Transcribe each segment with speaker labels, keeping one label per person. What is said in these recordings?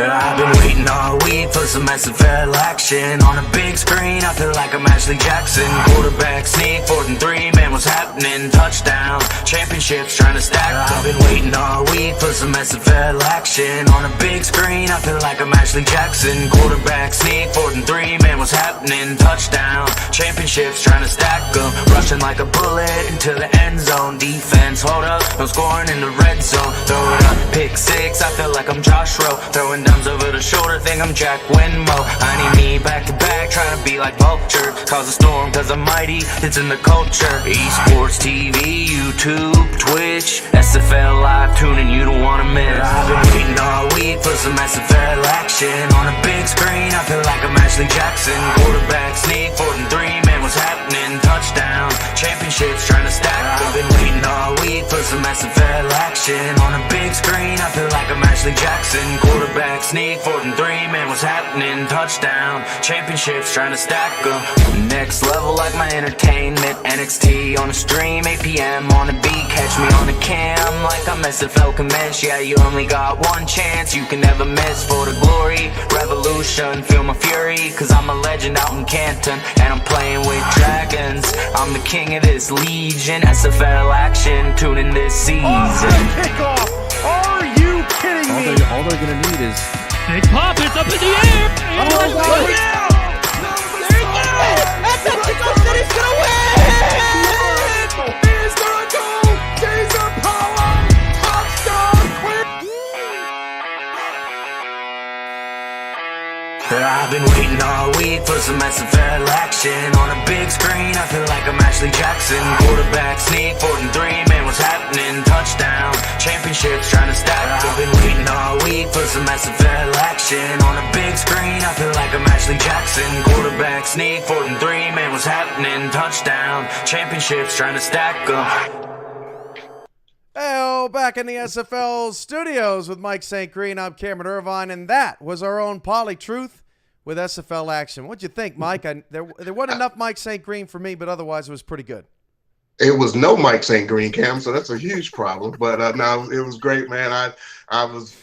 Speaker 1: I've been waiting all week for some SFL action. On a big screen, I feel like I'm Ashley Jackson. Quarterback sneak, 4th and 3, man, what's happening? Touchdown, championships trying to stack. I've been waiting all week for some SFL action. On a big screen, I feel like I'm Ashley Jackson. Quarterback sneak, 4th and 3, man, what's happening? Touchdown, championships trying to stack them. Rushing like a bullet into the end zone. Defense, hold up, no scoring in the red zone. Throw it up, pick 6, I feel like I'm Josh Rowe. Throwing dimes over the shoulder, think I'm Jack Winmo. I need me back to back, trying to be like Vulture. Cause a storm, cause I'm mighty, it's in the culture. Esports TV, YouTube, Twitch, SFL live tuning, you don't wanna miss. I've been waiting all week for some SFL action. On a big screen, I feel like I'm Ashley Jackson. Quarterback sneak, 4th and 3, man, what's happening? Touchdown, championships trying to stack. I've been waiting all week for some SFL action. On a big screen, I feel like I'm Ashley Jackson. Quarterback sneak, 4th and 3, man, what's happening? Touchdown, championships trying to stack them. Next level like my entertainment. NXT on the stream, 8 p.m. on the beat. Catch me on the cam like I'm SFL commence. Yeah, you only got one chance, you can never miss. For the glory, revolution, feel my fury. Cause I'm a legend out in Canton, and I'm playing with dragons. I'm the king of this legion. SFL action, tuning this season.
Speaker 2: Kickoff! Are you kidding me?
Speaker 3: All they're gonna need is
Speaker 4: Big pop, it's up in the air!
Speaker 2: Oh, God.
Speaker 4: There it goes! That's a kickoff that is gonna win!
Speaker 2: Is there a goal? Taser power! Touchdown!
Speaker 1: I've been waiting all week for some SFL action. On a big screen, I feel like I'm Ashley Jackson. Quarterback sneak, 4th and 3, man, what's happening? Touchdown, championships trying to stack. I've been waiting all week for some SFL action. On a big screen, I feel like I'm Ashley Jackson. Quarterback sneak, 4th and 3, man, what's happening? Touchdown, championships trying to stack them.
Speaker 5: Hey, back in the SFL studios with Mike St. Green. I'm Cameron Irvine, and that was our own Polly Truth with SFL action. What'd you think, Mike? There wasn't enough Mike St. Green for me, but otherwise it was pretty good.
Speaker 6: It was no Mike St. Green, Cam, so that's a huge problem. But no, it was great, man. I was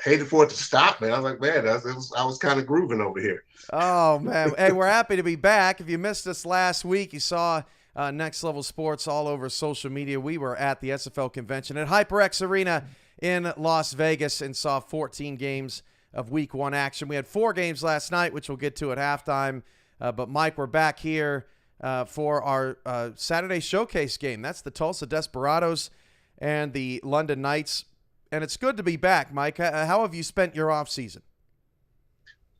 Speaker 6: hated for it to stop, man. I was like, man, I was kind of grooving over here.
Speaker 5: Oh, man. Hey, we're happy to be back. If you missed us last week, you saw Next Level Sports all over social media. We were at the SFL convention at HyperX Arena in Las Vegas and saw 14 games of Week 1 action. We had 4 games last night, which we'll get to at halftime. But, Mike, we're back here for our Saturday showcase game. That's the Tulsa Desperados and the London Knights. And it's good to be back, Mike. How have you spent your offseason?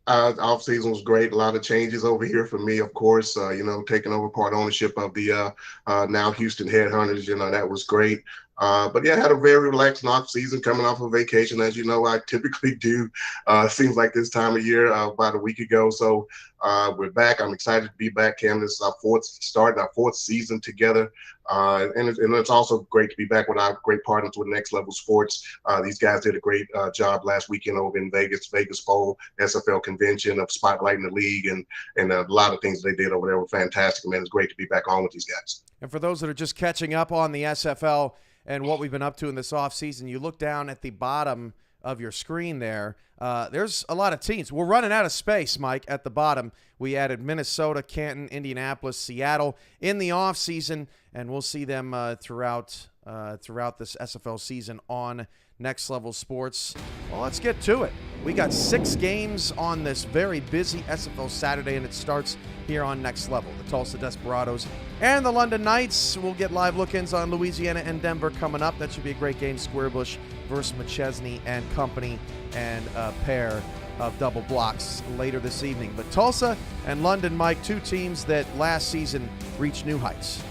Speaker 6: Off season was great. A lot of changes over here for me, of course. Taking over part ownership of the now Houston Headhunters. That was great. But yeah, I had a very relaxing off season coming off of vacation, as you know I typically do. Seems like this time of year, about a week ago. So we're back. I'm excited to be back, Cam. This is our fourth season together. And it's also great to be back with our great partners with Next Level Sports. These guys did a great job last weekend over in Vegas Bowl, SFL convention of spotlighting the league and a lot of things they did over there were fantastic, man. It's great to be back on with these guys.
Speaker 5: And for those that are just catching up on the SFL and what we've been up to in this offseason, you look down at the bottom of your screen there. There's a lot of teams. We're running out of space, Mike, at the bottom. We added Minnesota, Canton, Indianapolis, Seattle in the offseason, and we'll see them throughout this SFL season on Next Level Sports. Well, let's get to it. We got 6 games on this very busy SFL Saturday, and it starts here on Next Level. The Tulsa Desperados and the London Knights. We'll get live look-ins on Louisiana and Denver coming up. That should be a great game. Squarebush versus McChesney and company, and a pair of double blocks later this evening. But Tulsa and London, Mike, 2 teams that last season reached new heights.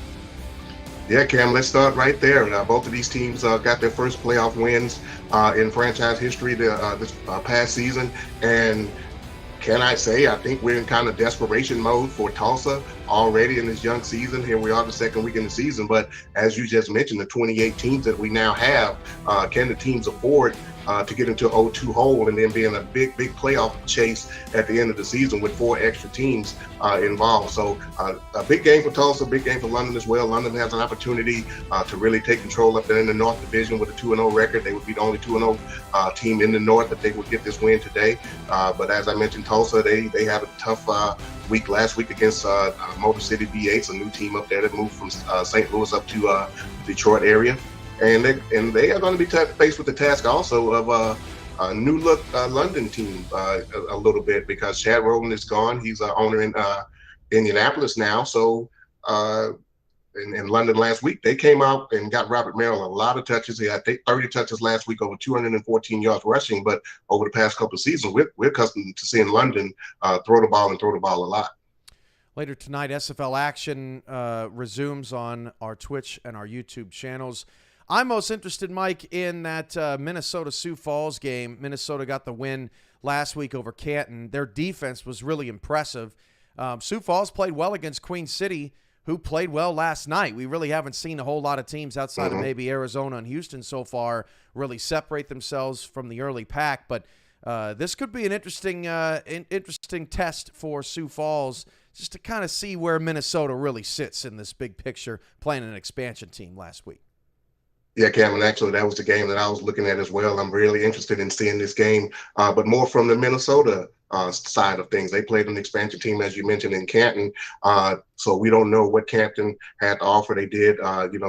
Speaker 6: Yeah, Cam, let's start right there. Both of these teams got their first playoff wins in franchise history this past season. And can I say, I think we're in kind of desperation mode for Tulsa already in this young season. Here we are the second week in the season, but as you just mentioned, the 28 teams that we now have, can the teams afford to get into an 0-2 hole and then be in a big playoff chase at the end of the season with 4 extra teams involved? So a big game for Tulsa, big game for London as well. London has an opportunity to really take control up there in the North Division with a 2-0 record. They would be the only 2-0 team in the North that they would get this win today. But as I mentioned, Tulsa, they had a tough week last week against Motor City V8, a new team up there that moved from St. Louis up to Detroit area. And they are going to be faced with the task also of a new look London team a little bit, because Chad Rowland is gone. He's an owner in Indianapolis now. So in London last week, they came out and got Robert Merrill a lot of touches. He had 30 touches last week, over 214 yards rushing. But over the past couple of seasons, we're accustomed to seeing London throw the ball a lot.
Speaker 5: Later tonight, SFL action resumes on our Twitch and our YouTube channels. I'm most interested, Mike, in that Minnesota-Sioux Falls game. Minnesota got the win last week over Canton. Their defense was really impressive. Sioux Falls played well against Queen City, who played well last night. We really haven't seen a whole lot of teams outside of maybe Arizona and Houston so far really separate themselves from the early pack. But this could be an interesting test for Sioux Falls, just to kind of see where Minnesota really sits in this big picture, playing an expansion team last week.
Speaker 6: Yeah, Cam, and actually that was the game that I was looking at as well. I'm really interested in seeing this game, but more from the Minnesota side of things. They played an expansion team, as you mentioned, in Canton, so we don't know what Canton had to offer. They did,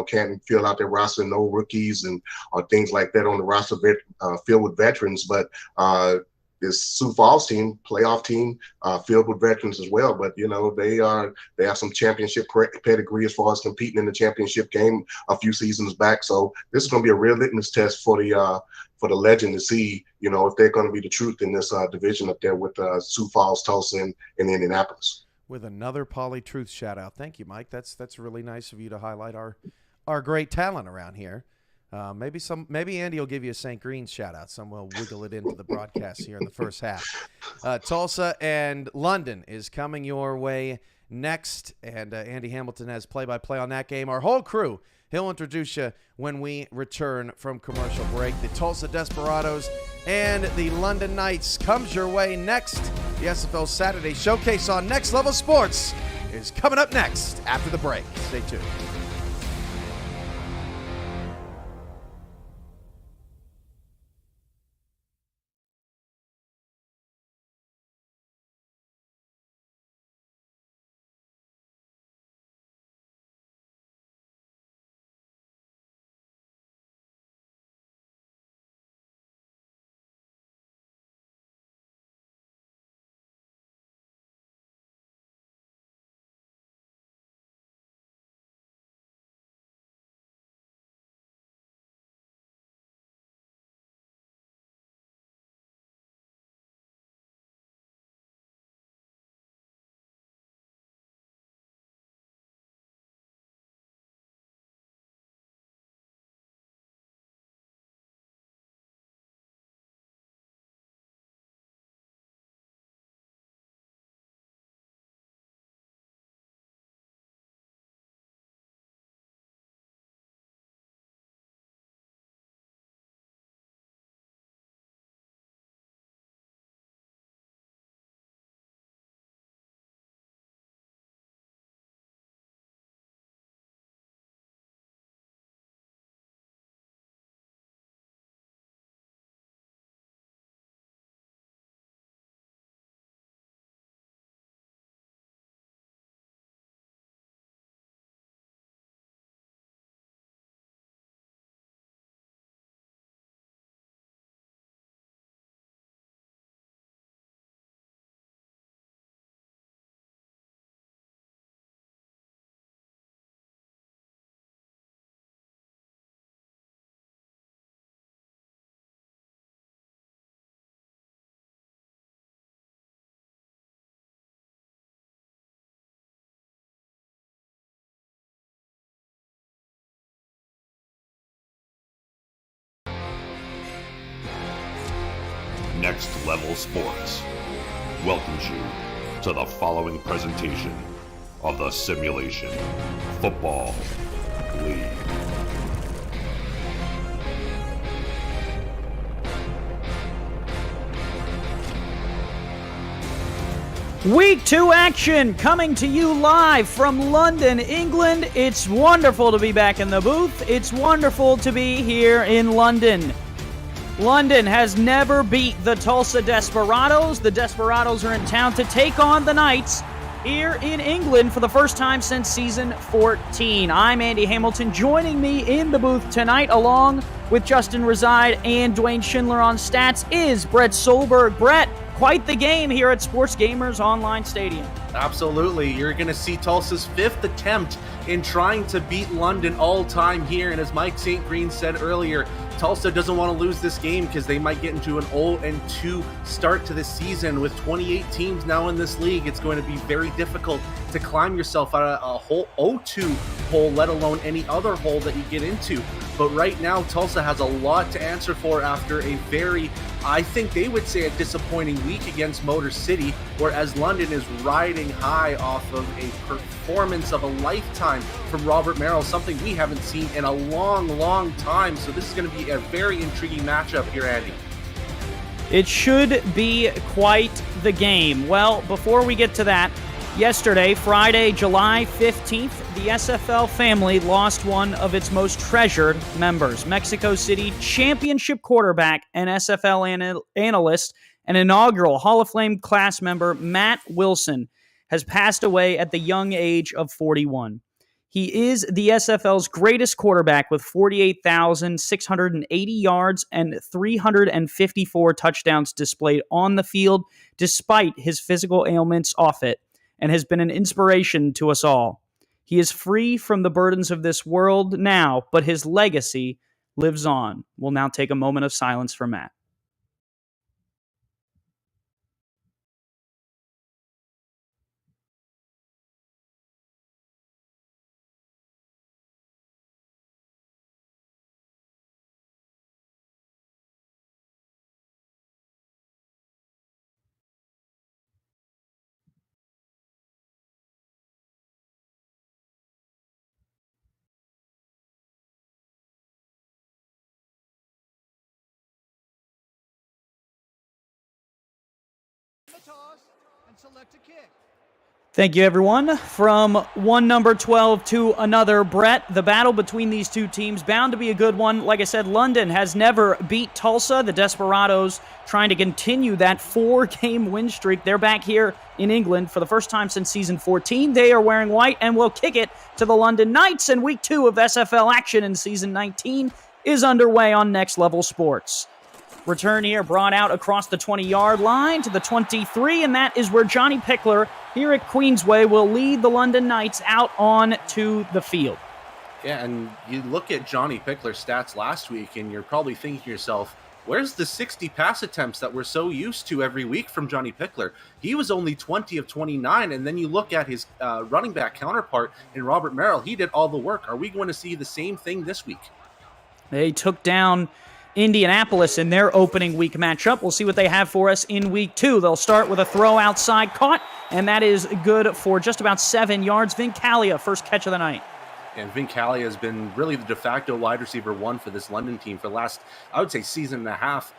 Speaker 6: Canton filled out their roster, no rookies and things like that on the roster, filled with veterans, but this Sioux Falls team, playoff team, filled with veterans as well. But they have some championship pedigree as far as competing in the championship game a few seasons back. So this is going to be a real litmus test for the legend to see, if they're going to be the truth in this division up there with Sioux Falls, Tulsa, and Indianapolis.
Speaker 5: With another Poly Truth shout out. Thank you, Mike. That's really nice of you to highlight our great talent around here. Maybe Andy will give you a St. Green's shout out. Some will wiggle it into the broadcast here in the first half. Tulsa and London is coming your way next, and Andy Hamilton has play-by-play on that game. Our whole crew, he'll introduce you when we return from commercial break. The Tulsa Desperados and the London Knights comes your way next. The SFL Saturday Showcase on Next Level Sports is coming up next after the break. Stay tuned.
Speaker 3: Next Level Sports welcomes you to the following presentation of the Simulation Football League.
Speaker 7: Week 2 action coming to you live from London, England. It's wonderful to be back in the booth. It's wonderful to be here in London. London has never beat the Tulsa Desperados. The Desperados are in town to take on the Knights here in England for the first time since season 14. I'm Andy Hamilton. Joining me in the booth tonight, along with Justin Reside and Dwayne Schindler on stats, is Brett Solberg. Brett, quite the game here at Sports Gamers Online Stadium.
Speaker 8: Absolutely. You're going to see Tulsa's fifth attempt in trying to beat London all time here. And as Mike St. Green said earlier, Tulsa doesn't want to lose this game because they might get into an 0-2 start to this season. With 28 teams now in this league, it's going to be very difficult to climb yourself out of a whole 0-2 hole, let alone any other hole that you get into. But right now, Tulsa has a lot to answer for after a very, I think they would say, a disappointing week against Motor City, whereas London is riding high off of a performance of a lifetime from Robert Merrill, something we haven't seen in a long time. So this is going to be a very intriguing matchup here, Andy.
Speaker 7: It should be quite the game. Well, before we get to that, yesterday, Friday, July 15th, the SFL family lost one of its most treasured members. Mexico City championship quarterback and SFL analyst and inaugural Hall of Fame class member Matt Wilson has passed away at the young age of 41. He is the SFL's greatest quarterback with 48,680 yards and 354 touchdowns displayed on the field despite his physical ailments off it, and has been an inspiration to us all. He is free from the burdens of this world now, but his legacy lives on. We'll now take a moment of silence for Matt. Thank you, everyone. From one number 12 to another, Brett, the battle between these two teams bound to be a good one. Like I said, London has never beat Tulsa. The Desperados trying to continue that 4-game win streak. They're back here in England for the first time since season 14. They are wearing white and will kick it to the London Knights. And week 2 of SFL action in season 19 is underway on Next Level Sports. Return here brought out across the 20-yard line to the 23, and that is where Johnny Pickler here at Queensway will lead the London Knights out on to the field.
Speaker 8: Yeah, and you look at Johnny Pickler's stats last week, and you're probably thinking to yourself, where's the 60 pass attempts that we're so used to every week from Johnny Pickler? He was only 20 of 29, and then you look at his running back counterpart in Robert Merrill. He did all the work. Are we going to see the same thing this week?
Speaker 7: They took down Indianapolis in their opening week matchup. We'll see what they have for us in week 2. They'll start with a throw outside caught, and that is good for just about 7 yards. Vin Calia, first catch of the night.
Speaker 8: And Vin Calia has been really the de facto wide receiver 1 for this London team for the last, I would say, season and a half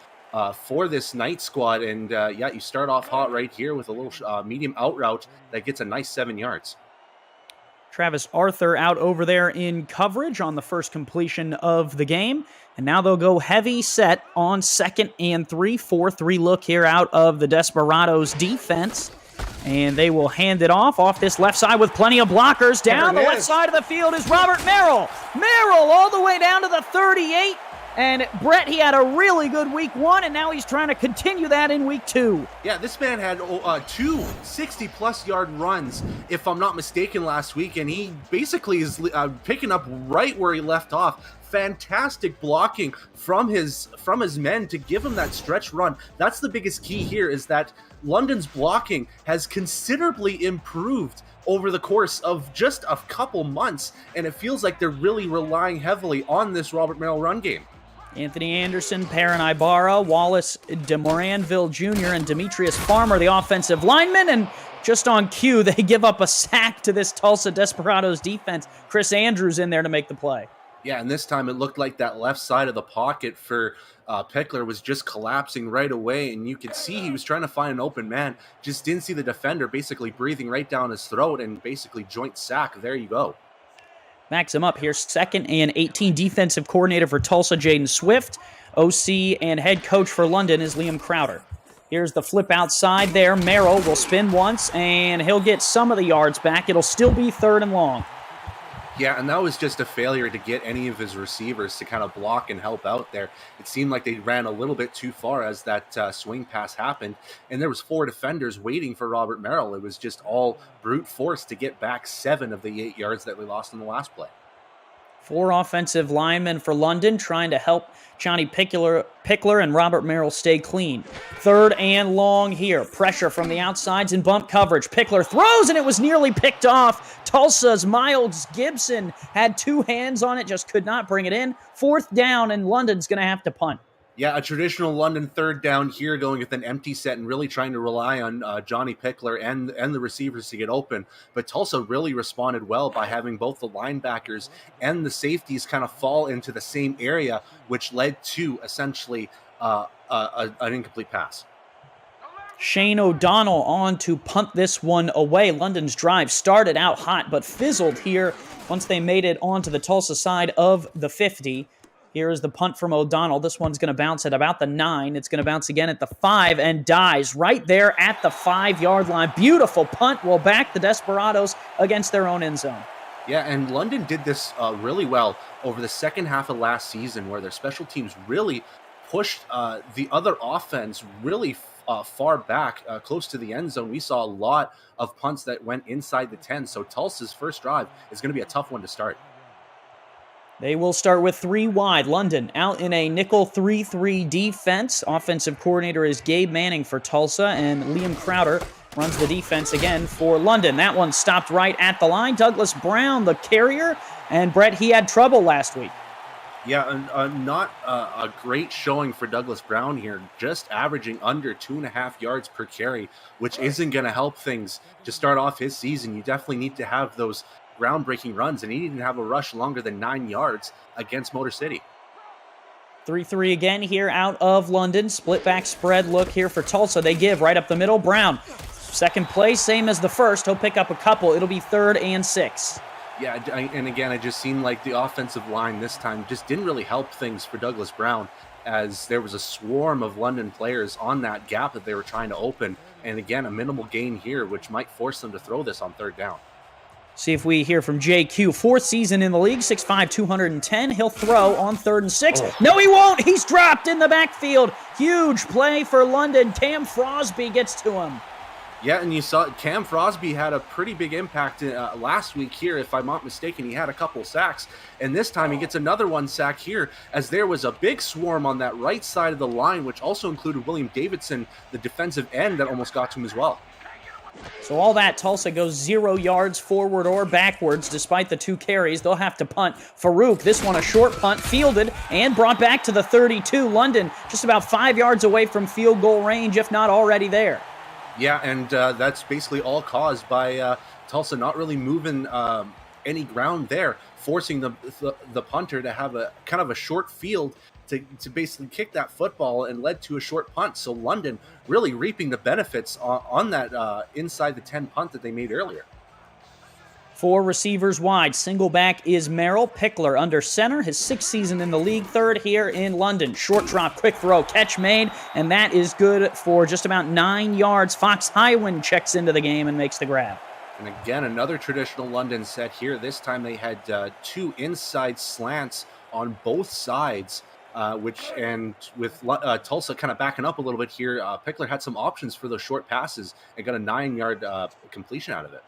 Speaker 8: for this Knight squad. And yeah, you start off hot right here with a little medium out route that gets a nice 7 yards.
Speaker 7: Travis Arthur out over there in coverage on the first completion of the game. And now they'll go heavy set on 2nd and 3, 4-3 look here out of the Desperados defense. And they will hand it off this left side with plenty of blockers. Down the left side of the field is Robert Merrill. Merrill all the way down to the 38. And Brett, he had a really good week 1, and now he's trying to continue that in week 2.
Speaker 8: Yeah, this man had 2 60-plus yard runs, if I'm not mistaken, last week, and he basically is picking up right where he left off. Fantastic blocking from his men to give him that stretch run. That's the biggest key here, is that London's blocking has considerably improved over the course of just a couple months, and it feels like they're really relying heavily on this Robert Merrill run game.
Speaker 7: Anthony Anderson, Perrin Ibarra, Wallace de Moranville Jr., and Demetrius Farmer, the offensive lineman. And just on cue, they give up a sack to this Tulsa Desperados defense. Chris Andrews in there to make the play.
Speaker 8: Yeah, and this time it looked like that left side of the pocket for Pickler was just collapsing right away, and you could see he was trying to find an open man, just didn't see the defender basically breathing right down his throat, and basically joint sack. There you go.
Speaker 7: Backs him up here. 2nd and 18, defensive coordinator for Tulsa, Jaden Swift. OC and head coach for London is Liam Crowder. Here's the flip outside there. Merrill will spin once, and he'll get some of the yards back. It'll still be 3rd and long.
Speaker 8: Yeah, and that was just a failure to get any of his receivers to kind of block and help out there. It seemed like they ran a little bit too far as that swing pass happened, and there was 4 defenders waiting for Robert Merrill. It was just all brute force to get back 7 of the 8 yards that we lost in the last play.
Speaker 7: 4 offensive linemen for London trying to help Johnny Pickler and Robert Merrill stay clean. 3rd and long here. Pressure from the outsides and bump coverage. Pickler throws, and it was nearly picked off. Tulsa's Miles Gibson had 2 hands on it, just could not bring it in. 4th down, and London's going to have to punt.
Speaker 8: Yeah, a traditional London 3rd down here, going with an empty set and really trying to rely on Johnny Pickler and the receivers to get open. But Tulsa really responded well by having both the linebackers and the safeties kind of fall into the same area, which led to essentially an incomplete pass.
Speaker 7: Shane O'Donnell on to punt this one away. London's drive started out hot but fizzled here once they made it onto the Tulsa side of the 50. Here is the punt from O'Donnell. This one's going to bounce at about the 9. It's going to bounce again at the 5 and dies right there at the 5-yard line. Beautiful punt will back the Desperados against their own end zone.
Speaker 8: Yeah, and London did this really well over the second half of last season, where their special teams really pushed the other offense really far back, close to the end zone. We saw a lot of punts that went inside the 10, so Tulsa's first drive is going to be a tough one to start.
Speaker 7: They will start with 3 wide. London out in a nickel 3-3 defense. Offensive coordinator is Gabe Manning for Tulsa, and Liam Crowder runs the defense again for London. That one stopped right at the line. Douglas Brown, the carrier, and Brett, he had trouble last week.
Speaker 8: Yeah, not a great showing for Douglas Brown here, just averaging under 2.5 yards per carry, which isn't going to help things to start off his season. You definitely need to have those groundbreaking runs, and he didn't have a rush longer than 9 yards against Motor City.
Speaker 7: 3-3 again here out of London. Split back spread look here for Tulsa. They give right up the middle. Brown, second play, same as the first. He'll pick up a couple. It'll be 3rd and 6.
Speaker 8: Yeah, and again, it just seemed like the offensive line this time just didn't really help things for Douglas Brown, as there was a swarm of London players on that gap that they were trying to open. And again, a minimal gain here, which might force them to throw this on 3rd down.
Speaker 7: See if we hear from JQ. 4th season in the league, 6'5", 210. He'll throw on 3rd and 6. No, he won't. He's dropped in the backfield. Huge play for London. Cam Frosby gets to him.
Speaker 8: Yeah, and you saw Cam Frosby had a pretty big impact last week here, if I'm not mistaken. He had a couple sacks, and this time he gets another 1 sack here, as there was a big swarm on that right side of the line, which also included William Davidson, the defensive end, that almost got to him as well.
Speaker 7: So all that, Tulsa goes 0 yards forward or backwards despite the 2 carries. They'll have to punt. Farouk, this one a short punt, fielded and brought back to the 32. London just about 5 yards away from field goal range, if not already there.
Speaker 8: Yeah, and that's basically all caused by Tulsa not really moving any ground there, forcing the punter to have a kind of a short field to basically kick that football, and led to a short punt. So London really reaping the benefits on that inside the 10 punt that they made earlier.
Speaker 7: 4 receivers wide. Single back is Merrill. Pickler under center. His 6th season in the league. 3rd here in London. Short drop, quick throw, catch made, and that is good for just about 9 yards. Fox Highwind checks into the game and makes the grab.
Speaker 8: And again, another traditional London set here. This time they had 2 inside slants on both sides. With Tulsa kind of backing up a little bit here, Pickler had some options for those short passes and got a 9-yard completion out of it.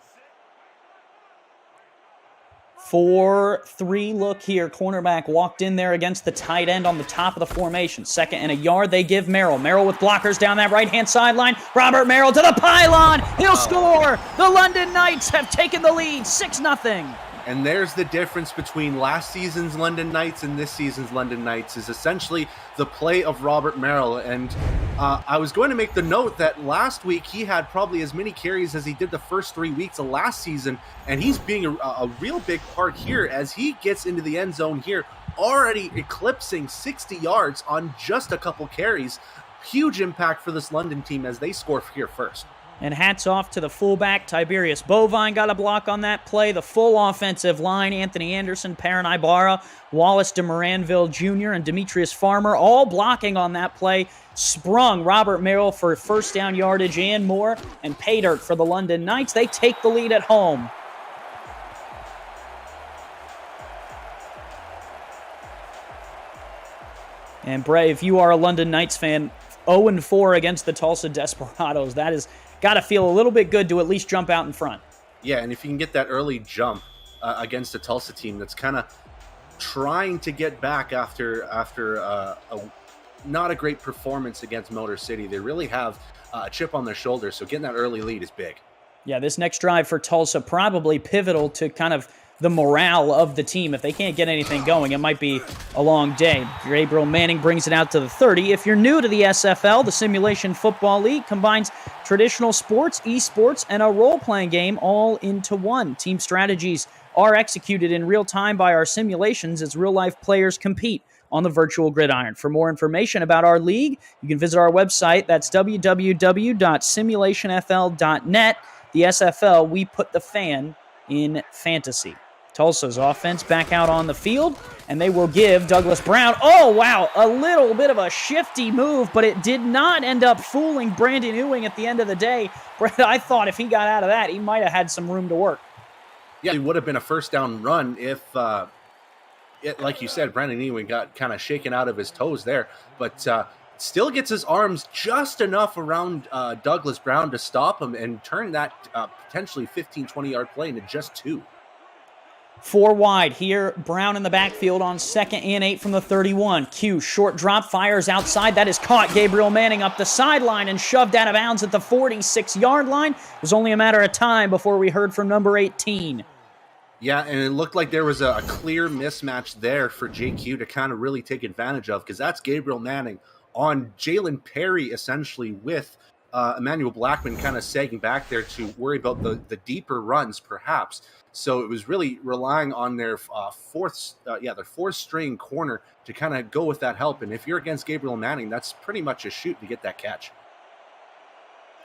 Speaker 7: 4-3 look here. Cornerback walked in there against the tight end on the top of the formation. 2nd and a yard, they give Merrill. Merrill with blockers down that right-hand sideline. Robert Merrill to the pylon. He'll score. The London Knights have taken the lead, 6-0.
Speaker 8: And there's the difference between last season's London Knights and this season's London Knights, is essentially the play of Robert Merrill. And I was going to make the note that last week he had probably as many carries as he did the first 3 weeks of last season, and he's being a real big part here as he gets into the end zone here, already eclipsing 60 yards on just a couple carries. Huge impact for this London team as they score here first.
Speaker 7: And hats off to the fullback. Tiberius Bovine got a block on that play. The full offensive line, Anthony Anderson, Perrin Ibarra, Wallace de Moranville Jr., and Demetrius Farmer, all blocking on that play. Sprung Robert Merrill for first down yardage and more, and pay dirt for the London Knights. They take the lead at home. And Bray, if you are a London Knights fan, 0-4 against the Tulsa Desperados, that is got to feel a little bit good to at least jump out in front.
Speaker 8: Yeah, and if you can get that early jump against a Tulsa team that's kind of trying to get back after not a great performance against Motor City, they really have a chip on their shoulder, so getting that early lead is big.
Speaker 7: Yeah, this next drive for Tulsa probably pivotal to kind of the morale of the team. If they can't get anything going, it might be a long day. Gabriel Manning brings it out to the 30. If you're new to the SFL, the Simulation Football League combines traditional sports, esports, and a role-playing game all into one. Team strategies are executed in real time by our simulations as real-life players compete on the virtual gridiron. For more information about our league, you can visit our website. That's www.simulationfl.net. The SFL, we put the fan in fantasy. Tulsa's offense back out on the field, and they will give Douglas Brown, oh wow, a little bit of a shifty move, but it did not end up fooling Brandon Ewing at the end of the day. Brett, I thought if he got out of that, he might have had some room to work.
Speaker 8: Yeah, it would have been a first down run if, like you said, Brandon Ewing got kind of shaken out of his toes there, but still gets his arms just enough around Douglas Brown to stop him and turn that potentially 15, 20-yard play into just 2.
Speaker 7: 4 wide here. Brown in the backfield on 2nd and 8 from the 31. Q, short drop, fires outside. That is caught. Gabriel Manning up the sideline and shoved out of bounds at the 46-yard line. It was only a matter of time before we heard from number 18.
Speaker 8: Yeah, and it looked like there was a clear mismatch there for JQ to kind of really take advantage of, because that's Gabriel Manning on Jalen Perry, essentially, with Emmanuel Blackman kind of sagging back there to worry about the deeper runs, perhaps. So it was really relying on their fourth string corner to kind of go with that help. And if you're against Gabriel Manning, that's pretty much a shoot to get that catch.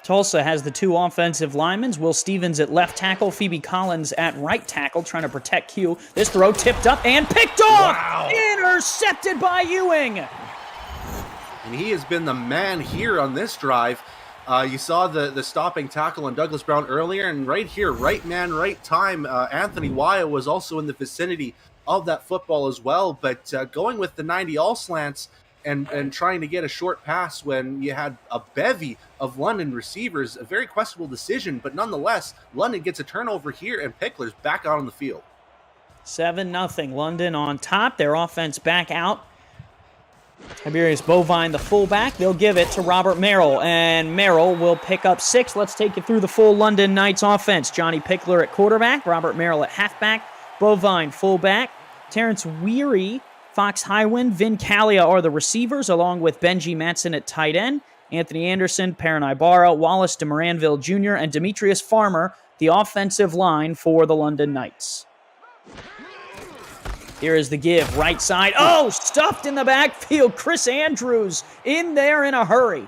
Speaker 7: Tulsa has the 2 offensive linemen, Will Stevens at left tackle, Phoebe Collins at right tackle, trying to protect Q. This throw tipped up and picked off! Wow. Intercepted by Ewing!
Speaker 8: And he has been the man here on this drive. You saw the stopping tackle on Douglas Brown earlier, and right here, right man, right time. Anthony Waya was also in the vicinity of that football as well, but going with the 90 all slants and trying to get a short pass when you had a bevy of London receivers, a very questionable decision, but nonetheless, London gets a turnover here, and Pickler's back out on the field.
Speaker 7: 7-0, London on top, their offense back out. Tiberius Bovine, the fullback. They'll give it to Robert Merrill, and Merrill will pick up 6. Let's take you through the full London Knights offense. Johnny Pickler at quarterback, Robert Merrill at halfback, Bovine fullback, Terrence Weary, Fox Highwind, Vin Calia are the receivers, along with Benji Matson at tight end, Anthony Anderson, Perrin Ibarra, Wallace de Moranville Jr., and Demetrius Farmer, the offensive line for the London Knights. Here is the give, right side. Oh, stuffed in the backfield. Chris Andrews in there in a hurry.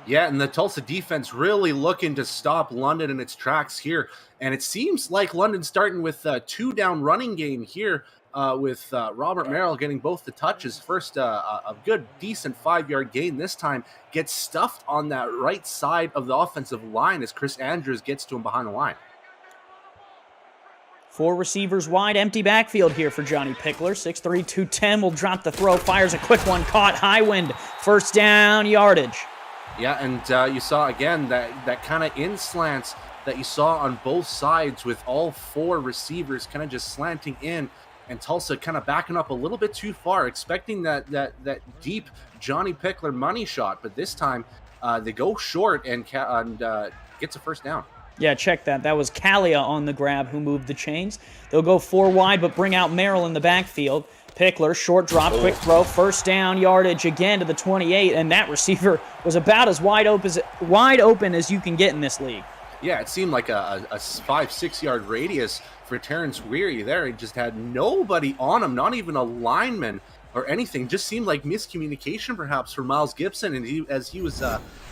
Speaker 8: Yeah, and the Tulsa defense really looking to stop London in its tracks here. And it seems like London's starting with a 2-down running game here with Robert Merrill getting both the touches. First, a good, decent 5-yard gain this time. Gets stuffed on that right side of the offensive line as Chris Andrews gets to him behind the line.
Speaker 7: 4 receivers wide, empty backfield here for Johnny Pickler. 6'3", 210 will drop the throw, fires a quick one, caught, Highwind, first down yardage.
Speaker 8: Yeah, and you saw again that kind of in slants that you saw on both sides with all 4 receivers kind of just slanting in, and Tulsa kind of backing up a little bit too far, expecting that deep Johnny Pickler money shot, but this time they go short and gets a first down.
Speaker 7: Yeah, check that. That was Kalia on the grab who moved the chains. They'll go 4 wide, but bring out Merrill in the backfield. Pickler, short drop, quick throw, first down yardage again to the 28, and that receiver was about as wide open as you can get in this league.
Speaker 8: Yeah, it seemed like a 5-6 yard radius for Terrence Weary there. He just had nobody on him, not even a lineman or anything. Just seemed like miscommunication perhaps for Miles Gibson, and as he was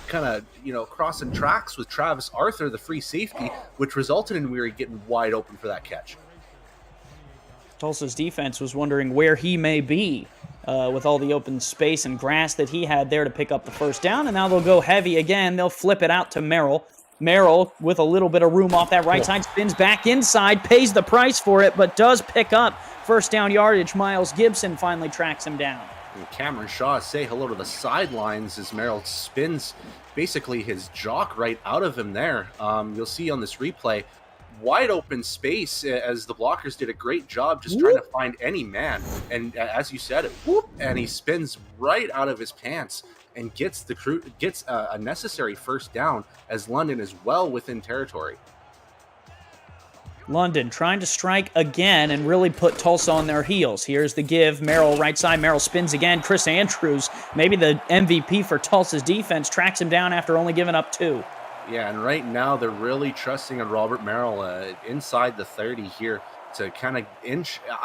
Speaker 8: kind of crossing tracks with Travis Arthur, the free safety, which resulted in Weary getting wide open for that catch.
Speaker 7: Tulsa's defense was wondering where he may be with all the open space and grass that he had there to pick up the first down, and now they'll go heavy again. They'll flip it out to Merrill. Merrill, with a little bit of room off that right side, spins back inside, pays the price for it, but does pick up first down yardage. Miles Gibson finally tracks him down.
Speaker 8: And Cameron Shaw say hello to the sidelines as Merrill spins basically his jock right out of him there. You'll see on this replay, wide open space as the blockers did a great job just trying to find any man. And as you said, and he spins right out of his pants and gets a necessary first down as London is well within territory.
Speaker 7: London trying to strike again and really put Tulsa on their heels. Here's the give. Merrill right side. Merrill spins again. Chris Andrews, maybe the MVP for Tulsa's defense, tracks him down after only giving up 2.
Speaker 8: Yeah, and right now they're really trusting in Robert Merrill inside the 30 here to kind of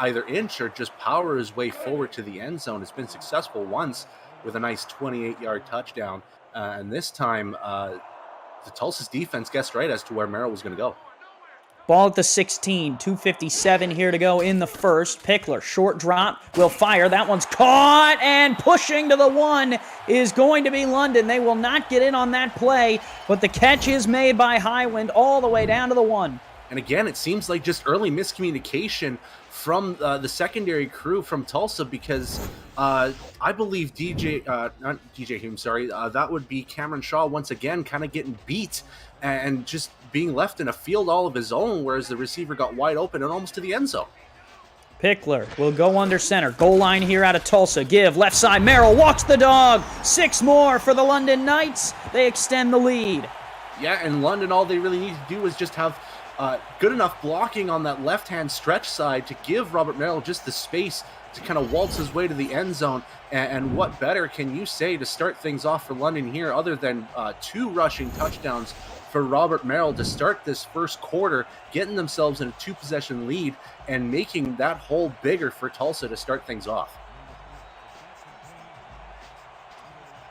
Speaker 8: either inch or just power his way forward to the end zone. It's been successful once with a nice 28-yard touchdown. And this time, the Tulsa's defense guessed right as to where Merrill was going to go.
Speaker 7: Ball at the 16, 2:57 here to go in the first. Pickler, short drop, will fire. That one's caught, and pushing to the 1 is going to be London. They will not get in on that play, but the catch is made by Highwind all the way down to the 1.
Speaker 8: And again, it seems like just early miscommunication from the secondary crew from Tulsa because I believe that would be Cameron Shaw once again kind of getting beat and just being left in a field all of his own, whereas the receiver got wide open and almost to the end zone.
Speaker 7: Pickler will go under center. Goal line here out of Tulsa. Give left side. Merrill walks the dog. 6 more for the London Knights. They extend the lead.
Speaker 8: Yeah, and London, all they really need to do is just have good enough blocking on that left-hand stretch side to give Robert Merrill just the space to kind of waltz his way to the end zone. And what better can you say to start things off for London here other than 2 rushing touchdowns for Robert Merrill to start this first quarter, getting themselves in a 2-possession lead and making that hole bigger for Tulsa to start things off.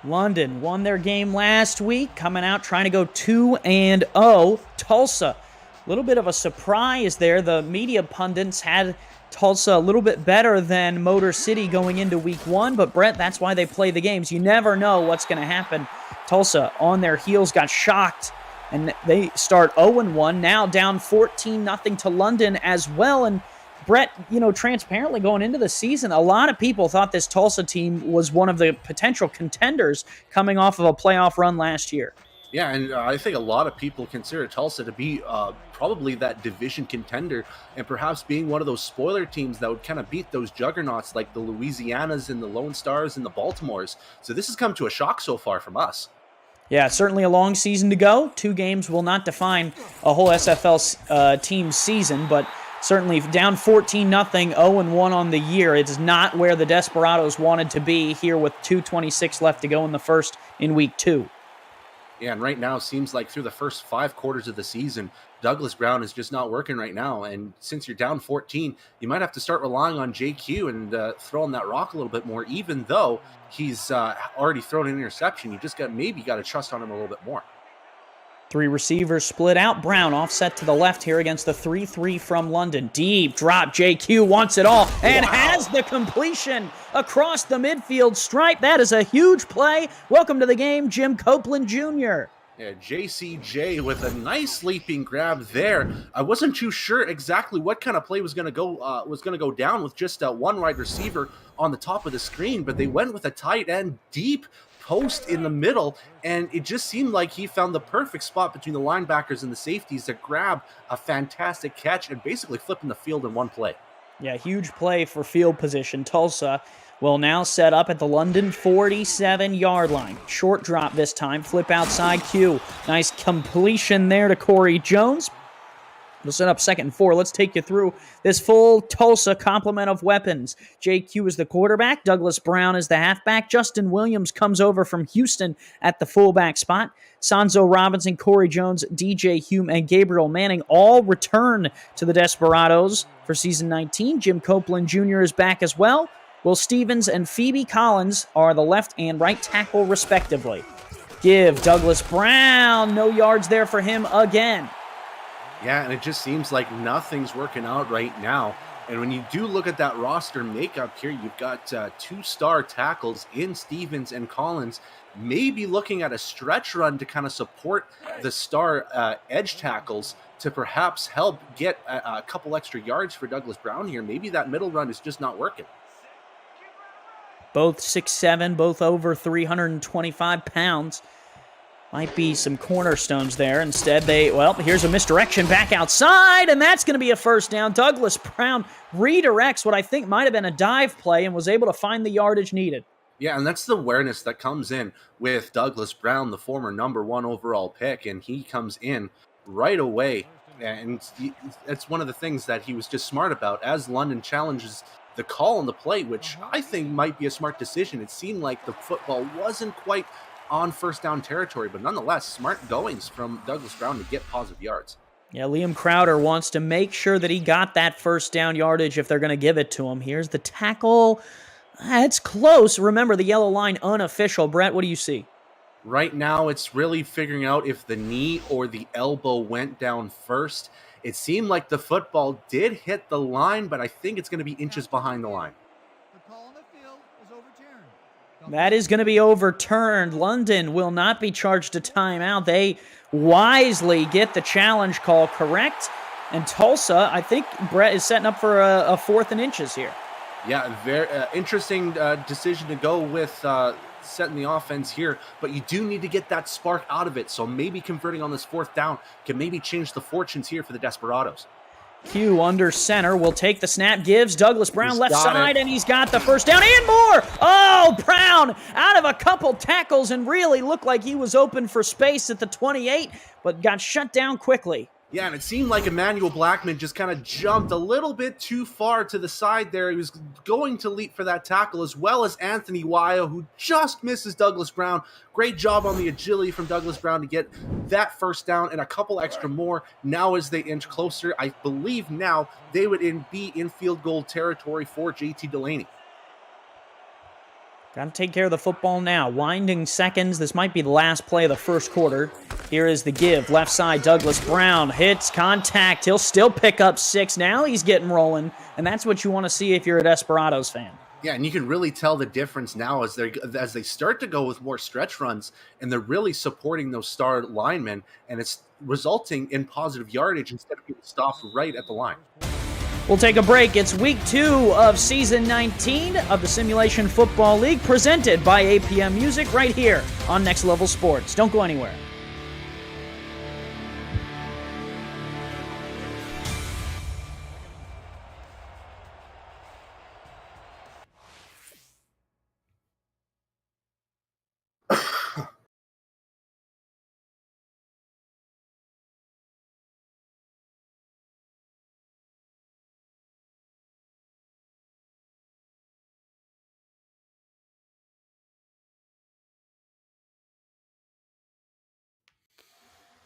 Speaker 7: London won their game last week, coming out trying to go 2-0. Tulsa, a little bit of a surprise there. The media pundits had Tulsa a little bit better than Motor City going into week 1, but Brett, that's why they play the games. You never know what's going to happen. Tulsa on their heels got shocked, and they start 0-1, now down 14-0 to London as well. And Brett, transparently going into the season, a lot of people thought this Tulsa team was one of the potential contenders coming off of a playoff run last year.
Speaker 8: Yeah, and I think a lot of people consider Tulsa to be probably that division contender and perhaps being one of those spoiler teams that would kind of beat those juggernauts like the Louisianas and the Lone Stars and the Baltimores. So this has come to a shock so far from us.
Speaker 7: Yeah, certainly a long season to go. 2 games will not define a whole SFL team's season, but certainly down 14-0, 0-1 on the year. It's not where the Desperados wanted to be here with 2:26 left to go in the first in week 2.
Speaker 8: Yeah, and right now it seems like through the first 5 quarters of the season, Douglas Brown is just not working right now. And since you're down 14, you might have to start relying on JQ and throwing that rock a little bit more, even though he's already thrown an interception. You just got to trust on him a little bit more.
Speaker 7: 3 receivers split out. Brown offset to the left here against the 3-3 from London. Deep drop. JQ wants it all and has the completion across the midfield stripe. That is a huge play. Welcome to the game, Jim Copeland Jr.
Speaker 8: Yeah, JCJ with a nice leaping grab there. I wasn't too sure exactly what kind of play was going to go down with just one wide receiver on the top of the screen, but they went with a tight end deep post in the middle, and it just seemed like he found the perfect spot between the linebackers and the safeties to grab a fantastic catch and basically flipping the field in one play.
Speaker 7: Yeah, huge play for field position. Tulsa will now set up at the London 47-yard line. Short drop this time. Flip outside Q. Nice completion there to Corey Jones. We'll set up 2nd and 4. Let's take you through this full Tulsa complement of weapons. JQ is the quarterback. Douglas Brown is the halfback. Justin Williams comes over from Houston at the fullback spot. Sanzo Robinson, Corey Jones, DJ Hume, and Gabriel Manning all return to the Desperados for season 19. Jim Copeland Jr. is back as well. Will Stevens and Phoebe Collins are the left and right tackle, respectively. Give Douglas Brown. No yards there for him again.
Speaker 8: Yeah, and it just seems like nothing's working out right now. And when you do look at that roster makeup here, you've got 2-star tackles in Stevens and Collins, maybe looking at a stretch run to kind of support the star edge tackles to perhaps help get a couple extra yards for Douglas Brown here. Maybe that middle run is just not working.
Speaker 7: Both 6'7", both over 325 pounds. Might be some cornerstones there. Instead, here's a misdirection back outside, and that's going to be a first down. Douglas Brown redirects what I think might have been a dive play and was able to find the yardage needed.
Speaker 8: Yeah, and that's the awareness that comes in with Douglas Brown, the former number 1 overall pick, and he comes in right away. And that's one of the things that he was just smart about. As London challenges the call on the play, which I think might be a smart decision, it seemed like the football wasn't quite on first down territory, but nonetheless, smart goings from Douglas Brown to get positive yards.
Speaker 7: Yeah, Liam Crowder wants to make sure that he got that first down yardage if they're going to give it to him. Here's the tackle. It's close. Remember, the yellow line unofficial. Brett, what do you see?
Speaker 8: Right now, it's really figuring out if the knee or the elbow went down first. It seemed like the football did hit the line, but I think it's going to be inches behind the line.
Speaker 7: That is going to be overturned. London will not be charged a timeout. They wisely get the challenge call correct. And Tulsa, I think Brett is setting up for a 4th and inches here.
Speaker 8: Yeah, very interesting decision to go with setting the offense here. But you do need to get that spark out of it. So maybe converting on this 4th down can maybe change the fortunes here for the Desperados.
Speaker 7: Q under center will take the snap, gives Douglas Brown left side, and he's got the first down and more. Oh, Brown out of a couple tackles and really looked like he was open for space at the 28, but got shut down quickly.
Speaker 8: Yeah, and it seemed like Emmanuel Blackman just kind of jumped a little bit too far to the side there. He was going to leap for that tackle, as well as Anthony Wyo, who just misses Douglas Brown. Great job on the agility from Douglas Brown to get that first down and a couple extra more. Now as they inch closer, I believe now they would be in field goal territory for JT Delaney.
Speaker 7: Got to take care of the football now. Winding seconds. This might be the last play of the first quarter. Here is the give. Left side, Douglas Brown hits contact. He'll still pick up 6. Now he's getting rolling, and that's what you want to see if you're a Desperados fan.
Speaker 8: Yeah, and you can really tell the difference now as they start to go with more stretch runs, and they're really supporting those star linemen, and it's resulting in positive yardage instead of being stopped right at the line.
Speaker 7: We'll take a break. It's week 2 of season 19 of the Simulation Football League, presented by APM Music right here on Next Level Sports. Don't go anywhere.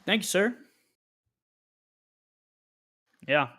Speaker 7: Thank you, sir. Yeah.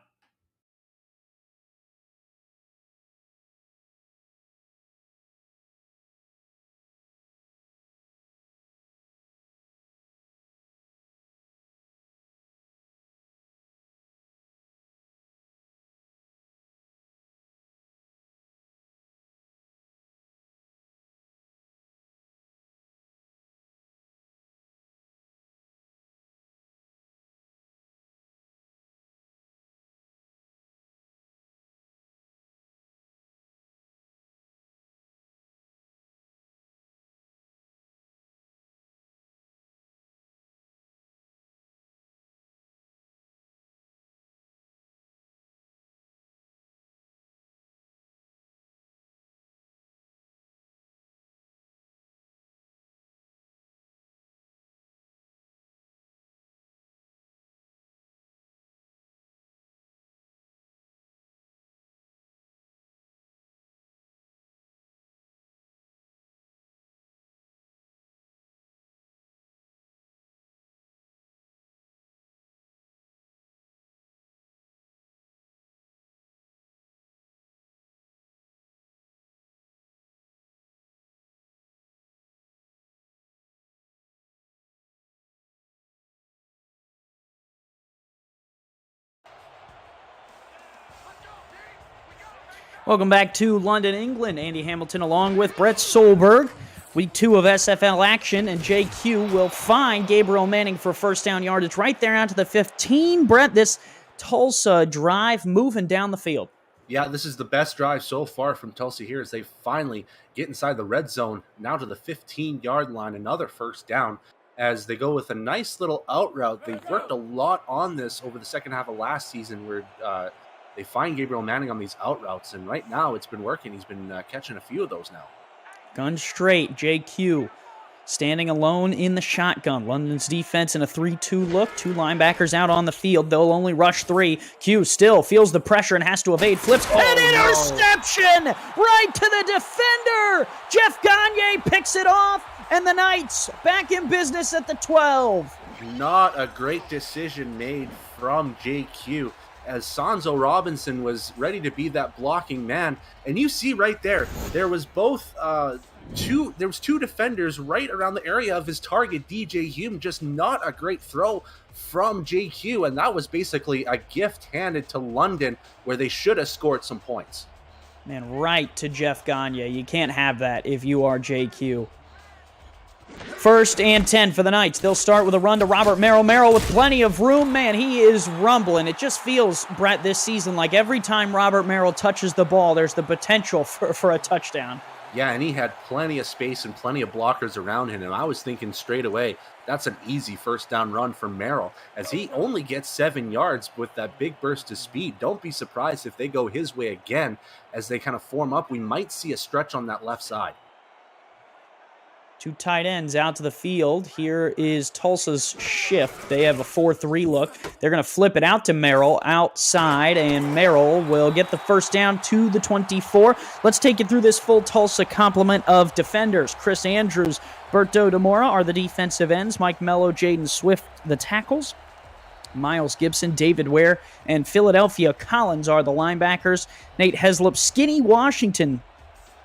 Speaker 7: Welcome back to London, England. Andy Hamilton along with Brett Solberg. Week 2 of SFL action, and JQ will find Gabriel Manning for first down yardage right there out to the 15. Brett, this Tulsa drive moving down the field.
Speaker 8: Yeah, this is the best drive so far from Tulsa here as they finally get inside the red zone, now to the 15-yard line, another first down as they go with a nice little out route. They've worked a lot on this over the second half of last season where they find Gabriel Manning on these out routes, and right now it's been working. He's been catching a few of those now.
Speaker 7: Gun straight, JQ standing alone in the shotgun. London's defense in a 3-2 look. 2 linebackers out on the field. They'll only rush 3. Q still feels the pressure and has to evade. Flips. An interception right to the defender. Jeff Gagne picks it off, and the Knights back in business at the 12.
Speaker 8: Not a great decision made from JQ, as Sanzo Robinson was ready to be that blocking man. And you see right there, there was two defenders right around the area of his target, DJ Hume. Just not a great throw from JQ, and that was basically a gift handed to London where they should have scored some points.
Speaker 7: Man, right to Jeff Gagne. You can't have that if you are JQ. First and 10 for the Knights. They'll start with a run to Robert Merrill. Merrill with plenty of room. Man, he is rumbling. It just feels, Brett, this season like every time Robert Merrill touches the ball, there's the potential for a touchdown.
Speaker 8: Yeah, and he had plenty of space and plenty of blockers around him. And I was thinking straight away, that's an easy first down run for Merrill, as he only gets 7 yards with that big burst of speed. Don't be surprised if they go his way again as they kind of form up. We might see a stretch on that left side.
Speaker 7: 2 tight ends out to the field. Here is Tulsa's shift. They have a 4-3 look. They're going to flip it out to Merrill outside, and Merrill will get the first down to the 24. Let's take you through this full Tulsa complement of defenders. Chris Andrews, Berto DeMora are the defensive ends. Mike Mello, Jaden Swift, the tackles. Miles Gibson, David Ware, and Philadelphia Collins are the linebackers. Nate Heslop, Skinny Washington,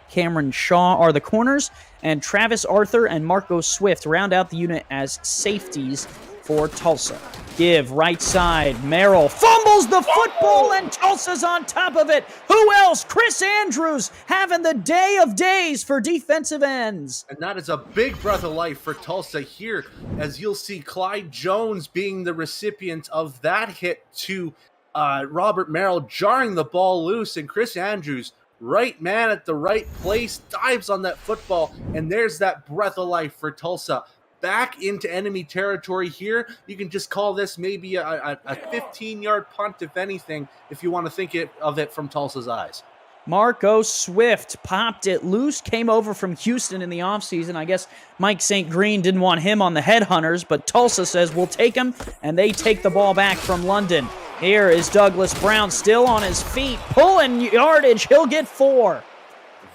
Speaker 7: Cameron Shaw are the corners, and Travis Arthur and Marco Swift round out the unit as safeties for Tulsa. Give right side. Merrill fumbles the football, and Tulsa's on top of it. Who else? Chris Andrews having the day of days for defensive ends.
Speaker 8: And that is a big breath of life for Tulsa here, as you'll see Clyde Jones being the recipient of that hit to Robert Merrill, jarring the ball loose, and Chris Andrews, right man at the right place, dives on that football, and there's that breath of life for Tulsa. Back into enemy territory here. You can just call this maybe a 15-yard punt, if anything, if you want to think of it from Tulsa's eyes.
Speaker 7: Marco Swift popped it loose, came over from Houston in the offseason. I guess Mike St. Green didn't want him on the headhunters, but Tulsa says we'll take him, and they take the ball back from London. Here is Douglas Brown still on his feet, pulling yardage. He'll get 4.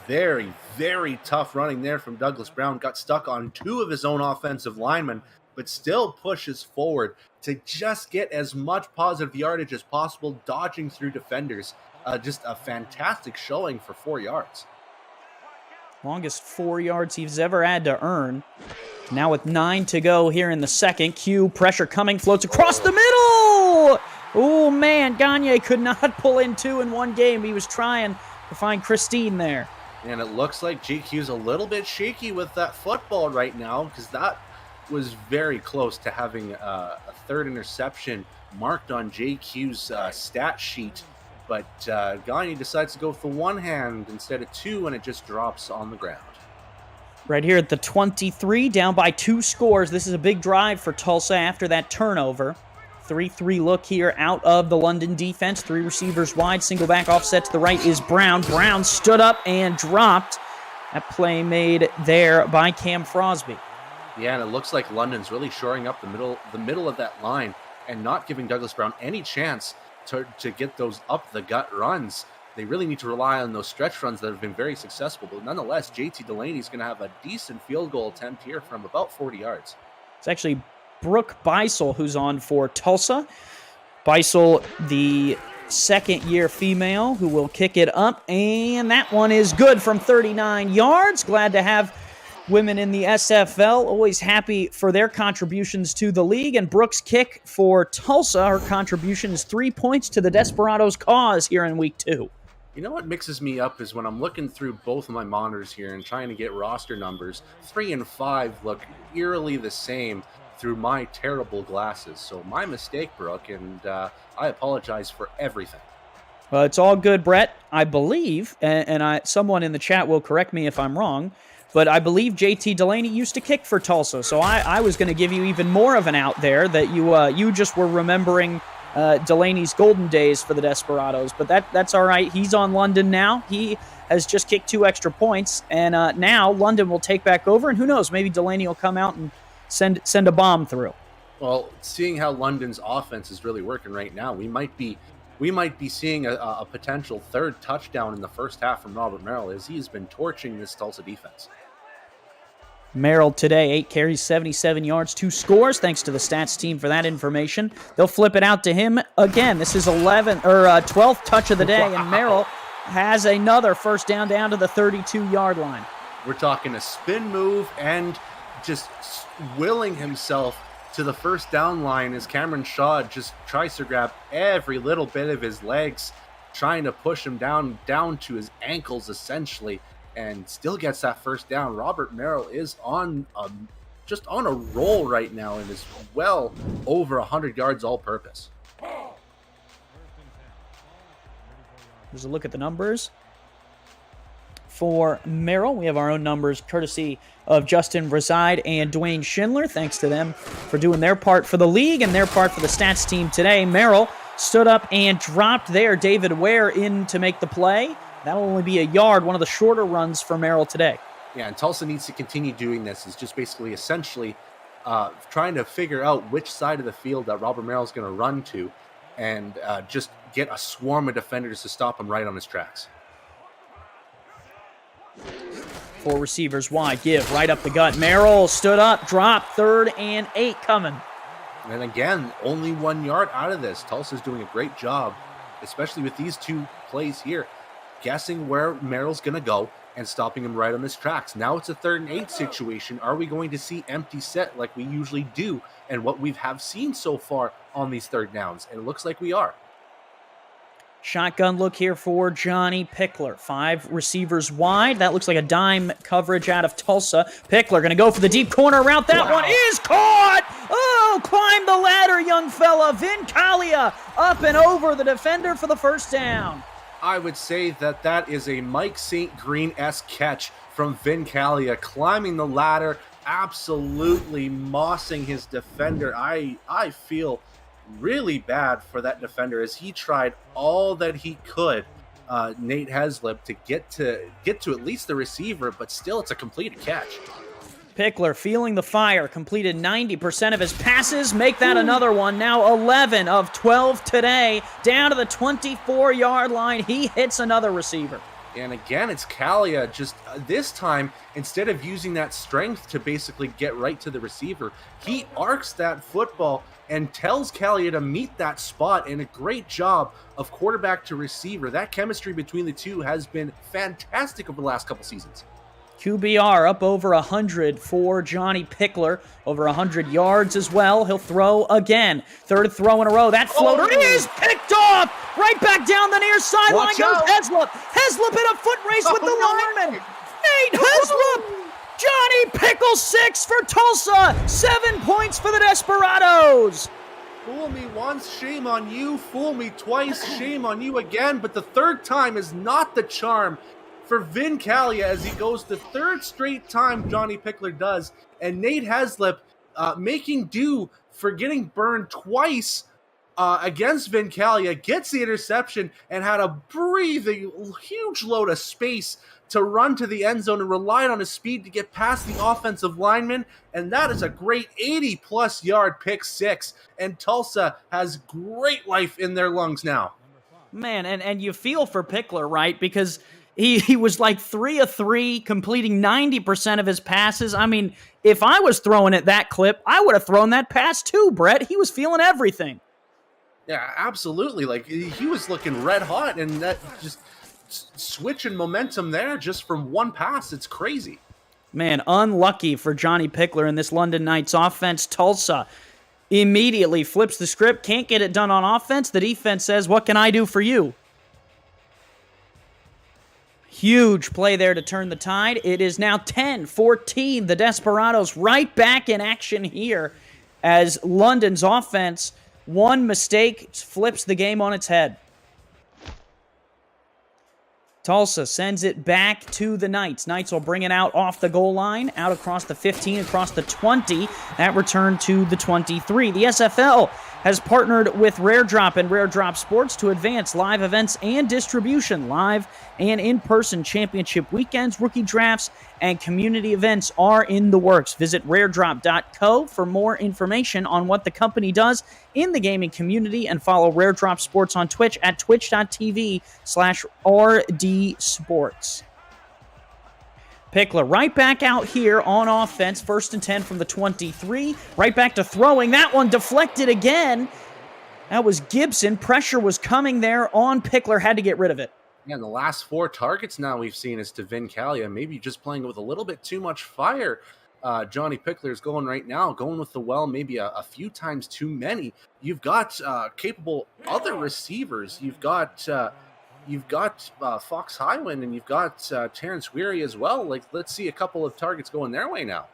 Speaker 8: Very, very tough running there from Douglas Brown. Got stuck on 2 of his own offensive linemen, but still pushes forward to just get as much positive yardage as possible, dodging through defenders. Just a fantastic showing for 4 yards.
Speaker 7: Longest 4 yards he's ever had to earn. Now with 9 to go here in the second. Q, pressure coming, floats across the middle! Oh, man, Gagne could not pull in 2 in one game. He was trying to find Christine there.
Speaker 8: And it looks like GQ's a little bit shaky with that football right now, because that was very close to having a 3rd interception marked on JQ's stat sheet. But Gagne decides to go with the one hand instead of 2, and it just drops on the ground.
Speaker 7: Right here at the 23, down by 2 scores. This is a big drive for Tulsa after that turnover. 3-3 look here out of the London defense. 3 receivers wide, single back offset to the right is Brown. Brown stood up and dropped. That play made there by Cam Frosby.
Speaker 8: Yeah, and it looks like London's really shoring up the middle of that line and not giving Douglas Brown any chance to get those up-the-gut runs. They really need to rely on those stretch runs that have been very successful. But nonetheless, JT Delaney's going to have a decent field goal attempt here from about 40 yards.
Speaker 7: It's actually Brooke Beisel who's on for Tulsa. Beisel, the second-year female who will kick it up, and that one is good from 39 yards. Glad to have women in the SFL. Always happy for their contributions to the league. And Brooks' kick for Tulsa, her contribution is 3 points to the Desperados' cause here in Week 2.
Speaker 8: You know what mixes me up is when I'm looking through both of my monitors here and trying to get roster numbers. 3 and 5 look eerily the same through my terrible glasses. So my mistake, Brooke, and I apologize for everything.
Speaker 7: Well, it's all good, Brett. I believe, and someone in the chat will correct me if I'm wrong, but I believe JT Delaney used to kick for Tulsa. So I was going to give you even more of an out there that you just were remembering Delaney's golden days for the Desperados. But that's all right. He's on London now. He has just kicked 2 extra points, and now London will take back over, and who knows, maybe Delaney will come out and send a bomb through.
Speaker 8: Well, seeing how London's offense is really working right now, we might be seeing a potential 3rd touchdown in the first half from Robert Merrill, as he has been torching this Tulsa defense.
Speaker 7: Merrill today, 8 carries, 77 yards, 2 scores. Thanks to the stats team for that information. They'll flip it out to him again. This is 12th touch of the day, and Merrill has another first down to the 32-yard line.
Speaker 8: We're talking a spin move and just willing himself to the first down line as Cameron Shaw just tries to grab every little bit of his legs, trying to push him down to his ankles essentially, and still gets that first down. Robert Merrill is just on a roll right now and is well over 100 yards all-purpose.
Speaker 7: Here's a look at the numbers. For Merrill, we have our own numbers courtesy of Justin Reside and Dwayne Schindler. Thanks to them for doing their part for the league and their part for the stats team today. Merrill stood up and dropped there. David Ware in to make the play. That'll only be a yard, one of the shorter runs for Merrill today.
Speaker 8: Yeah, and Tulsa needs to continue doing this. It's just basically essentially trying to figure out which side of the field that Robert Merrill is going to run to and just get a swarm of defenders to stop him right on his tracks.
Speaker 7: 4 receivers wide, give right up the gut. Merrill stood up, dropped, 3rd and 8 coming.
Speaker 8: And again, only 1 yard out of this. Tulsa's doing a great job, especially with these 2 plays here, guessing where Merrill's going to go and stopping him right on his tracks. Now it's a 3rd and 8 situation. Are we going to see empty set like we usually do and what we have seen so far on these 3rd downs? And it looks like we are.
Speaker 7: Shotgun look here for Johnny Pickler. 5 receivers wide. That looks like a dime coverage out of Tulsa. Pickler going to go for the deep corner route. That one is caught! Oh, climb the ladder, young fella. Vin Kalia up and over the defender for the first down.
Speaker 8: I would say that is a Mike St. Green-esque catch from Vin Kalia, climbing the ladder, absolutely mossing his defender. I feel really bad for that defender as he tried all that he could, Nate Heslip, to get to at least the receiver, but still it's a completed catch.
Speaker 7: Pickler feeling the fire, completed 90% of his passes, make that another one. Now 11 of 12 today, down to the 24-yard line. He hits another receiver.
Speaker 8: And again, it's Kalia. Just this time, instead of using that strength to basically get right to the receiver, he arcs that football and tells Kalia to meet that spot, and a great job of quarterback to receiver. That chemistry between the two has been fantastic over the last couple seasons.
Speaker 7: QBR up over 100 for Johnny Pickler, over 100 yards as well. He'll throw again. 3rd throw in a row. That floater is picked off. Right back down the near sideline goes Heslip. Heslip in a foot race with the lineman. Nate Heslip. Johnny Pickle 6 for Tulsa. 7 points for the Desperados.
Speaker 8: Fool me once, shame on you. Fool me twice, shame on you again. But the 3rd time is not the charm for Vin Kalia as he goes the 3rd straight time Johnny Pickler does. And Nate Heslip making do for getting burned twice against Vin Kalia, gets the interception and had a breathing huge load of space to run to the end zone and relied on his speed to get past the offensive lineman. And that is a great 80-plus yard pick 6. And Tulsa has great life in their lungs now.
Speaker 7: Man, and you feel for Pickler, right? Because he was like 3 of 3, completing 90% of his passes. I mean, if I was throwing at that clip, I would have thrown that pass too, Brett. He was feeling everything.
Speaker 8: Yeah, absolutely. Like, he was looking red hot, and that just switching momentum there just from one pass. It's crazy.
Speaker 7: Man, unlucky for Johnny Pickler in this London Knights offense. Tulsa immediately flips the script, can't get it done on offense. The defense says, what can I do for you? Huge play there to turn the tide. It is now 10-14. The Desperados right back in action here as London's offense, one mistake flips the game on its head. Tulsa sends it back to the Knights. Knights will bring it out off the goal line, out across the 15, across the 20. That return to the 23. The SFL has partnered with Rare Drop and Rare Drop Sports to advance live events and distribution. Live and in-person championship weekends, rookie drafts, and community events are in the works. Visit raredrop.co for more information on what the company does in the gaming community, and follow Rare Drop Sports on Twitch at twitch.tv/rdsports. Pickler right back out here on offense. 1st and 10 from the 23. Right back to throwing. That one deflected again. That was Gibson. Pressure was coming there on Pickler. Had to get rid of it.
Speaker 8: Yeah, the last 4 targets now we've seen is to Vincalia. Maybe just playing with a little bit too much fire. Johnny Pickler is going right now, going with the well maybe a few times too many. You've got capable other receivers. You've got Fox Highwind, and you've got Terrence Weary as well. Let's see a couple of targets going their way now.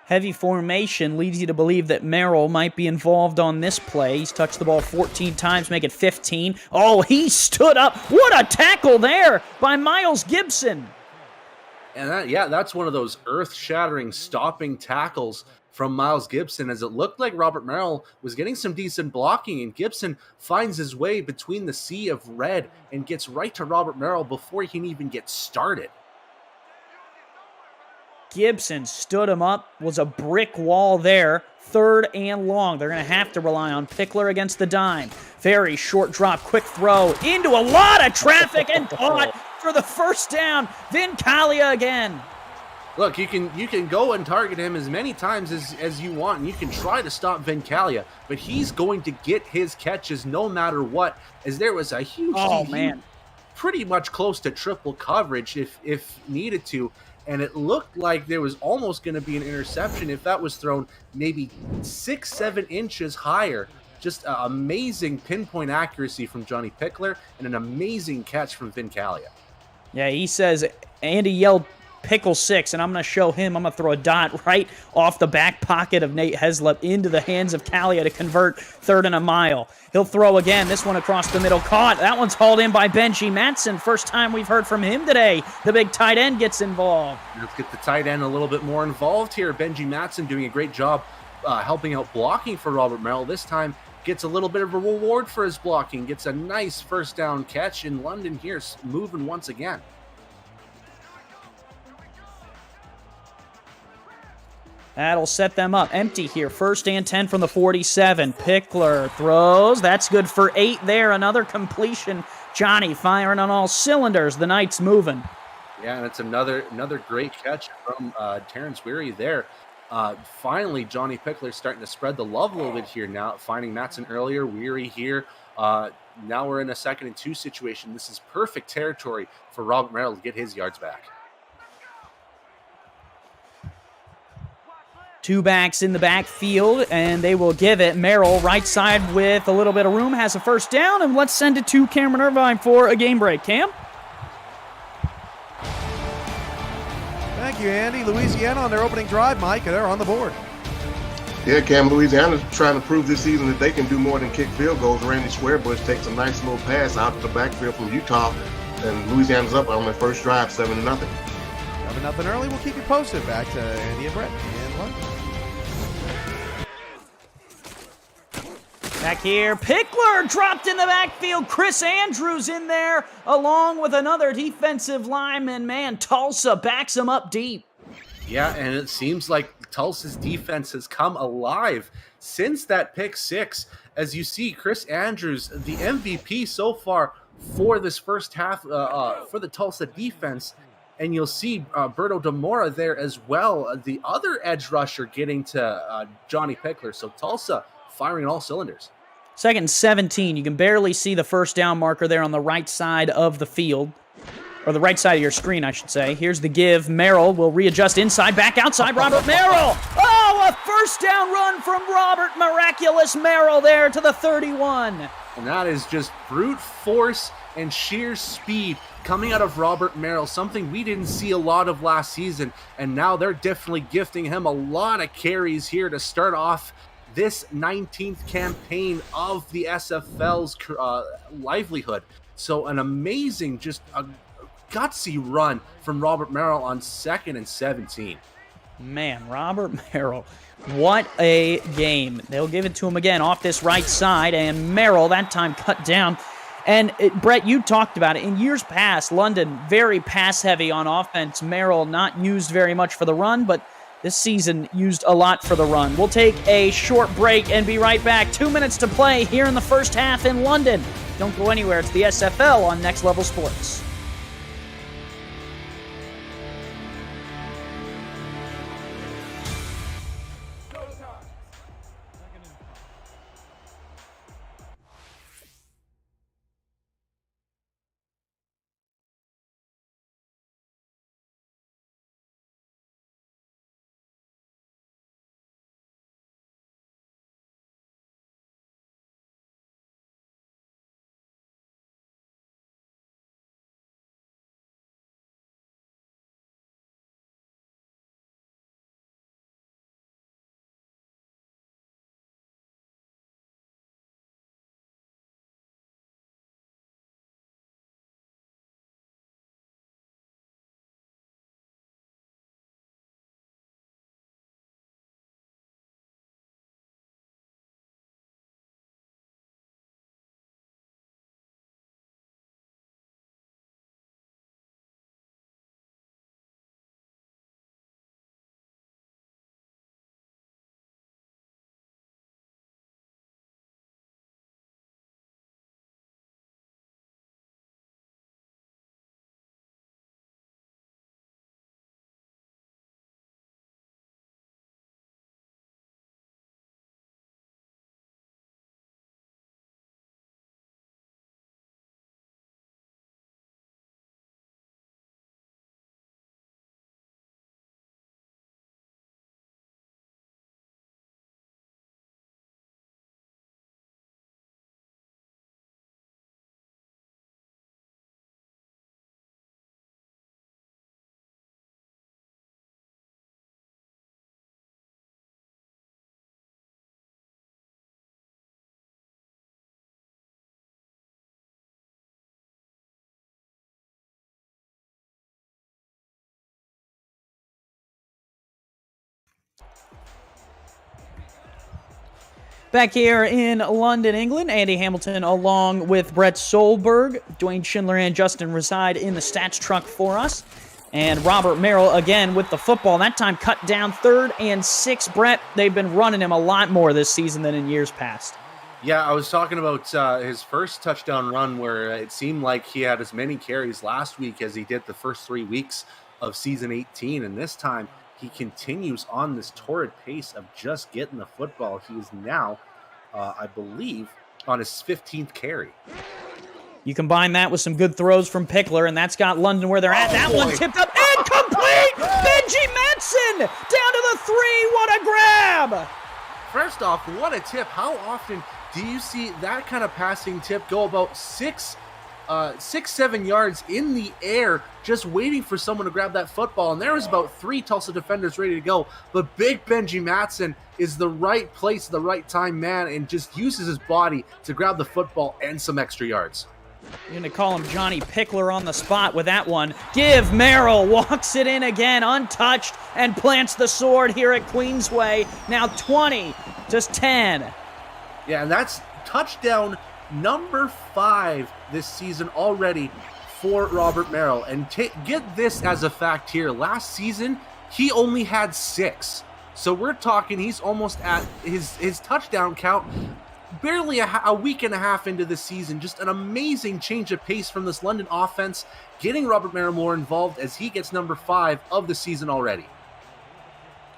Speaker 7: Heavy formation leads you to believe that Merrill might be involved on this play. He's touched the ball 14 times, make it 15. Oh, he stood up. What a tackle there by Miles Gibson.
Speaker 8: And that's one of those earth-shattering stopping tackles from Miles Gibson, as it looked like Robert Merrill was getting some decent blocking, and Gibson finds his way between the sea of red and gets right to Robert Merrill before he can even get started.
Speaker 7: Gibson stood him up, was a brick wall there, 3rd and long. They're going to have to rely on Pickler against the dime. Very short drop, quick throw into a lot of traffic and caught for the 1st down. Vincalia again.
Speaker 8: Look, you can go and target him as many times as you want, and you can try to stop Vincalia, but he's going to get his catches no matter what, as there was a huge, pretty much close to triple coverage if needed to, and it looked like there was almost going to be an interception if that was thrown maybe 6-7 inches higher. Just amazing pinpoint accuracy from Johnny Pickler and an amazing catch from Vincalia.
Speaker 7: Yeah, he says, Andy yelled Pickle 6, and I'm going to show him. I'm going to throw a dot right off the back pocket of Nate Heslop into the hands of Calia to convert 3rd and a mile. He'll throw again, this one across the middle. Caught. That one's hauled in by Benji Matson. First time we've heard from him today. The big tight end gets involved.
Speaker 8: Let's get the tight end a little bit more involved here. Benji Matson doing a great job helping out blocking for Robert Merrill. This time gets a little bit of a reward for his blocking. Gets a nice 1st down catch, in London here moving once again.
Speaker 7: That'll set them up empty here. 1st and 10 from the 47. Pickler throws. That's good for 8 there. Another completion. Johnny firing on all cylinders. The Knights moving.
Speaker 8: Yeah, and it's another great catch from Terrence Weary there. Finally, Johnny Pickler starting to spread the love a little bit here now, finding Matson earlier, Weary here. Now we're in a 2nd and 2 situation. This is perfect territory for Robert Merrill to get his yards back.
Speaker 7: 2 backs in the backfield, and they will give it. Merrill, right side with a little bit of room, has a 1st down, and let's send it to Cameron Irvine for a game break. Cam?
Speaker 5: Thank you, Andy. Louisiana on their opening drive, Mike, and they're on the board.
Speaker 6: Yeah, Cam, Louisiana's trying to prove this season that they can do more than kick field goals. Randy Swearbush takes a nice little pass out to the backfield from Utah, and Louisiana's up on their first drive, 7-0.
Speaker 5: 7-0 early. We'll keep you posted. Back to Andy and Brett in London.
Speaker 7: Back here, Pickler dropped in the backfield. Chris Andrews in there, along with another defensive lineman. Man, Tulsa backs him up deep.
Speaker 8: Yeah, and it seems like Tulsa's defense has come alive since that pick 6. As you see, Chris Andrews, the MVP so far for this first half for the Tulsa defense. And you'll see Berto Demora there as well, the other edge rusher getting to Johnny Pickler. So Tulsa firing all cylinders.
Speaker 7: 2nd and 17. You can barely see the 1st down marker there on the right side of the field. Or the right side of your screen, I should say. Here's the give. Merrill will readjust inside, back outside. Robert Merrill! Oh, a 1st down run from Robert Miraculous Merrill there to the 31.
Speaker 8: And that is just brute force and sheer speed coming out of Robert Merrill, something we didn't see a lot of last season, and now they're definitely gifting him a lot of carries here to start off this 19th campaign of the SFL's livelihood. So an amazing, just a gutsy run from Robert Merrill on 2nd and 17.
Speaker 7: Man, Robert Merrill, what a game. They'll give it to him again off this right side, and Merrill that time cut down. And Brett, you talked about it. In years past, London very pass-heavy on offense. Merrill not used very much for the run, but this season used a lot for the run. We'll take a short break and be right back. 2 minutes to play here in the first half in London. Don't go anywhere. It's the SFL on Next Level Sports. Back here in London, England, Andy Hamilton along with Brett Solberg. Dwayne Schindler and Justin reside in the stats truck for us. And Robert Merrill again with the football. That time cut down 3rd and 6. Brett, they've been running him a lot more this season than in years past.
Speaker 8: Yeah, I was talking about his first touchdown run where it seemed like he had as many carries last week as he did the first 3 weeks of season 18. And this time he continues on this torrid pace of just getting the football. He is now, I believe, on his 15th carry.
Speaker 7: You combine that with some good throws from Pickler, and that's got London where they're at. That one tipped up, incomplete! Benji Madsen down to the 3. What a grab!
Speaker 8: First off, what a tip. How often do you see that kind of passing tip go about 6-7 yards in the air, just waiting for someone to grab that football? And there was about 3 Tulsa defenders ready to go, but big Benji Madsen is the right place, the right time man, and just uses his body to grab the football and some extra yards.
Speaker 7: You're going to call him Johnny Pickler on the spot with that one. Give Merrill, walks it in again, untouched, and plants the sword here at Queensway. Now 20-10.
Speaker 8: Yeah, and that's touchdown number 5 this season already for Robert Merrill. And get this as a fact here. Last season, he only had 6. So we're talking he's almost at his touchdown count barely a week and a half into the season. Just an amazing change of pace from this London offense, getting Robert Merrill more involved as he gets number 5 of the season already.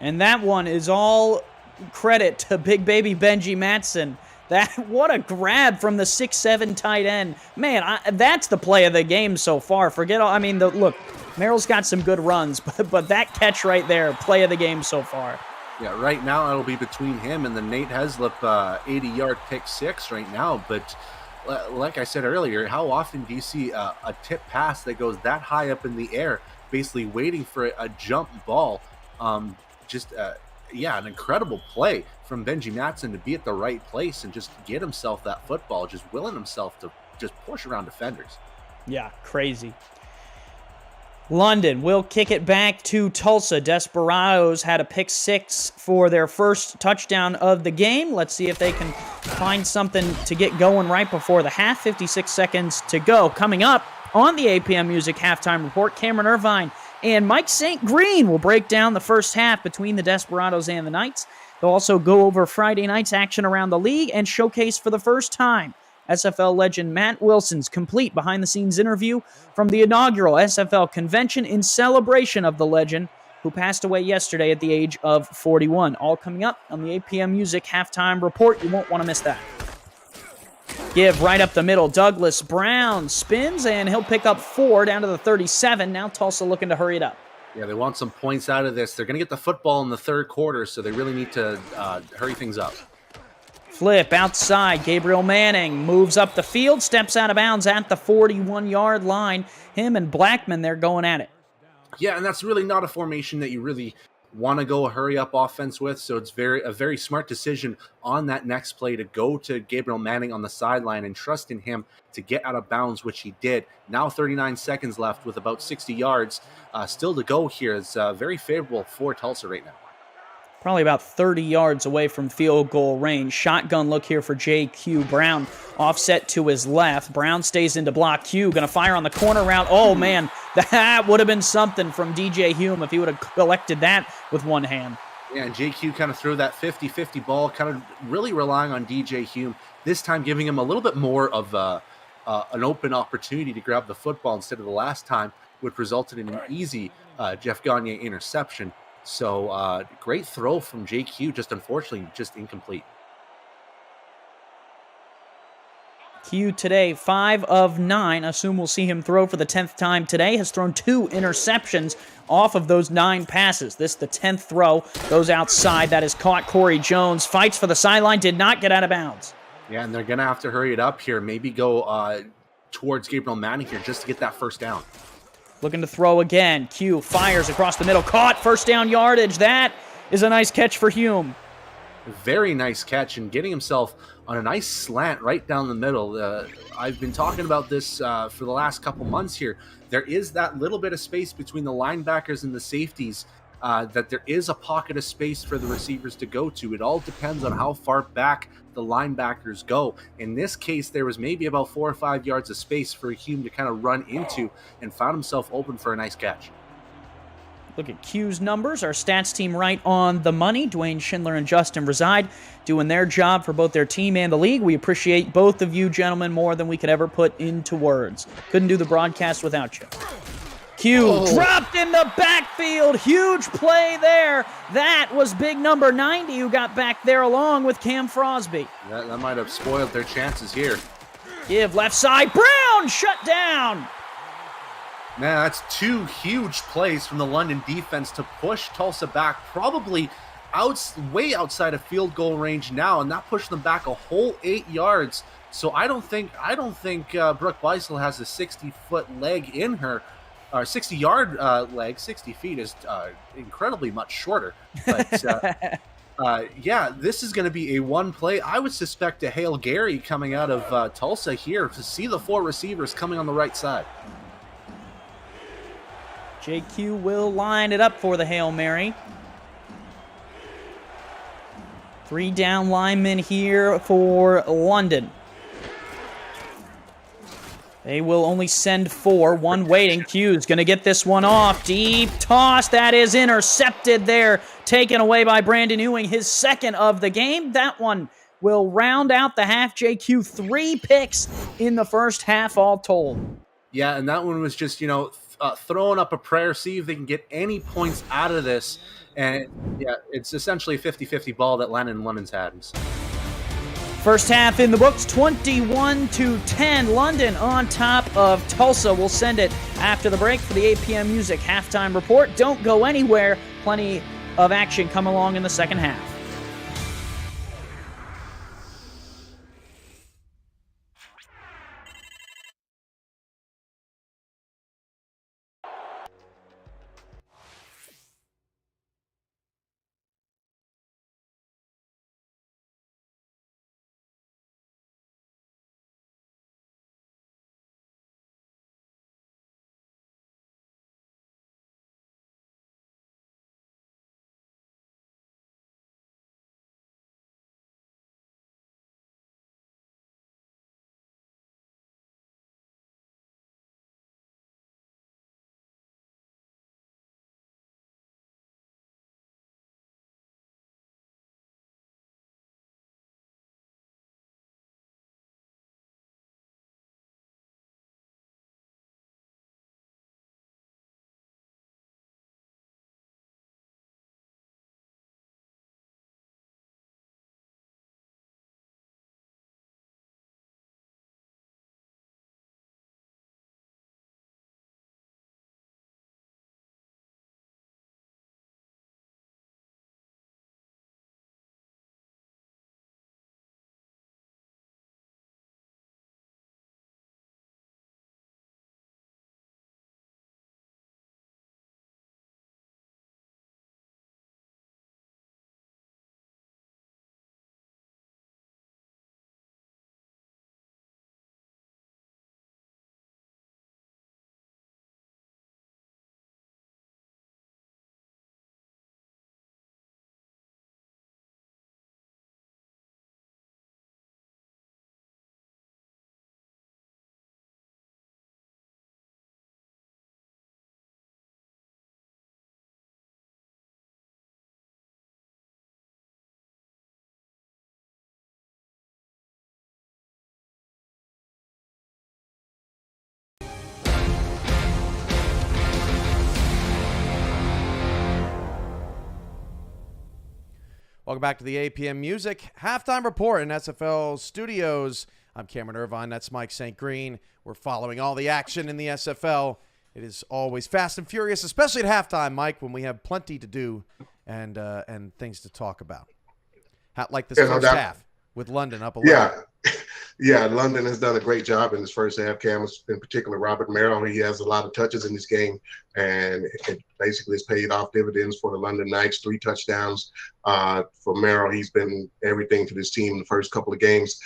Speaker 7: And that one is all credit to big baby Benji Madsen. What a grab from the 6'7" tight end. Man, that's the play of the game so far. Look, Merrill's got some good runs, but that catch right there, play of the game so far.
Speaker 8: Yeah, right now it'll be between him and the Nate Heslip 80-yard pick 6 right now. But like I said earlier, how often do you see a tip pass that goes that high up in the air, basically waiting for a jump ball? Yeah, an incredible play from Benji Matson to be at the right place and just get himself that football, just willing himself to just push around defenders.
Speaker 7: Yeah, crazy. London will kick it back to Tulsa. Desperados had a pick 6 for their first touchdown of the game. Let's see if they can find something to get going right before the half. 56 seconds to go. Coming up on the APM Music Halftime Report, Cameron Irvine and Mike St. Green will break down the first half between the Desperados and the Knights. They'll also go over Friday night's action around the league and showcase for the first time SFL legend Matt Wilson's complete behind-the-scenes interview from the inaugural SFL convention in celebration of the legend who passed away yesterday at the age of 41. All coming up on the APM Music Halftime Report. You won't want to miss that. Give right up the middle. Douglas Brown spins, and he'll pick up 4 down to the 37. Now Tulsa looking to hurry it up.
Speaker 8: Yeah, they want some points out of this. They're going to get the football in the third quarter, so they really need to hurry things up.
Speaker 7: Flip outside. Gabriel Manning moves up the field, steps out of bounds at the 41-yard line. Him and Blackman, they're going at it.
Speaker 8: Yeah, and that's really not a formation that you really want to go a hurry-up offense with, so it's a very smart decision on that next play to go to Gabriel Manning on the sideline and trust in him to get out of bounds, which he did. Now 39 seconds left with about 60 yards still to go here. It's very favorable for Tulsa right now.
Speaker 7: Probably about 30 yards away from field goal range. Shotgun look here for J.Q. Brown. Offset to his left. Brown stays into block. Q going to fire on the corner route. Oh, man, that would have been something from DJ Hume if he would have collected that with one hand.
Speaker 8: Yeah, and JQ kind of threw that 50-50 ball, kind of really relying on DJ Hume, this time giving him a little bit more of an open opportunity to grab the football instead of the last time, which resulted in an easy Jeff Gagne interception. So great throw from JQ, just unfortunately just incomplete.
Speaker 7: Q today, 5 of 9. Assume we'll see him throw for the 10th time today. Has thrown 2 interceptions off of those 9 passes. This, the 10th throw, goes outside. That is caught. Corey Jones fights for the sideline, did not get out of bounds.
Speaker 8: Yeah, and they're going to have to hurry it up here. Maybe go towards Gabriel Manning here just to get that first down.
Speaker 7: Looking to throw again. Q fires across the middle. Caught. First down yardage. That is a nice catch for Hume.
Speaker 8: Very nice catch and getting himself on a nice slant right down the middle. I've been talking about this for the last couple months here. There is that little bit of space between the linebackers and the safeties that there is a pocket of space for the receivers to go to. It all depends on how far back the linebackers go. In this case, there was maybe about 4 or 5 yards of space for Hume to kind of run into and found himself open for a nice catch.
Speaker 7: Look at Q's numbers. Our stats team right on the money. Dwayne Schindler and Justin Reside doing their job for both their team and the league. We appreciate both of you gentlemen more than we could ever put into words. Couldn't do the broadcast without you. Q dropped in the backfield. Huge play there. That was big number 90 who got back there along with Cam Frosby.
Speaker 8: That might have spoiled their chances here.
Speaker 7: Give left side. Brown shut down.
Speaker 8: Man, that's 2 huge plays from the London defense to push Tulsa back, probably way outside of field goal range now, and that pushed them back a whole 8 yards. So I don't think Brooke Beisel has a 60-foot leg in her, or 60-yard leg. 60 feet is incredibly much shorter. But yeah, this is going to be a one play. I would suspect a Hail Gary coming out of Tulsa here to see the 4 receivers coming on the right side.
Speaker 7: JQ will line it up for the Hail Mary. 3 down linemen here for London. They will only send 4. 1 waiting. Q's going to get this one off. Deep toss. That is intercepted there. Taken away by Brandon Ewing. His 2nd of the game. That one will round out the half. JQ 3 picks in the first half all told.
Speaker 8: Yeah, and that one was just, throwing up a prayer, see if they can get any points out of this. And yeah, it's essentially a 50-50 ball that London's had.
Speaker 7: First half in the books, 21-10. London on top of Tulsa. We'll send it after the break for the APM Music Halftime Report. Don't go anywhere. Plenty of action come along in the second half.
Speaker 5: Welcome back to the APM Music Halftime Report in SFL Studios. I'm Cameron Irvine. That's Mike St. Green. We're following all the action in the SFL. It is always fast and furious, especially at halftime, Mike, when we have plenty to do and things to talk about. Like this first half with London up 11.
Speaker 6: Yeah, London has done a great job in this first half. Cam, in particular, Robert Merrill, he has a lot of touches in this game, and it basically has paid off dividends for the London Knights. 3 touchdowns for Merrill. He's been everything to this team in the first couple of games.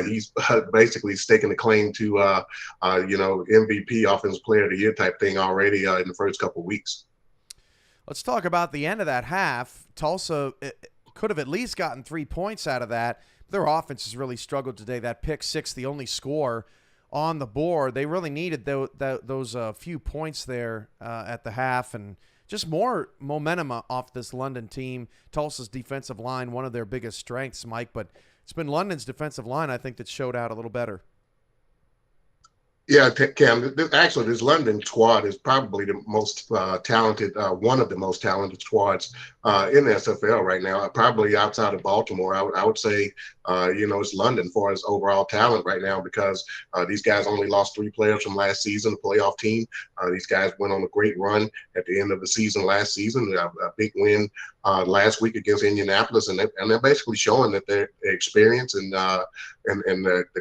Speaker 6: He's basically staking a claim to, MVP, Offensive Player of the Year type thing already in the first couple of weeks.
Speaker 5: Let's talk about the end of that half. Tulsa could have at least gotten 3 points out of that. Their offense has really struggled today. That pick six, the only score on the board. They really needed those few points there at the half, and just more momentum off this London team. Tulsa's defensive line, one of their biggest strengths, Mike, but it's been London's defensive line, I think, that showed out a little better.
Speaker 6: Yeah, Cam, actually, this London squad is probably the most talented, one of the most talented squads in the SFL right now, probably outside of Baltimore. I would say, it's London as far as overall talent right now, because these guys only lost 3 players from last season, the playoff team. These guys went on a great run at the end of the season last season, a big win last week against Indianapolis, and they're basically showing that their experience and the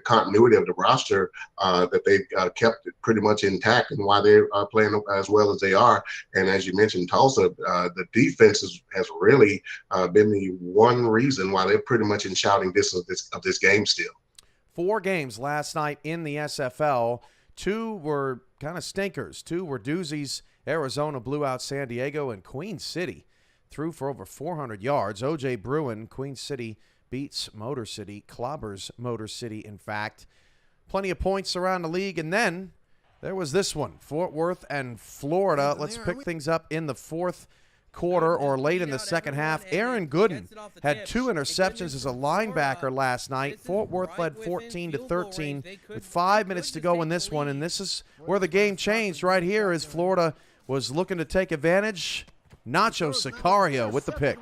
Speaker 6: continuity of the roster that they've kept it pretty much intact, and why they're playing as well as they are. And as you mentioned, Tulsa, the defense has really been the one reason why they're pretty much in shouting distance of this game still.
Speaker 5: 4 games last night in the SFL. 2 were kind of stinkers. 2 were doozies. Arizona blew out San Diego, and Queen City threw for over 400 yards. O.J. Bruin, Queen City beats Motor City, clobbers Motor City, in fact. Plenty of points around the league. And then there was this one, Fort Worth and Florida. Let's pick things up in the fourth quarter or late in the second half. Aaron Gooden had 2 interceptions as a linebacker last night. Fort Worth led 14-13 with 5 minutes to go in this one, and this is where the game changed right here as Florida was looking to take advantage. Nacho Sicario with the pick.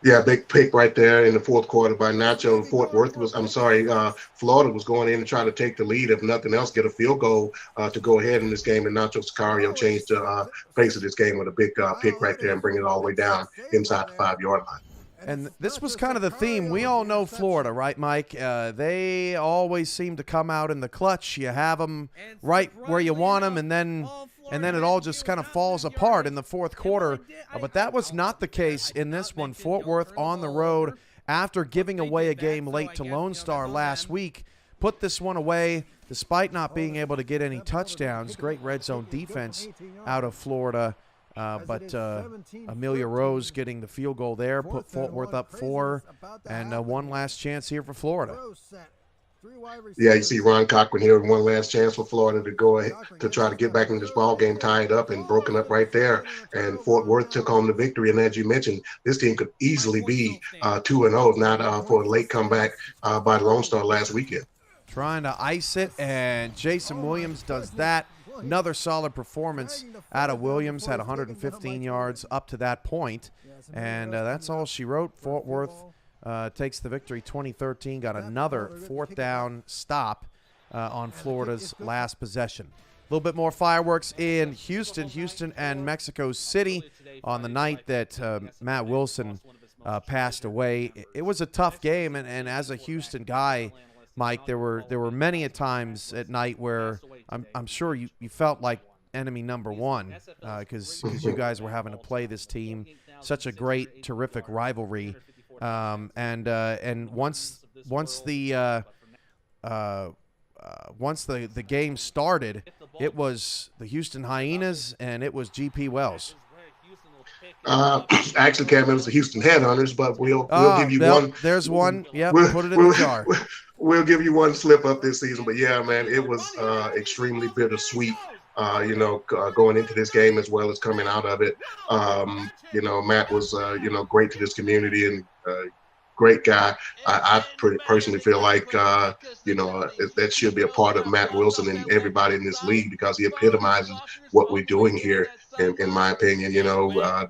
Speaker 6: Yeah, big pick right there in the fourth quarter by Nacho. Florida was going in and trying to take the lead, if nothing else, get a field goal to go ahead in this game, and Nacho Sicario changed the face of this game with a big pick right there and bring it all the way down inside the 5-yard line.
Speaker 5: And this was kind of the theme. We all know Florida, right, Mike? They always seem to come out in the clutch. You have them right where you want them, and then it all just kind of falls apart in the fourth quarter. But that was not the case in this one. Fort Worth on the road, after giving away a game late to Lone Star last week, put this one away despite not being able to get any touchdowns. Great red zone defense out of Florida. But Amelia Rose getting the field goal there, put Fort Worth up 4, and one last chance here for Florida.
Speaker 6: Yeah, you see Ron Cochran here with one last chance for Florida to go ahead to try to get back in this ball game, tied up and broken up right there. And Fort Worth took home the victory. And as you mentioned, this team could easily be 2-0 if not for a late comeback by the Lone Star last weekend.
Speaker 5: Trying to ice it, and Jason Williams does that. Another solid performance out of Williams, had 115 yards up to that point. And that's all she wrote. Fort Worth takes the victory 2013, got another 4th down stop on Florida's last possession. A little bit more fireworks in Houston and Mexico City on the night that Matt Wilson passed away. It was a tough game, and as a Houston guy, Mike, there were many a times at night where I'm sure you felt like enemy number one because you guys were having to play this team. Such a great, terrific rivalry. And once the game started, it was the Houston Hyenas and it was GP Wells.
Speaker 6: Actually, Cam, it was the Houston Headhunters, but we'll give you one.
Speaker 5: There's one. Yeah, put it in the jar.
Speaker 6: We'll give you one slip up this season, but yeah, man, it was extremely bittersweet. Going into this game as well as coming out of it. Matt was, great to this community and great guy. I personally feel like, that should be a part of Matt Wilson and everybody in this league because he epitomizes what we're doing here in my opinion.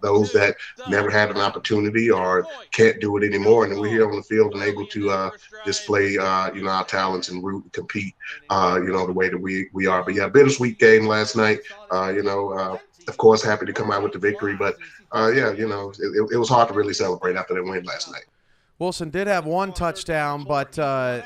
Speaker 6: Those that never had an opportunity or can't do it anymore, and we're here on the field and able to display our talents and root and compete the way that we are. But yeah, bittersweet game last night. Of course, happy to come out with the victory, but it was hard to really celebrate after that win last night.
Speaker 5: Wilson did have one touchdown, but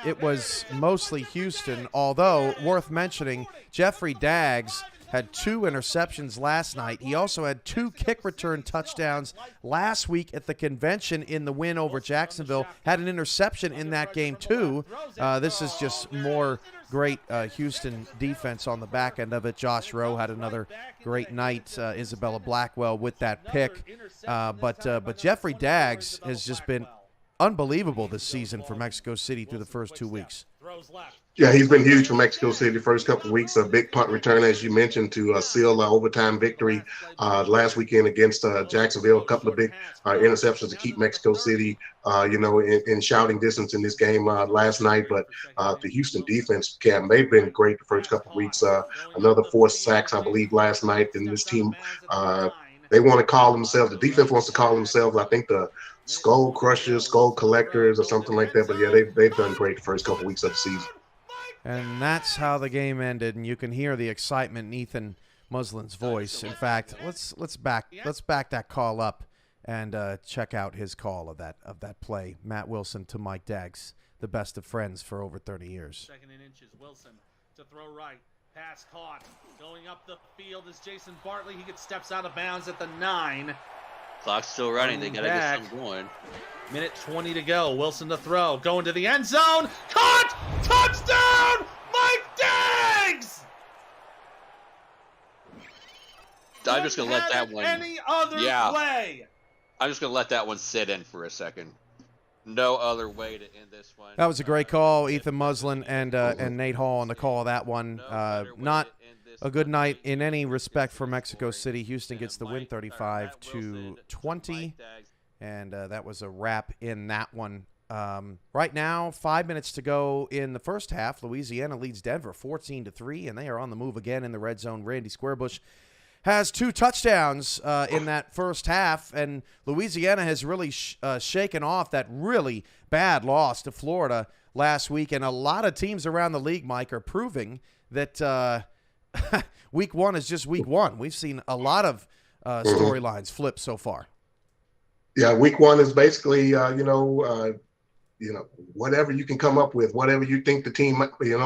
Speaker 5: it was mostly Houston, although worth mentioning, Jeffrey Daggs had 2 interceptions last night. He also had 2 kick return touchdowns last week at the convention in the win over Jacksonville. Had an interception in that game, too. This is just more great Houston defense on the back end of it. Josh Rowe had another great night. Isabella Blackwell with that pick. But Jeffrey Daggs has just been unbelievable this season for Mexico City through the first 2 weeks.
Speaker 6: Yeah, he's been huge for Mexico City the first couple of weeks. A big punt return, as you mentioned, to seal an overtime victory last weekend against Jacksonville. A couple of big interceptions to keep Mexico City, in shouting distance in this game last night. But the Houston defense, Cam, they've been great the first couple of weeks. Another 4 sacks, I believe, last night. And this team, they want to call themselves, the defense wants to call themselves, I think, the Skull Crushers, Skull Collectors, or something like that. But yeah, they've done great the first couple of weeks of the season.
Speaker 5: And that's how the game ended, and you can hear the excitement in Ethan Muslin's voice. In fact, let's back that call up and check out his call of that play. Matt Wilson to Mike Daggs, the best of friends for over 30 years.
Speaker 9: 2nd and inches, Wilson to throw right, pass caught, going up the field is Jason Bartley. He gets steps out of bounds at the 9.
Speaker 10: Clock's still running. They got to get something going.
Speaker 9: Minute 20 to go. Wilson to throw. Going to the end zone. Caught! Touchdown! Mike Daggs!
Speaker 10: I'm just going to let that one.
Speaker 9: Any other way?
Speaker 10: I'm just going to let that one sit in for a second. No other way to end this one.
Speaker 5: That was a great call, Ethan Muslin and Nate Hall on the call of that one. Not a good night in any respect for Mexico City. Houston gets the win 35-20, and that was a wrap in that one. Right now, 5 minutes to go in the first half. Louisiana leads Denver 14-3, and they are on the move again in the red zone. Randy Squarebush has 2 touchdowns in that first half, and Louisiana has really shaken off that really bad loss to Florida last week. And a lot of teams around the league, Mike, are proving that week 1 is just week 1. We've seen a lot of storylines flip so far.
Speaker 6: Yeah, week 1 is basically, whatever you can come up with, whatever you think the team,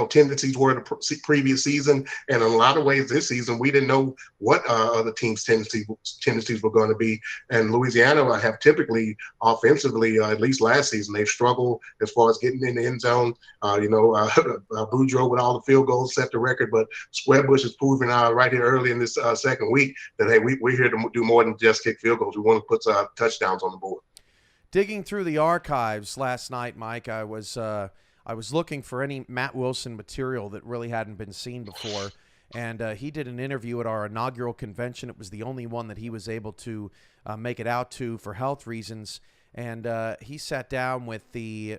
Speaker 6: tendencies were the previous season. And in a lot of ways this season, we didn't know what other teams' tendencies were going to be. And Louisiana have typically offensively, at least last season, they've struggled as far as getting in the end zone. Boudreaux with all the field goals set the record, but Squarebush is proving right here early in this second week that, hey, we're here to do more than just kick field goals. We want to put touchdowns on the board.
Speaker 5: Digging through the archives last night, Mike, I was looking for any Matt Wilson material that really hadn't been seen before, and he did an interview at our inaugural convention. It was the only one that he was able to make it out to for health reasons, and he sat down with the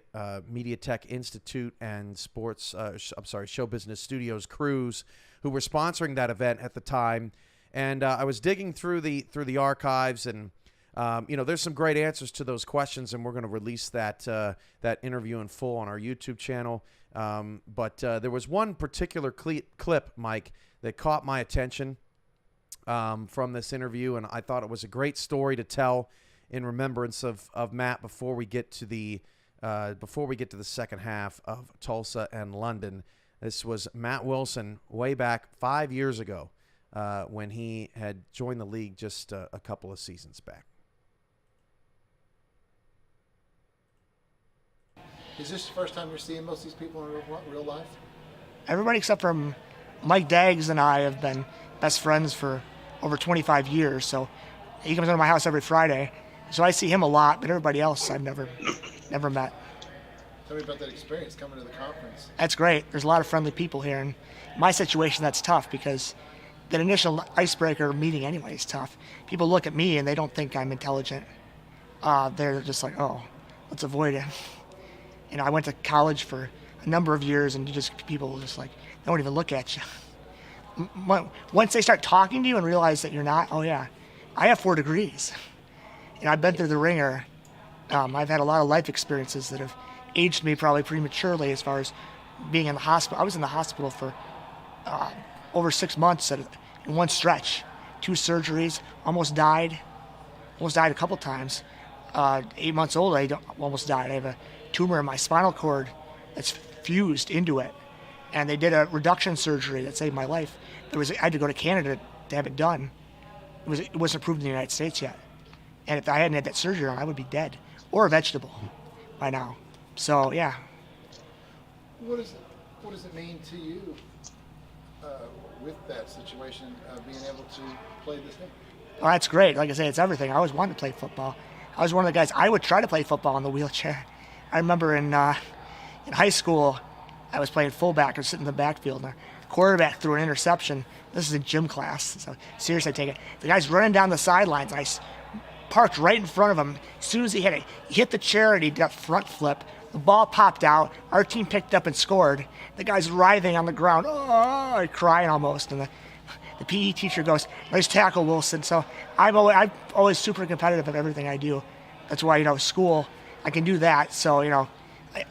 Speaker 5: Media Tech Institute and Show Business Studios crews who were sponsoring that event at the time, and I was digging through the archives and. There's some great answers to those questions, and we're going to release that interview in full on our YouTube channel. But there was one particular clip, Mike, that caught my attention from this interview, and I thought it was a great story to tell in remembrance of Matt before we get to the second half of Tulsa and London. This was Matt Wilson way back 5 years ago when he had joined the league just a couple of seasons back.
Speaker 2: Is this the first time you're seeing most of these people in real life?
Speaker 11: Everybody except for Mike Daggs and I have been best friends for over 25 years. So he comes into my house every Friday. So I see him a lot, but everybody else I've never met.
Speaker 2: Tell me about that experience coming to the conference.
Speaker 11: That's great. There's a lot of friendly people here. And in my situation, that's tough because that initial icebreaker meeting anyway is tough. People look at me and they don't think I'm intelligent. They're just like, oh, let's avoid it. And I went to college for a number of years, and people just like, they don't even look at you. once they start talking to you and realize that you're not, oh yeah, I have 4 degrees. And I've been through the ringer. I've had a lot of life experiences that have aged me probably prematurely as far as being in the hospital. I was in the hospital for over 6 months in one stretch. 2 surgeries, almost died a couple times. 8 months old, I almost died. I have a tumor in my spinal cord that's fused into it. And they did a reduction surgery that saved my life. I had to go to Canada to have it done. It wasn't approved in the United States yet. And if I hadn't had that surgery on, I would be dead or a vegetable by now. So, yeah.
Speaker 2: What does it mean to you with that situation of being able to play this game?
Speaker 11: Well, that's great. Like I say, it's everything. I always wanted to play football. I was one of the guys, I would try to play football in the wheelchair. I remember in high school, I was playing fullback or sitting in the backfield. And the quarterback threw an interception. This is in gym class, so seriously I take it. The guy's running down the sidelines. I parked right in front of him. As soon as he hit it, he hit the chair and he got front flip. The ball popped out. Our team picked up and scored. The guy's writhing on the ground, crying almost. And the PE teacher goes, "Nice tackle, Wilson." So I'm always super competitive at everything I do. That's why, school, I can do that. So,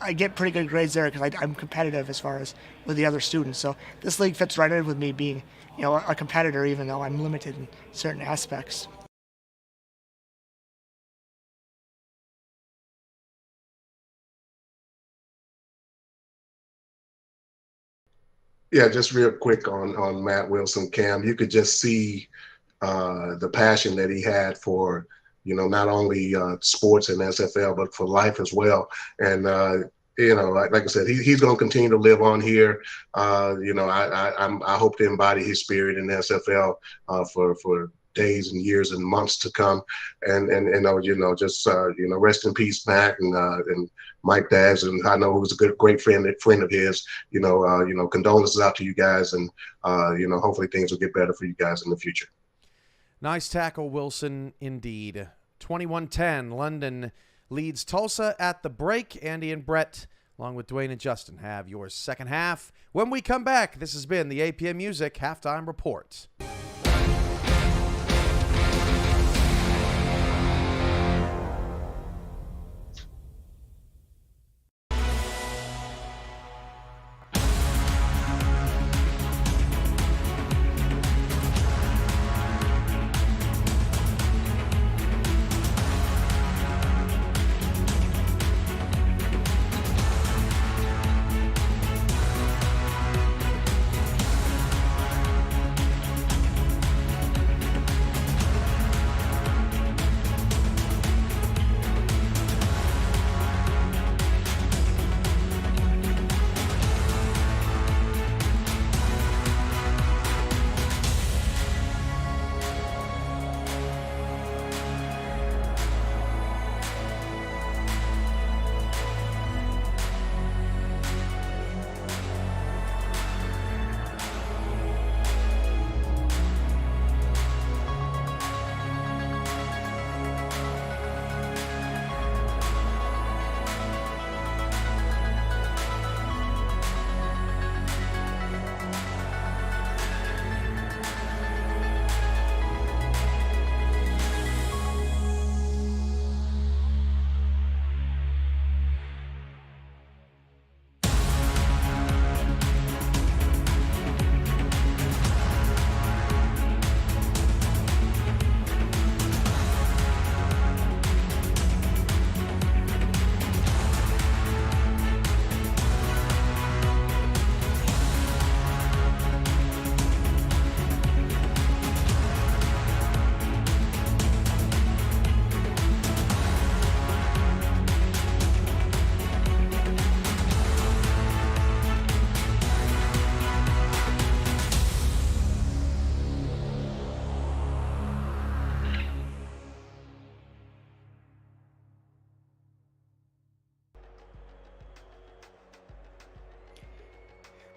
Speaker 11: I get pretty good grades there because I'm competitive as far as with the other students. So this league fits right in with me being, a competitor, even though I'm limited in certain aspects.
Speaker 6: Yeah, just real quick on Matt Wilson, Cam, you could just see the passion that he had for, not only sports and SFL, but for life as well. And, like I said, he's going to continue to live on here. I hope to embody his spirit in the SFL for days and years and months to come. And rest in peace, Matt and Mike Daz, and I know he was a great friend of his. Condolences out to you guys, and hopefully things will get better for you guys in the future.
Speaker 5: Nice tackle, Wilson, indeed. 21-10, London leads Tulsa at the break. Andy and Brett, along with Dwayne and Justin, have your second half. When we come back, this has been the APM Music Halftime Report.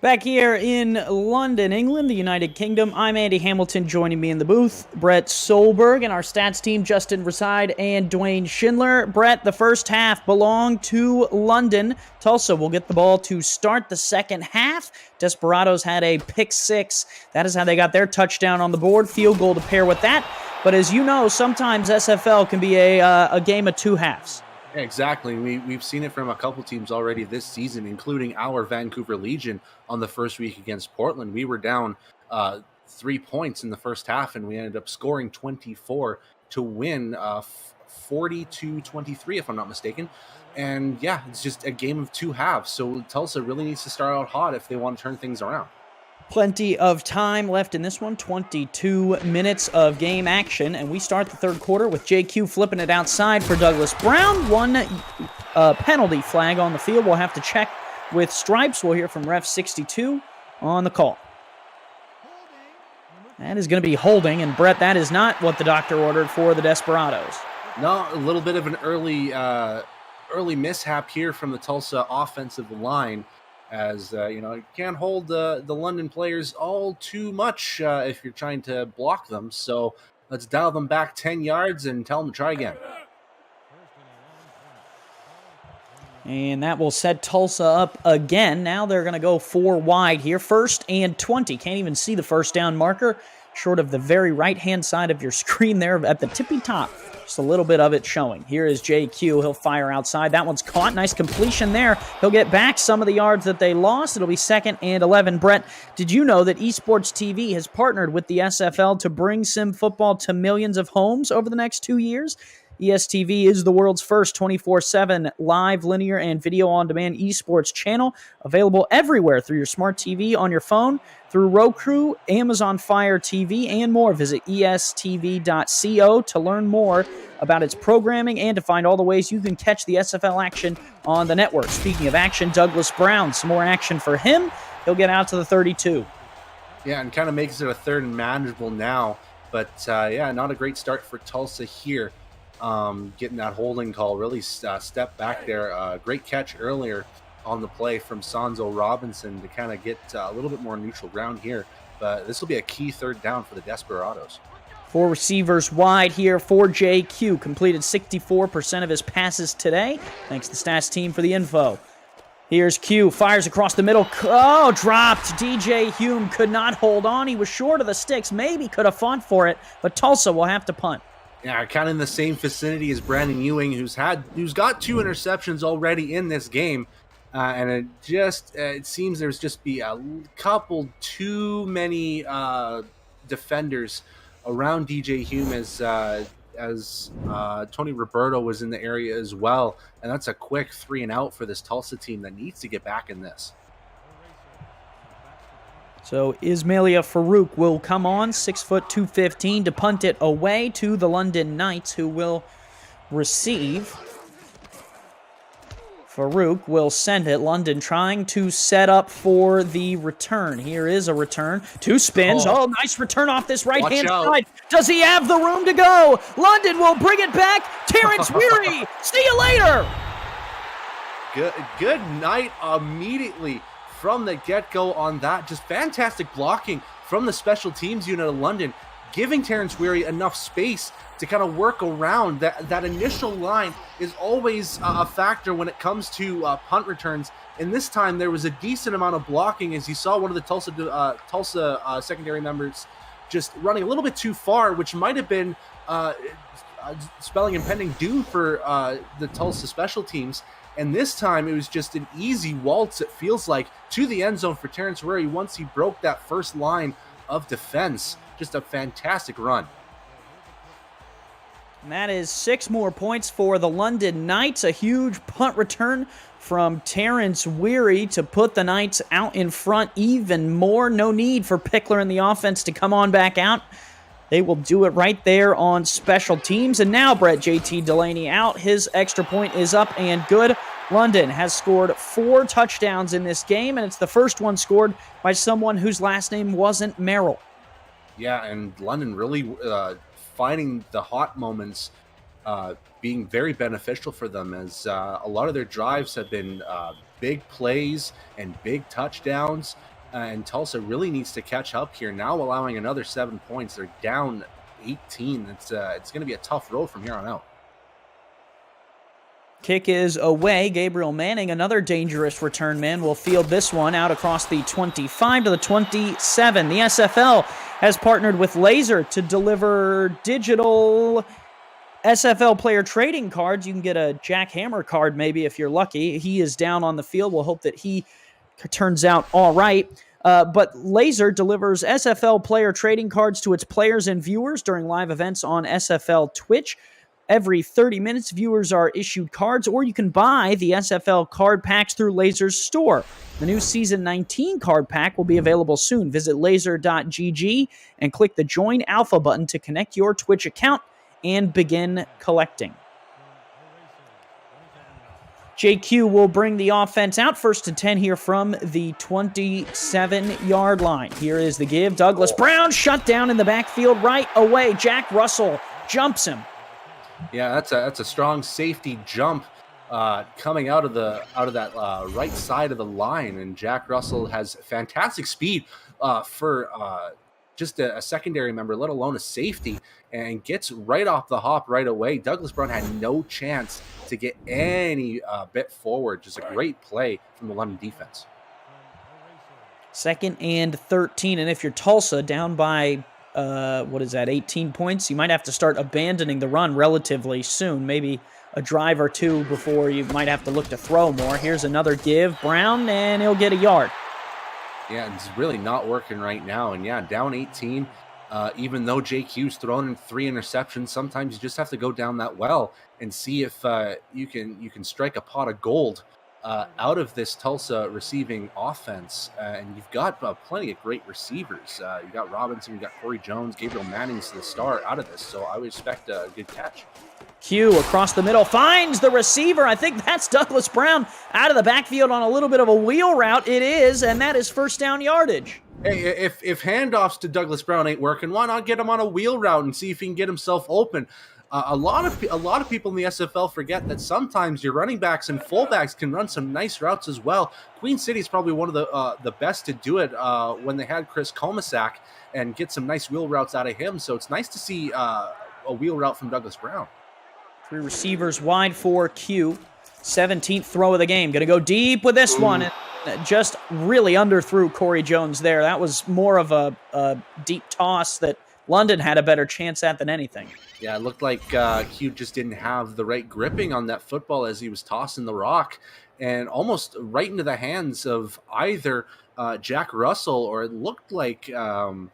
Speaker 7: Back here in London, England, the United Kingdom, I'm Andy Hamilton. Joining me in the booth, Brett Solberg, and our stats team, Justin Reside and Dwayne Schindler. Brett, the first half belonged to London. Tulsa will get the ball to start the second half. Desperados had a pick six. That is how they got their touchdown on the board. Field goal to pair with that. But as you know, sometimes SFL can be a game of two halves.
Speaker 8: Yeah, exactly. We've seen it from a couple teams already this season, including our Vancouver Legion on the first week against Portland. We were down 3 points in the first half, and we ended up scoring 24 to win 40-23, if I'm not mistaken. And yeah, it's just a game of two halves. So Tulsa really needs to start out hot if they want to turn things around.
Speaker 7: Plenty of time left in this one, 22 minutes of game action, and we start the third quarter with JQ flipping it outside for Douglas Brown. One penalty flag on the field. We'll have to check with Stripes. We'll hear from Ref 62 on the call. That is going to be holding, and Brett, that is not what the doctor ordered for the Desperados.
Speaker 8: No, a little bit of an early mishap here from the Tulsa offensive line. As you can't hold the London players all too much if you're trying to block them. So let's dial them back 10 yards and tell them to try again.
Speaker 7: And that will set Tulsa up again. Now they're going to go 4 wide here. 1st and 20. Can't even see the first down marker short of the very right-hand side of your screen there at the tippy top. Just a little bit of it showing. Here is JQ. He'll fire outside. That one's caught. Nice completion there. He'll get back some of the yards that they lost. It'll be 2nd and 11. Brett, did you know that Esports TV has partnered with the SFL to bring sim football to millions of homes over the next 2 years? ESTV is the world's first 24/7 live, linear, and video-on-demand esports channel, available everywhere through your smart TV, on your phone, through Roku, Amazon Fire TV, and more. Visit estv.co to learn more about its programming and to find all the ways you can catch the SFL action on the network. Speaking of action, Douglas Brown, some more action for him. He'll get out to the 32.
Speaker 8: Yeah, and kind of makes it a 3rd and manageable now. But, not a great start for Tulsa here. Getting that holding call, really step back there. Great catch earlier on the play from Sonzo Robinson to kind of get a little bit more neutral ground here. But this will be a key 3rd down for the Desperados.
Speaker 7: 4 receivers wide here for JQ. Completed 64% of his passes today. Thanks to the stats team for the info. Here's Q. Fires across the middle. Oh, dropped. DJ Hume could not hold on. He was short of the sticks. Maybe could have fought for it, but Tulsa will have to punt.
Speaker 8: Yeah, kind of in the same vicinity as Brandon Ewing, who's got 2 interceptions already in this game, and it seems there's just be a couple too many defenders around DJ Hume as Tony Roberto was in the area as well, and that's a quick 3 and out for this Tulsa team that needs to get back in this.
Speaker 7: So Ismailia Farouk will come on, 6', 215, to punt it away to the London Knights, who will receive. Farouk will send it. London trying to set up for the return. Here is a return. 2 spins. Oh, nice return off this right-hand side. Does he have the room to go? London will bring it back. Terrence Weary, see you later.
Speaker 8: Good night immediately from the get-go on that. Just fantastic blocking from the special teams unit of London, giving Terrence Weary enough space to kind of work around. That initial line is always a factor when it comes to punt returns. And this time there was a decent amount of blocking, as you saw one of the Tulsa secondary members just running a little bit too far, which might have been spelling impending doom for the Tulsa special teams. And this time it was just an easy waltz, it feels like, to the end zone for Terrence Weary once he broke that first line of defense. Just a fantastic run.
Speaker 7: And that is 6 more points for the London Knights. A huge punt return from Terrence Weary to put the Knights out in front even more. No need for Pickler and the offense to come on back out. They will do it right there on special teams. And now Brett JT Delaney out. His extra point is up and good. London has scored 4 touchdowns in this game, and it's the first one scored by someone whose last name wasn't Merrill.
Speaker 8: Yeah, and London really finding the hot moments being very beneficial for them, as a lot of their drives have been big plays and big touchdowns. and Tulsa really needs to catch up here. Now allowing another 7 points. They're down 18. It's going to be a tough road from here on out.
Speaker 7: Kick is away. Gabriel Manning, another dangerous return man, will field this one out across the 25 to the 27. The SFL has partnered with Laser to deliver digital SFL player trading cards. You can get a Jack Hammer card maybe if you're lucky. He is down on the field. We'll hope that he turns out all right. But Laser delivers SFL player trading cards to its players and viewers during live events on SFL Twitch. Every 30 minutes, viewers are issued cards, or you can buy the SFL card packs through Laser's store. The new Season 19 card pack will be available soon. Visit laser.gg and click the Join Alpha button to connect your Twitch account and begin collecting. JQ will bring the offense out. 1st and 10 here from the 27-yard line. Here is the give. Douglas Brown shut down in the backfield right away. Jack Russell jumps him.
Speaker 8: Yeah, that's a strong safety jump coming out of that right side of the line, and Jack Russell has fantastic speed for just a secondary member, let alone a safety, and gets right off the hop right away. Douglas Brown had no chance to get any bit forward. Just a great play from the London defense.
Speaker 7: 2nd and 13, and if you're Tulsa down by 18 points, you might have to start abandoning the run relatively soon. Maybe a drive or two before you might have to look to throw more. Here's another give. Brown, and he'll get a yard.
Speaker 8: Yeah, it's really not working right now. And yeah, down 18, even though JQ's thrown in 3 interceptions, sometimes you just have to go down that well and see if you can strike a pot of gold out of this Tulsa receiving offense. And you've got plenty of great receivers. You've got Robinson, you've got Corey Jones, Gabriel Manning's the star out of this, so I would expect a good catch.
Speaker 7: Q across the middle finds the receiver. I think that's Douglas Brown out of the backfield on a little bit of a wheel route. It is, and that is 1st down yardage.
Speaker 8: Hey, if handoffs to Douglas Brown ain't working, why not get him on a wheel route and see if he can get himself open? A lot of people in the SFL forget that sometimes your running backs and fullbacks can run some nice routes as well. Queen City is probably one of the best to do it when they had Chris Komasak and get some nice wheel routes out of him. So it's nice to see a wheel route from Douglas Brown.
Speaker 7: 3 receivers wide for Q. 17th throw of the game. Going to go deep with this one. And just really underthrew Corey Jones there. That was more of a deep toss that London had a better chance at than anything.
Speaker 8: Yeah, it looked like Q just didn't have the right gripping on that football as he was tossing the rock, and almost right into the hands of either Jack Russell or it looked like one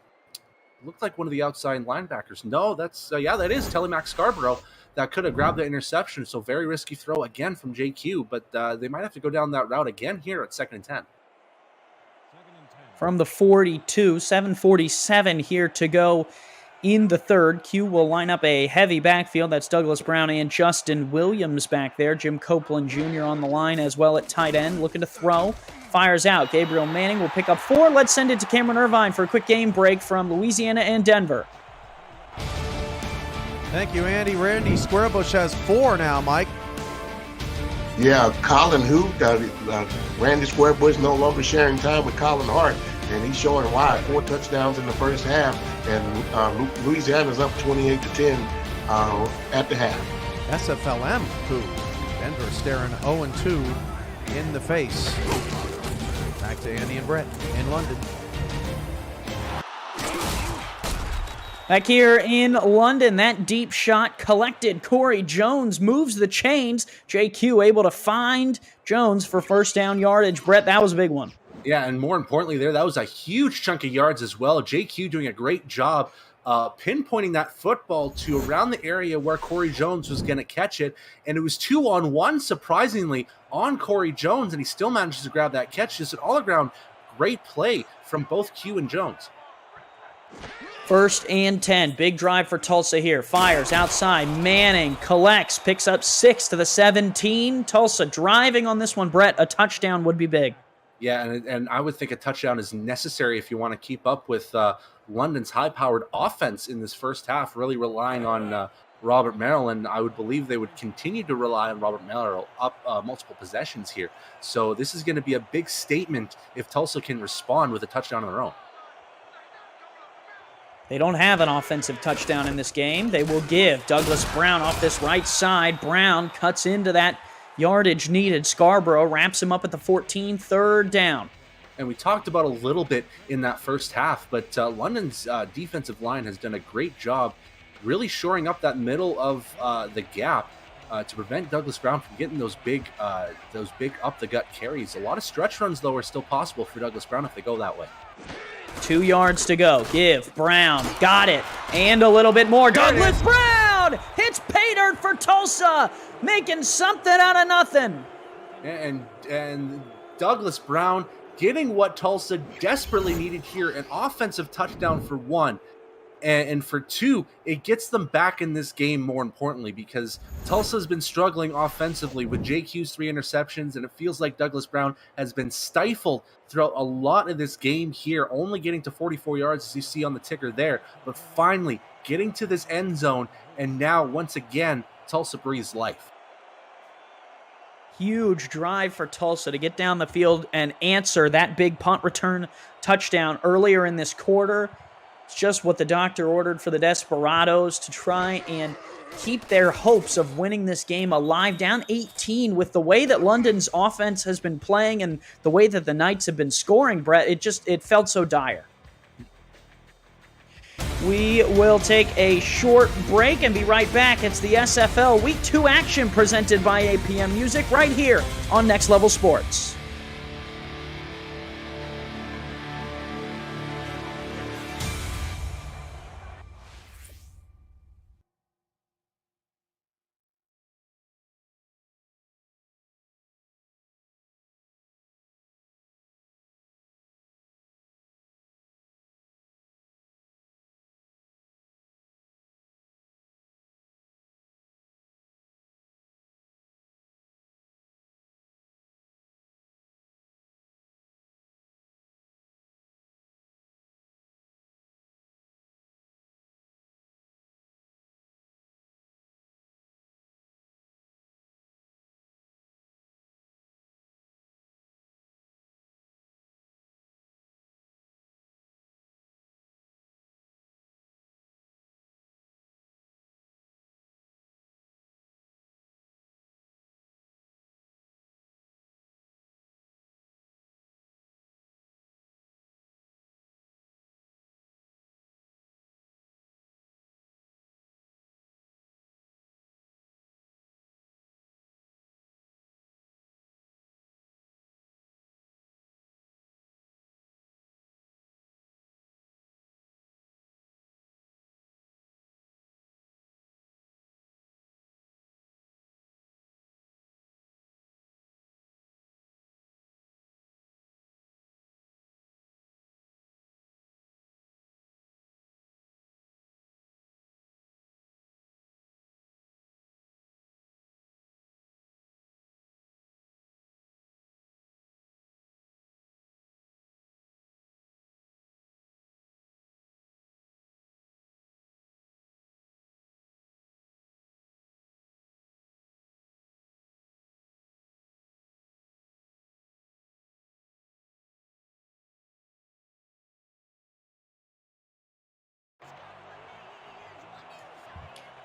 Speaker 8: of the outside linebackers. No, that is Telemac Scarborough that could have grabbed the interception. So very risky throw again from JQ, but they might have to go down that route again here at 2nd and 10.
Speaker 7: From the 42, 7:47 here to go in the 3rd. Q will line up a heavy backfield. That's Douglas Brown and Justin Williams back there. Jim Copeland Jr. on the line as well at tight end, looking to throw. Fires out. Gabriel Manning will pick up 4. Let's send it to Cameron Irvine for a quick game break from Louisiana and Denver.
Speaker 5: Thank you, Andy. Randy Squarebush has 4 now, Mike.
Speaker 6: Yeah, Colin Randy Squarebush no longer sharing time with Colin Hart, and he's showing why. 4 touchdowns in the first half, and Louisiana's up 28-10 at the half.
Speaker 5: SFLM, who Denver staring 0-2 in the face. Back to Andy and Brett in London.
Speaker 7: Back here in London, that deep shot collected. Corey Jones moves the chains. JQ able to find Jones for 1st down yardage. Brett, that was a big one.
Speaker 8: Yeah, and more importantly that was a huge chunk of yards as well. JQ doing a great job pinpointing that football to around the area where Corey Jones was going to catch it. And it was 2-on-1, surprisingly, on Corey Jones, and he still manages to grab that catch. Just an all-around great play from both Q and Jones.
Speaker 7: 1st and 10. Big drive for Tulsa here. Fires outside. Manning collects. Picks up 6 to the 17. Tulsa driving on this one. Brett, a touchdown would be big.
Speaker 8: Yeah, and I would think a touchdown is necessary if you want to keep up with London's high-powered offense in this first half, really relying on Robert Merrill, and I would believe they would continue to rely on Robert Merrill up multiple possessions here. So this is going to be a big statement if Tulsa can respond with a touchdown of their own.
Speaker 7: They don't have an offensive touchdown in this game. They will give Douglas Brown off this right side. Brown cuts into that yardage needed. Scarborough wraps him up at the 14, 3rd down.
Speaker 8: And we talked about a little bit in that first half, but London's defensive line has done a great job really shoring up that middle of the gap to prevent Douglas Brown from getting those big up-the-gut carries. A lot of stretch runs, though, are still possible for Douglas Brown if they go that way.
Speaker 7: 2 yards to go. Give. Brown. Got it. And a little bit more. Douglas Brown hits pay dirt for Tulsa, making something out of nothing.
Speaker 8: And Douglas Brown getting what Tulsa desperately needed here, an offensive touchdown for 1. And for 2, it gets them back in this game, more importantly, because Tulsa's been struggling offensively with JQ's 3 interceptions, and it feels like Douglas Brown has been stifled throughout a lot of this game here, only getting to 44 yards, as you see on the ticker there, but finally getting to this end zone, and now, once again, Tulsa breathes life.
Speaker 7: Huge drive for Tulsa to get down the field and answer that big punt return touchdown earlier in this quarter. It's just what the doctor ordered for the Desperados to try and keep their hopes of winning this game alive. Down 18 with the way that London's offense has been playing and the way that the Knights have been scoring, Brett, it felt so dire. We will take a short break and be right back. It's the SFL Week 2 action presented by APM Music right here on Next Level Sports.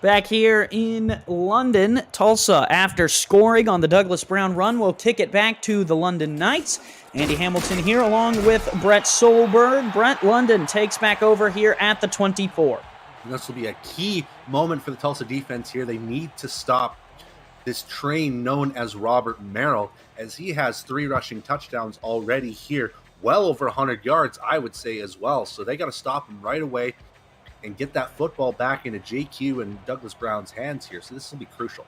Speaker 7: Back here in London, Tulsa, after scoring on the Douglas Brown run, will kick it back to the London Knights. Andy Hamilton here along with Brett Solberg. Brett, London takes back over here at the 24.
Speaker 8: And this will be a key moment for the Tulsa defense here. They need to stop this train known as Robert Merrill, as he has 3 rushing touchdowns already here, well over 100 yards, I would say, as well. So they got to stop him right away and get that football back into JQ and Douglas Brown's hands here. So this will be crucial.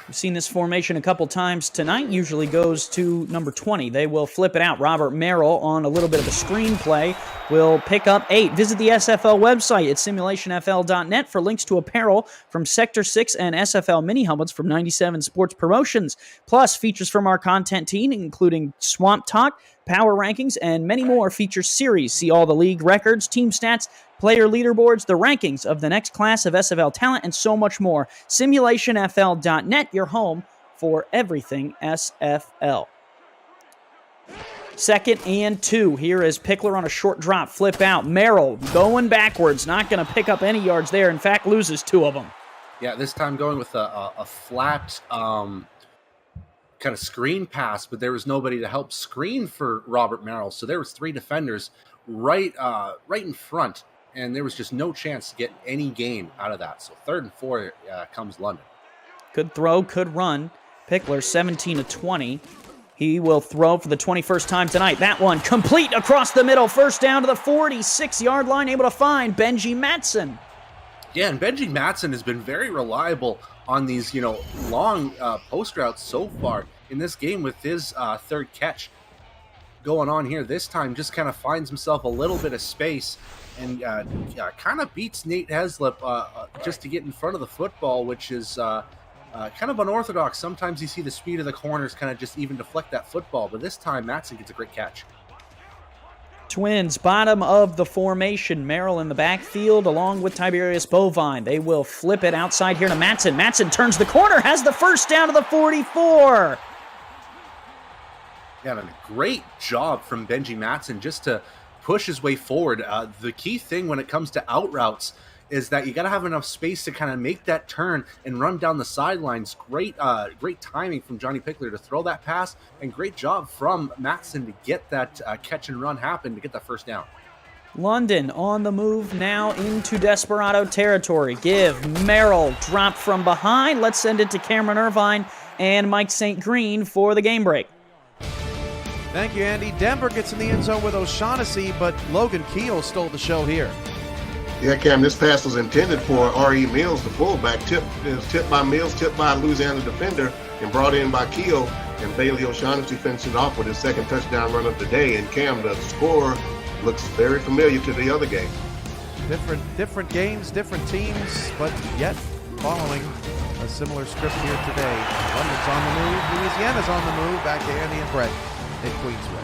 Speaker 7: We've seen this formation a couple times tonight. Usually goes to number 20. They will flip it out. Robert Merrill on a little bit of a screenplay will pick up 8. Visit the SFL website at simulationfl.net for links to apparel from Sector 6 and SFL mini helmets from 97 Sports Promotions, plus features from our content team, including Swamp Talk, power rankings, and many more feature series. See all the league records, team stats, player leaderboards, the rankings of the next class of SFL talent, and so much more. Simulationfl.net, your home for everything SFL. 2nd and 2. Here is Pickler on a short drop. Flip out. Merrill going backwards. Not going to pick up any yards there. In fact, loses 2 of them.
Speaker 8: Yeah, this time going with a flat kind of screen pass, but there was nobody to help screen for Robert Merrill. So there was 3 defenders right in front, and there was just no chance to get any gain out of that. So 3rd and 4 comes London.
Speaker 7: Could throw, could run. Pickler 17 to 20. He will throw for the 21st time tonight. That one complete across the middle. First down to the 46-yard line, able to find Benji Matson.
Speaker 8: Yeah, and Benji Matson has been very reliable on these, long post routes so far in this game with his 3rd catch going on here. This time just kind of finds himself a little bit of space and kind of beats Nate Heslip just to get in front of the football, which is kind of unorthodox. Sometimes you see the speed of the corners kind of just even deflect that football, but this time Matson gets a great catch.
Speaker 7: Twins, bottom of the formation. Merrill in the backfield along with Tiberius Bovine. They will flip it outside here to Matson. Matson turns the corner, has the first down to the 44.
Speaker 8: Yeah, and a great job from Benji Matson just to push his way forward. The key thing when it comes to out routes is that you got to have enough space to kind of make that turn and run down the sidelines. Great timing from Johnny Pickler to throw that pass, and great job from Matson to get that catch and run happen to get that first down.
Speaker 7: London on the move now into Desperado territory. Give Merrill drop from behind. Let's send it to Cameron Irvine and Mike St. Green for the game break.
Speaker 5: Thank you, Andy. Denver gets in the end zone with O'Shaughnessy, but Logan Keel stole the show here.
Speaker 6: Yeah, Cam, this pass was intended for R.E. Mills, the fullback. It was tipped by Mills, tipped by a Louisiana defender, and brought in by Keel. And Bailey O'Shaughnessy finished off with his 2nd touchdown run of the day. And Cam, the score looks very familiar to the other game.
Speaker 5: Different games, different teams, but yet following a similar script here today. London's on the move, Louisiana's on the move. Back to Andy and Brett in Queensway.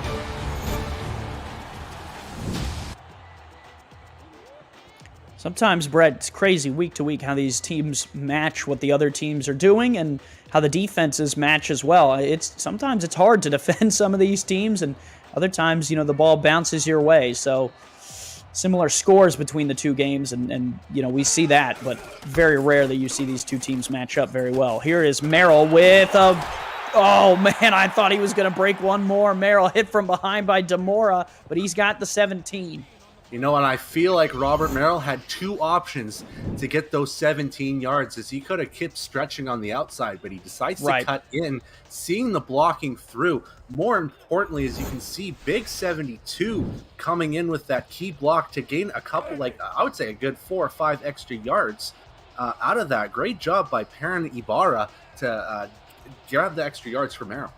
Speaker 7: Sometimes, Brett, it's crazy week to week how these teams match what the other teams are doing and how the defenses match as well. Sometimes it's hard to defend some of these teams, and other times, the ball bounces your way. So similar scores between the 2 games, and we see that, but very rare that you see these 2 teams match up very well. Here is Merrill with oh man, I thought he was going to break one more. Merrill hit from behind by Demora, but he's got the 17.
Speaker 8: And I feel like Robert Merrill had 2 options to get those 17 yards, as he could have kept stretching on the outside, but he decides to cut in, seeing the blocking through. More importantly, as you can see, big 72 coming in with that key block to gain a couple, I would say a good 4 or 5 extra yards out of that. Great job by Perrin Ibarra to grab the extra yards for Merrill.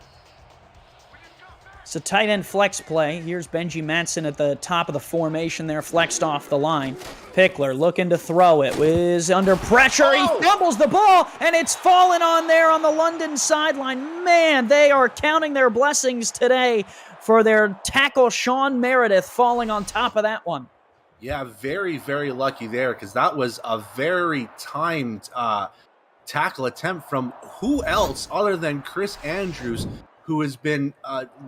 Speaker 7: It's a tight end flex play. Here's Benji Matson at the top of the formation there, flexed off the line. Pickler looking to throw it. Was under pressure. He fumbles the ball, and it's fallen on there on the London sideline. Man, they are counting their blessings today for their tackle, Sean Meredith, falling on top of that one.
Speaker 8: Yeah, very, very lucky there, because that was a very timed tackle attempt from who else other than Chris Andrews, who has been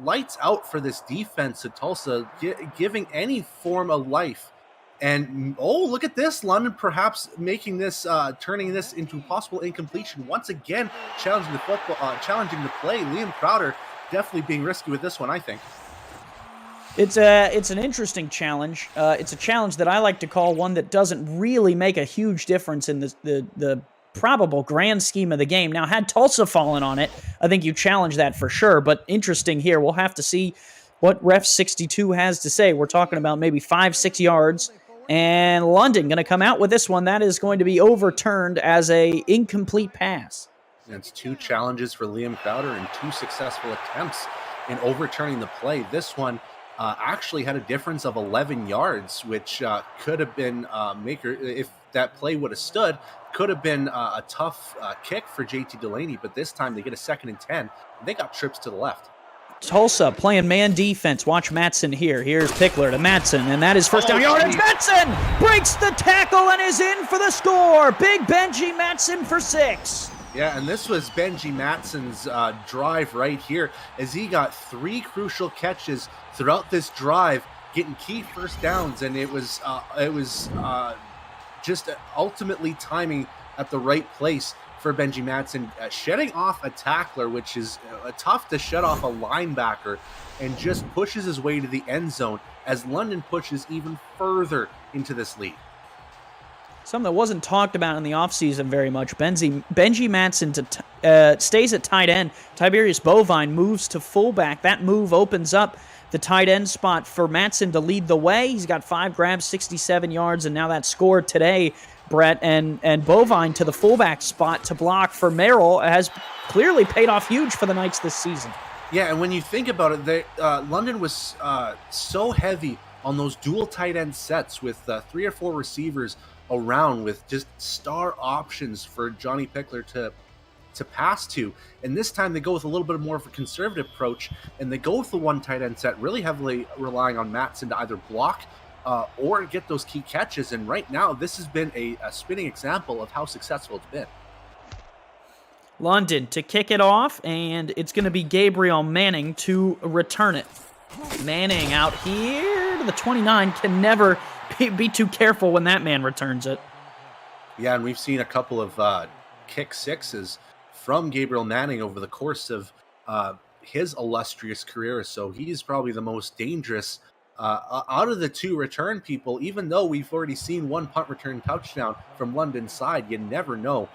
Speaker 8: lights out for this defense at Tulsa, giving any form of life. And, look at this. London perhaps making this, turning this into possible incompletion. Once again, challenging the play. Liam Crowder definitely being risky with this one, I think.
Speaker 7: It's an interesting challenge. It's a challenge that I like to call one that doesn't really make a huge difference in the probable grand scheme of the game. Now, had Tulsa fallen on it, I think you challenge that for sure, but interesting here. We'll have to see what Ref 62 has to say. We're talking about maybe 5-6 yards, and London going to come out with this one. That is going to be overturned as a incomplete pass.
Speaker 8: That's 2 challenges for Liam Crowder and 2 successful attempts in overturning the play. This one actually had a difference of 11 yards, which could have been if that play would have stood, could have been a tough kick for JT Delaney, but this time they get a 2nd and 10, and they got trips to the left.
Speaker 7: Tulsa playing man defense. Watch Matson here. Here's Pickler to Matson, and that is first down yardage. Matson breaks the tackle and is in for the score. Big Benji Matson for 6.
Speaker 8: Yeah, and this was Benji Matson's drive right here, as he got 3 crucial catches throughout this drive, getting key first downs, and it was just ultimately timing at the right place for Benji Matson, shedding off a tackler, which is tough to shed off a linebacker, and just pushes his way to the end zone as London pushes even further into this lead.
Speaker 7: Something that wasn't talked about in the offseason very much. Benji Matson stays at tight end. Tiberius Bovine moves to fullback. That move opens up the tight end spot for Matson to lead the way. He's got 5 grabs, 67 yards, and now that score today, Brett, and Bovine to the fullback spot to block for Merrill has clearly paid off huge for the Knights this season.
Speaker 8: Yeah, and when you think about it, London was so heavy on those dual tight end sets with 3 or 4 receivers around with just star options for Johnny Pickler to pass to. And this time they go with a little bit more of a conservative approach, and they go with the 1 tight end set, really heavily relying on Matson to either block or get those key catches. And right now, this has been a spinning example of how successful it's been.
Speaker 7: London to kick it off, and it's going to be Gabriel Manning to return it. Manning out here to the 29, can never be too careful when that man returns it.
Speaker 8: Yeah, and we've seen a couple of kick sixes from Gabriel Manning over the course of his illustrious career, so he's probably the most dangerous out of the 2 return people. Even though we've already seen 1 punt return touchdown from London's side, you never know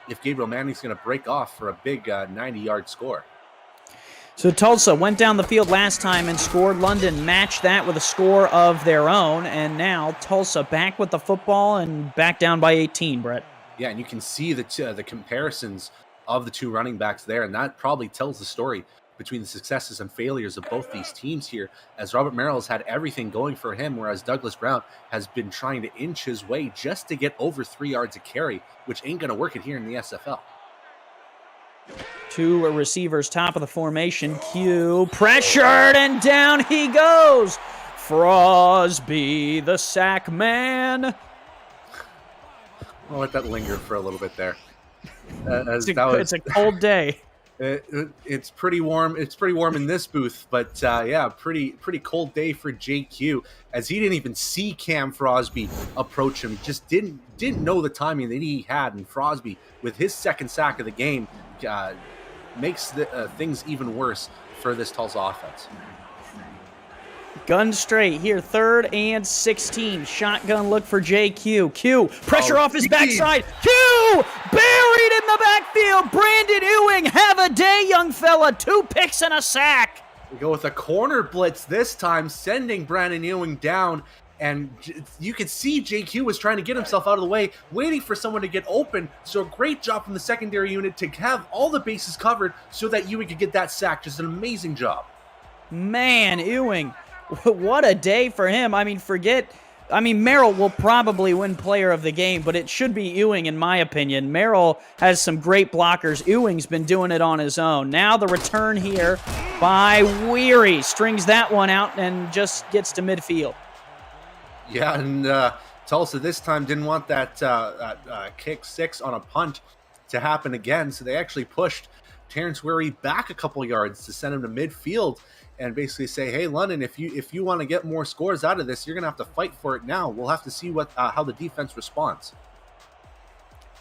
Speaker 8: if Gabriel Manning's going to break off for a big 90-yard score.
Speaker 7: So Tulsa went down the field last time and scored. London matched that with a score of their own, and now Tulsa back with the football and back down by 18, Brett.
Speaker 8: Yeah, and you can see the comparisons of the 2 running backs there, and that probably tells the story between the successes and failures of both these teams here, as Robert Merrill has had everything going for him, whereas Douglas Brown has been trying to inch his way just to get over 3 yards a carry, which ain't going to work it here in the SFL.
Speaker 7: 2 receivers, top of the formation. Q pressured, and down he goes. Frosby, the sack man.
Speaker 8: I'll let that linger for a little bit there.
Speaker 7: It's a cold day.
Speaker 8: It's pretty warm. It's pretty warm in this booth, but yeah, pretty cold day for JQ, as he didn't even see Cam Frosby approach him. Just didn't know the timing that he had, and Frosby, with his 2nd sack of the game, makes things even worse for this Tulsa offense.
Speaker 7: Gun straight here, 3rd and 16. Shotgun look for JQ. Q, pressure off his backside. Q, buried in the backfield. Brandon Ewing, have a day, young fella. 2 picks and a sack.
Speaker 8: We go with a corner blitz this time, sending Brandon Ewing down. And you could see JQ was trying to get himself out of the way, waiting for someone to get open. So a great job from the secondary unit to have all the bases covered so that Ewing could get that sack. Just an amazing job.
Speaker 7: Man, Ewing, what a day for him. Merrill will probably win player of the game, but it should be Ewing in my opinion. Merrill has some great blockers. Ewing's been doing it on his own. Now the return here by Weary. Strings that one out and just gets to midfield.
Speaker 8: Yeah, and Tulsa this time didn't want that kick 6 on a punt to happen again, so they actually pushed Terrence Weary back a couple yards to send him to midfield and basically say, hey, London, if you want to get more scores out of this, you're going to have to fight for it now. We'll have to see how the defense responds.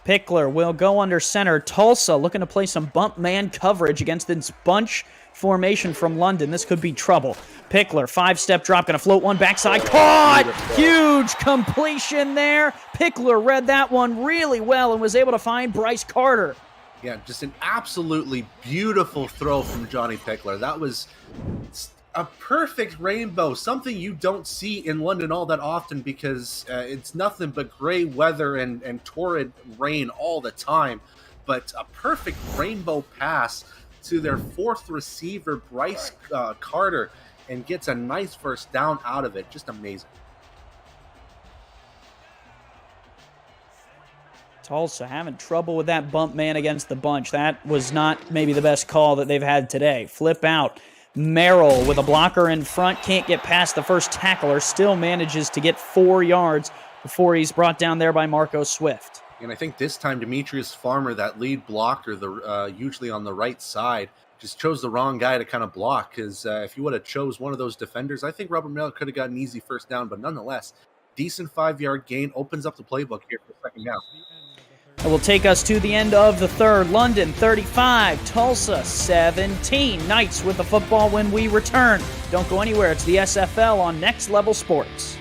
Speaker 7: Pickler will go under center. Tulsa looking to play some bump man coverage against this bunch formation from London. This could be trouble. Pickler, 5-step drop, going to float one backside. Caught! Huge completion there. Pickler read that one really well and was able to find Bryce Carter.
Speaker 8: Yeah, just an absolutely beautiful throw from Johnny Pickler. That was a perfect rainbow, something you don't see in London all that often because it's nothing but gray weather and torrid rain all the time. But a perfect rainbow pass to their 4th receiver, Bryce Carter, and gets a nice first down out of it. Just amazing.
Speaker 7: Tulsa having trouble with that bump man against the bunch. That was not maybe the best call that they've had today. Flip out. Merrill with a blocker in front. Can't get past the first tackler. Still manages to get 4 yards before he's brought down there by Marco Swift.
Speaker 8: And I think this time Demetrius Farmer, that lead blocker, usually on the right side, just chose the wrong guy to kind of block. Because if you would have chose one of those defenders, I think Robert Merrill could have got an easy first down. But nonetheless, decent 5-yard gain opens up the playbook here for second down.
Speaker 7: It will take us to the end of the third. London 35, Tulsa 17. Knights with the football when we return. Don't go anywhere. It's the SFL on Next Level Sports.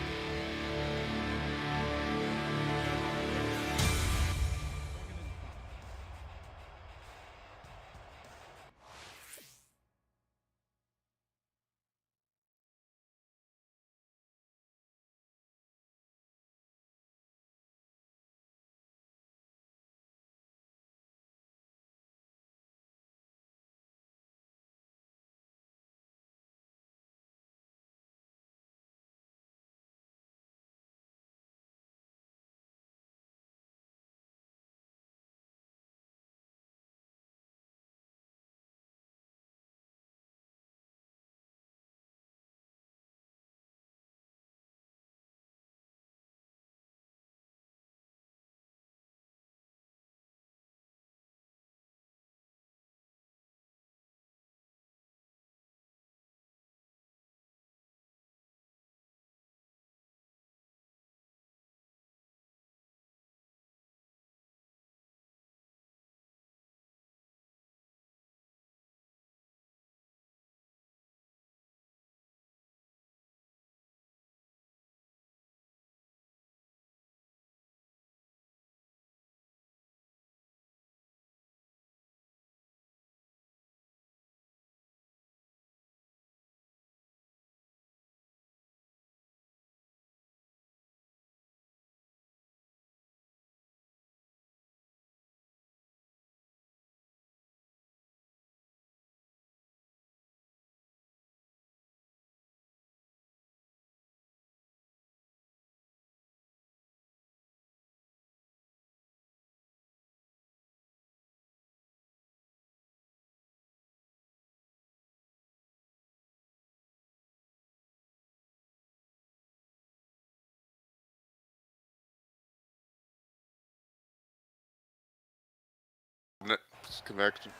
Speaker 12: Connection.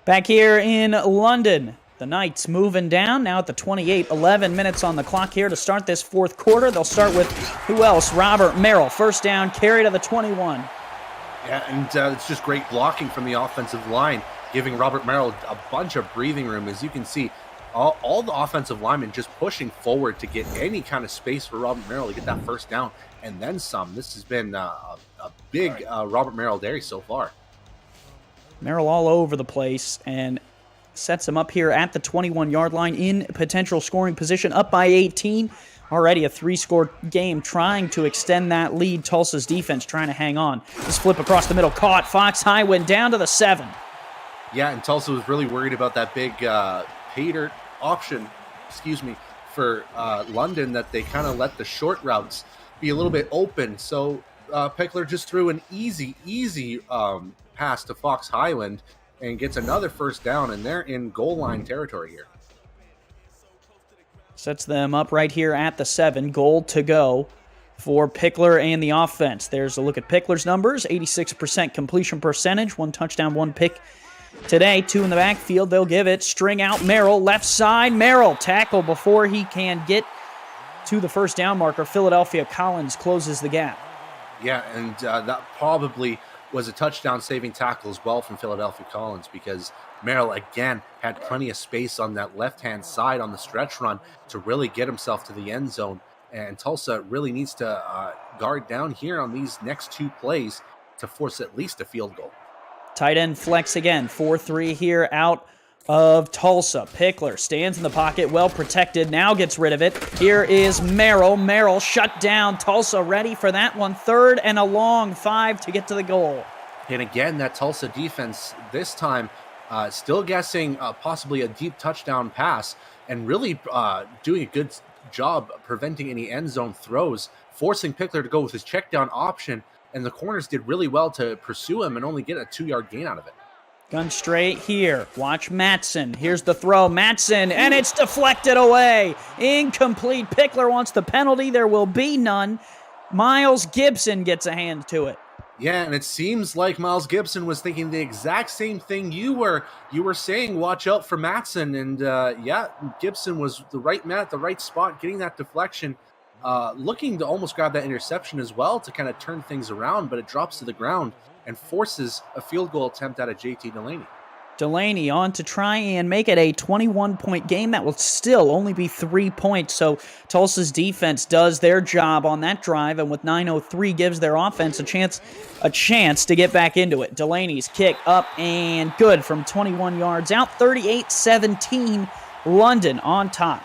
Speaker 7: Back here in London, the Knights moving down now at the 28. 11 minutes on the clock here to start this fourth quarter. They'll start with who else? Robert Merrill. First down, carry to the 21.
Speaker 8: Yeah, and it's just great blocking from the offensive line, giving Robert Merrill a bunch of breathing room. As you can see, all the offensive linemen just pushing forward to get any kind of space for Robert Merrill to get that first down and then some. This has been a big Robert Merrill day so far.
Speaker 7: Merrill all over the place and sets him up here at the 21-yard line in potential scoring position, up by 18. Already a 3-score game, trying to extend that lead. Tulsa's defense trying to hang on. This flip across the middle, caught. Fox High went down to the 7.
Speaker 8: Yeah, and Tulsa was really worried about that big pay dirt option, for London, that they kind of let the short routes be a little bit open. So Pickler just threw an easy pass to Fox Highland and gets another first down, and they're in goal line territory here.
Speaker 7: Sets them up right here at the 7. Goal to go for Pickler and the offense. There's a look at Pickler's numbers. 86% completion percentage. 1 touchdown, 1 pick today. 2 in the backfield. They'll give it. String out Merrill. Left side. Merrill tackle before he can get to the first down marker. Philadelphia Collins closes the gap.
Speaker 8: Yeah, and that probably was a touchdown-saving tackle as well from Philadelphia Collins, because Merrill, again, had plenty of space on that left-hand side on the stretch run to really get himself to the end zone. And Tulsa really needs to guard down here on these next 2 plays to force at least a field goal.
Speaker 7: Tight end flex again. 4-3 here out of Tulsa. Pickler stands in the pocket, well protected, now gets rid of it. Here is Merrill. Merrill shut down. Tulsa ready for that one. 3rd and a long 5 to get to the goal.
Speaker 8: And again, that Tulsa defense this time still guessing possibly a deep touchdown pass, and really doing a good job preventing any end zone throws, forcing Pickler to go with his check down option, and the corners did really well to pursue him and only get a 2-yard gain out of it.
Speaker 7: Gun straight here. Watch Matson. Here's the throw. Matson, and it's deflected away. Incomplete. Pickler wants the penalty. There will be none. Miles Gibson gets a hand to it.
Speaker 8: Yeah, and it seems like Miles Gibson was thinking the exact same thing you were. You were saying, watch out for Matson, and yeah, Gibson was the right man at the right spot, getting that deflection, looking to almost grab that interception as well to kind of turn things around, but it drops to the ground and forces a field goal attempt out of JT Delaney.
Speaker 7: Delaney on to try and make it a 21-point game. That will still only be 3 points. So Tulsa's defense does their job on that drive, and with 9:03 gives their offense a chance to get back into it. Delaney's kick up and good from 21 yards out. 38-17, London on top.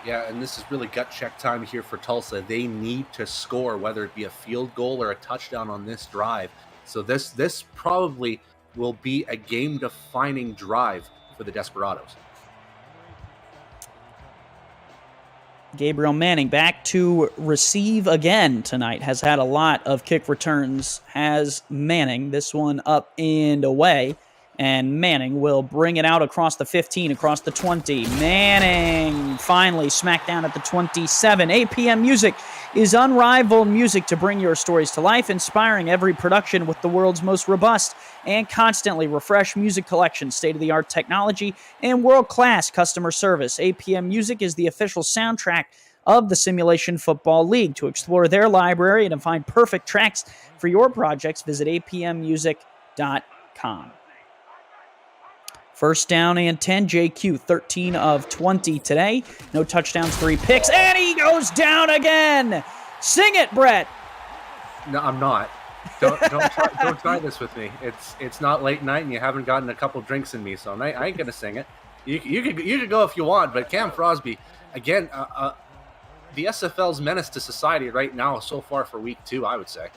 Speaker 8: Yeah, and this is really gut check time here for Tulsa. They need to score, whether it be a field goal or a touchdown on this drive. So this probably will be a game-defining drive for the Desperados.
Speaker 7: Gabriel Manning back to receive again tonight. Has had a lot of kick returns. Has Manning. This one up and away. And Manning will bring it out across the 15, across the 20. Manning finally smacked down at the 27. APM Music is unrivaled music to bring your stories to life, inspiring every production with the world's most robust and constantly refreshed music collection, state-of-the-art technology, and world-class customer service. APM Music is the official soundtrack of the Simulation Football League. To explore their library and to find perfect tracks for your projects, visit apmmusic.com. First down and 10, JQ, 13 of 20 today. No touchdowns, 3 picks, and he goes down again. Sing it, Brett.
Speaker 8: No, I'm not. Don't try this with me. It's not late night and you haven't gotten a couple drinks in me, so I ain't gonna sing it. You could go if you want, but Cam Frosby, again, the SFL's menace to society right now so far for week 2, I would say.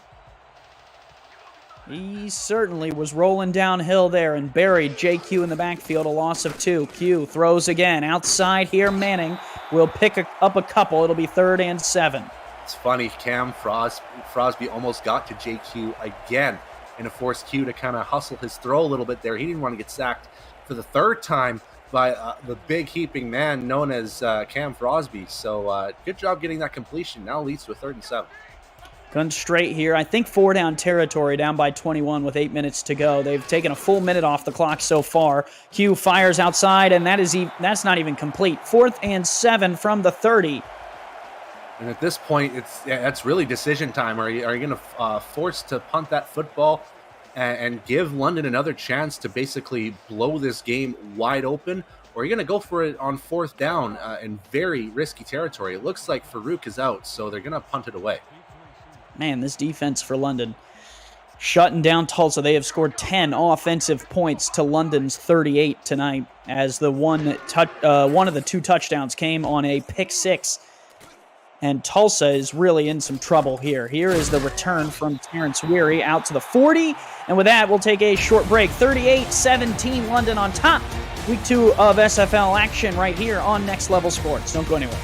Speaker 7: He certainly was rolling downhill there and buried JQ in the backfield, a loss of 2. Q throws again. Outside here, Manning will pick up a couple. It'll be 3rd and 7.
Speaker 8: It's funny, Cam Frosby almost got to JQ again and it forced Q to kind of hustle his throw a little bit there. He didn't want to get sacked for the 3rd time by the big heaping man known as Cam Frosby. So good job getting that completion. Now leads to a 3rd and 7.
Speaker 7: Gun straight here. I think 4 down territory, down by 21 with 8 minutes to go. They've taken a full minute off the clock so far. Q fires outside, and that's not even complete. 4th and 7 from the 30.
Speaker 8: And at this point, that's really decision time. Are you going to force to punt that football and give London another chance to basically blow this game wide open? Or are you going to go for it on 4th down in very risky territory? It looks like Farouk is out, so they're going to punt it away.
Speaker 7: Man, this defense for London shutting down Tulsa. They have scored 10 offensive points to London's 38 tonight, as the one of the 2 touchdowns came on a pick 6. And Tulsa is really in some trouble here. Here is the return from Terrence Weary out to the 40. And with that, we'll take a short break. 38-17, London on top. Week 2 of SFL action right here on Next Level Sports. Don't go anywhere.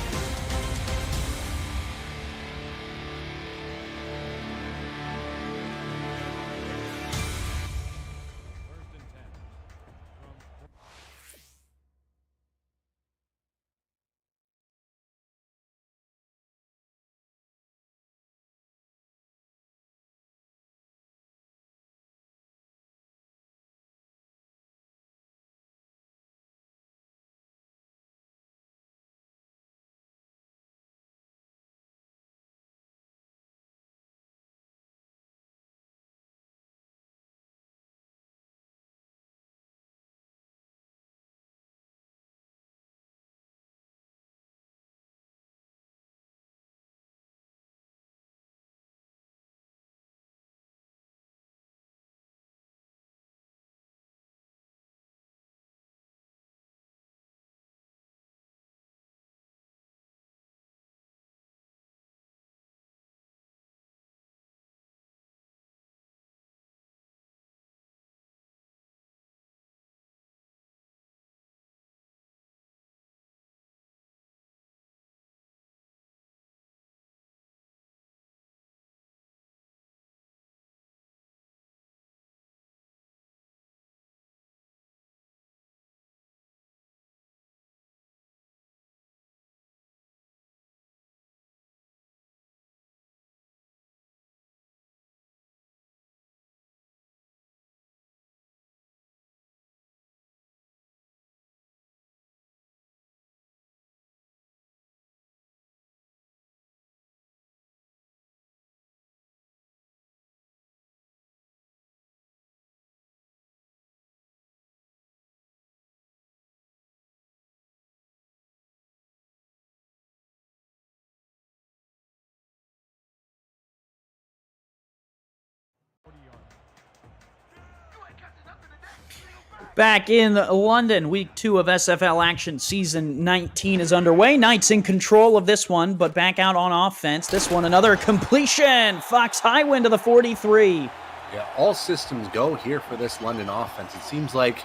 Speaker 7: Back in London, week 2 of SFL action, season 19 is underway. Knights in control of this one, but back out on offense. This one, another completion. Fox Highwind to the 43.
Speaker 8: Yeah, all systems go here for this London offense. It seems like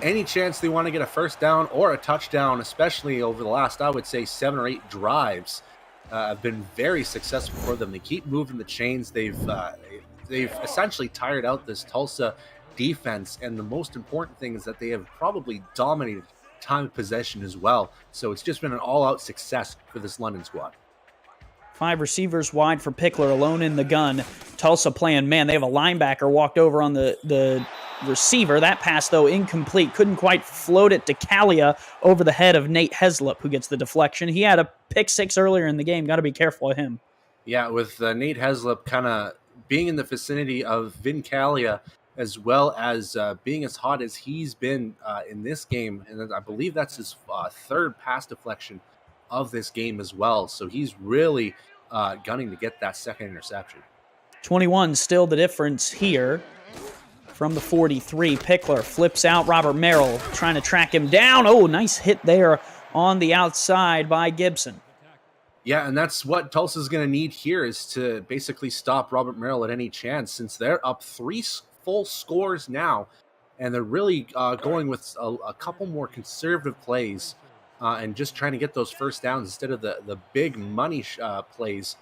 Speaker 8: any chance they want to get a first down or a touchdown, especially over the last, I would say, 7 or 8 drives, have been very successful for them. They keep moving the chains. They've essentially tired out this Tulsa defense, and the most important thing is that they have probably dominated time of possession as well. So it's just been an all-out success for this London squad.
Speaker 7: 5 receivers wide for Pickler, alone in the gun. Tulsa playing man. They have a linebacker walked over on the receiver. That pass, though, incomplete. Couldn't quite float it to Kalia over the head of Nate Heslop, who gets the deflection. He had a pick 6 earlier in the game. Got to be careful of him.
Speaker 8: Yeah, with Nate Heslop kind of being in the vicinity of Vin Kalia, as well as being as hot as he's been in this game. And I believe that's his 3rd pass deflection of this game as well. So he's really gunning to get that 2nd interception.
Speaker 7: 21 still the difference here from the 43. Pickler flips out Robert Merrill, trying to track him down. Oh, nice hit there on the outside by Gibson.
Speaker 8: Yeah, and that's what Tulsa's going to need here, is to basically stop Robert Merrill at any chance, since they're up 3 full scores now, and they're really going with a couple more conservative plays and just trying to get those first downs instead of the big money plays.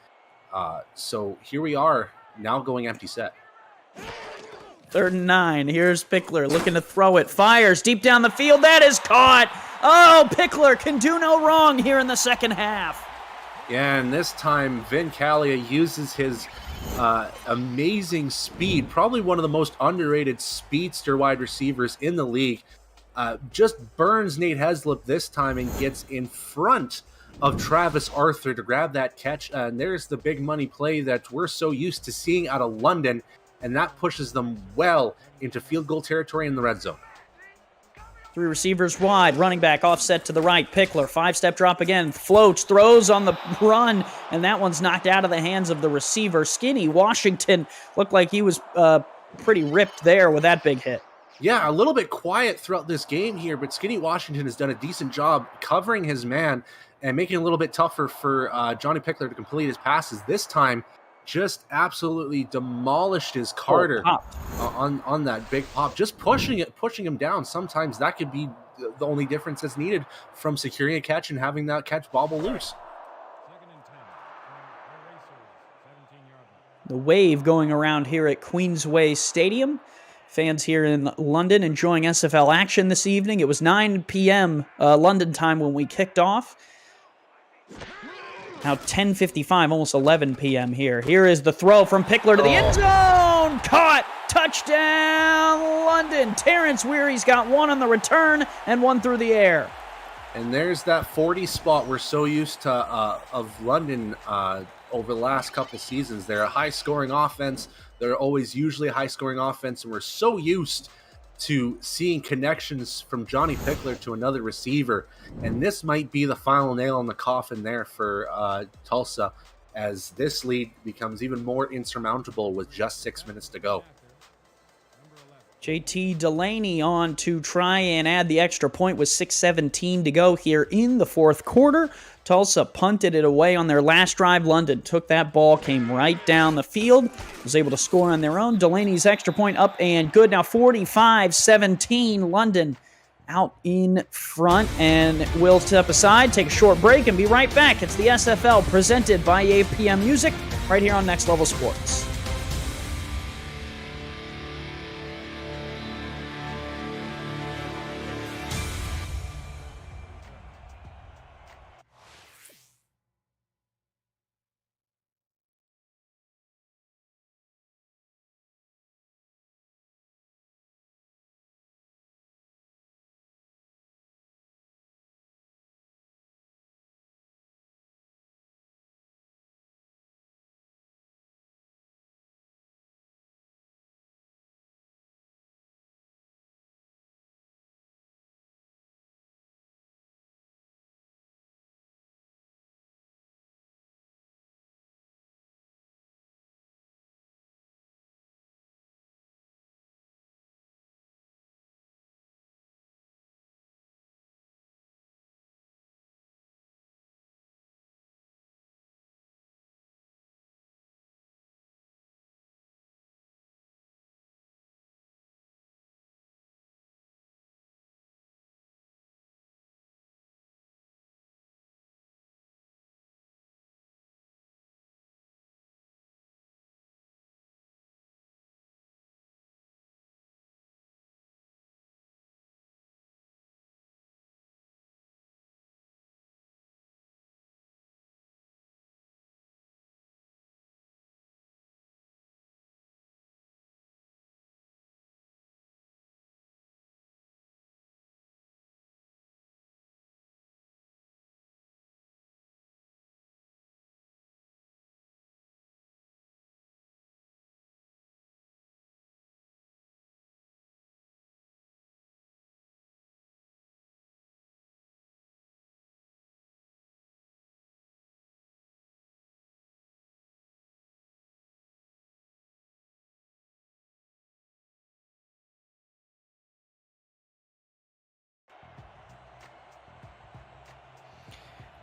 Speaker 8: So here we are, now going empty set.
Speaker 7: 3rd and 9. Here's Pickler looking to throw it. Fires deep down the field. That is caught. Oh, Pickler can do no wrong here in the second half.
Speaker 8: Yeah, and this time Vin Kalia uses his amazing speed, probably one of the most underrated speedster wide receivers in the league. Just burns Nate Heslop this time and gets in front of Travis Arthur to grab that catch. And there's the big money play that we're so used to seeing out of London, and that pushes them well into field goal territory in the red zone.
Speaker 7: 3 receivers wide, running back offset to the right. Pickler, 5-step drop again, floats, throws on the run, and that one's knocked out of the hands of the receiver. Skinny Washington looked like he was pretty ripped there with that big hit.
Speaker 8: Yeah, a little bit quiet throughout this game here, but Skinny Washington has done a decent job covering his man and making it a little bit tougher for Johnny Pickler to complete his passes. This time, just absolutely demolished his Carter on that big pop, just pushing him down. Sometimes that could be the only difference that's needed from securing a catch and having that catch bobble loose.
Speaker 7: The wave going around here at Queensway Stadium. Fans here in London enjoying SFL action this evening. It was 9 p.m. London time when we kicked off. Now 10:55, almost 11 p.m. here. Here is the throw from Pickler to the end zone. Caught. Touchdown, London. Terrence Weary's got 1 on the return and 1 through the air.
Speaker 8: And there's that 40 spot we're so used to of London over the last couple seasons. They're a high-scoring offense. They're always usually a high-scoring offense, and we're so used to seeing connections from Johnny Pickler to another receiver. And this might be the final nail in the coffin there for Tulsa, as this lead becomes even more insurmountable with just 6 minutes to go.
Speaker 7: JT Delaney on to try and add the extra point with 6:17 to go here in the 4th quarter. Tulsa punted it away on their last drive. London took that ball, came right down the field, was able to score on their own. Delaney's extra point up and good. Now 45-17, London out in front, and we'll step aside, take a short break, and be right back. It's the SFL presented by APM Music right here on Next Level Sports.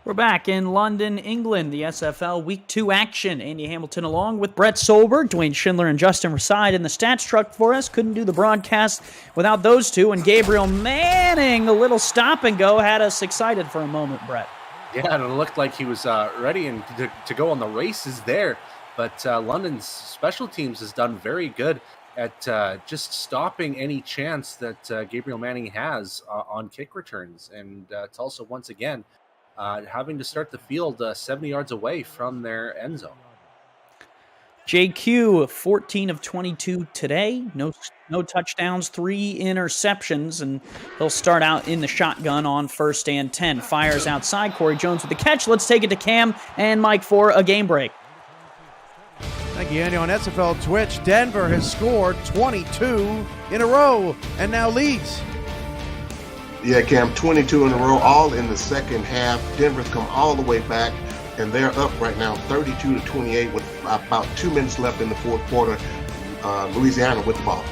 Speaker 7: We're back in London, England, the SFL Week 2 action. Andy Hamilton along with Brett Solberg, Dwayne Schindler, and Justin Reside in the stats truck for us. Couldn't do the broadcast without those two. And Gabriel Manning, a little stop and go, had us excited for a moment, Brett.
Speaker 8: Yeah, and it looked like he was ready and to go on the races there. But London's special teams has done very good at just stopping any chance that Gabriel Manning has on kick returns. And Tulsa, once again, having to start the field 70 yards away from their end zone.
Speaker 7: JQ, 14 of 22 today. No touchdowns, 3 interceptions, and he'll start out in the shotgun on 1st and 10. Fires outside. Corey Jones with the catch. Let's take it to Cam and Mike for a game break.
Speaker 5: Thank you, Andy. On SFL Twitch, Denver has scored 22 in a row and now leads.
Speaker 6: Yeah, Cam, 22 in a row, all in the second half. Denver's come all the way back, and they're up right now 32-28 with about 2 minutes left in the fourth quarter. Louisiana with the ball.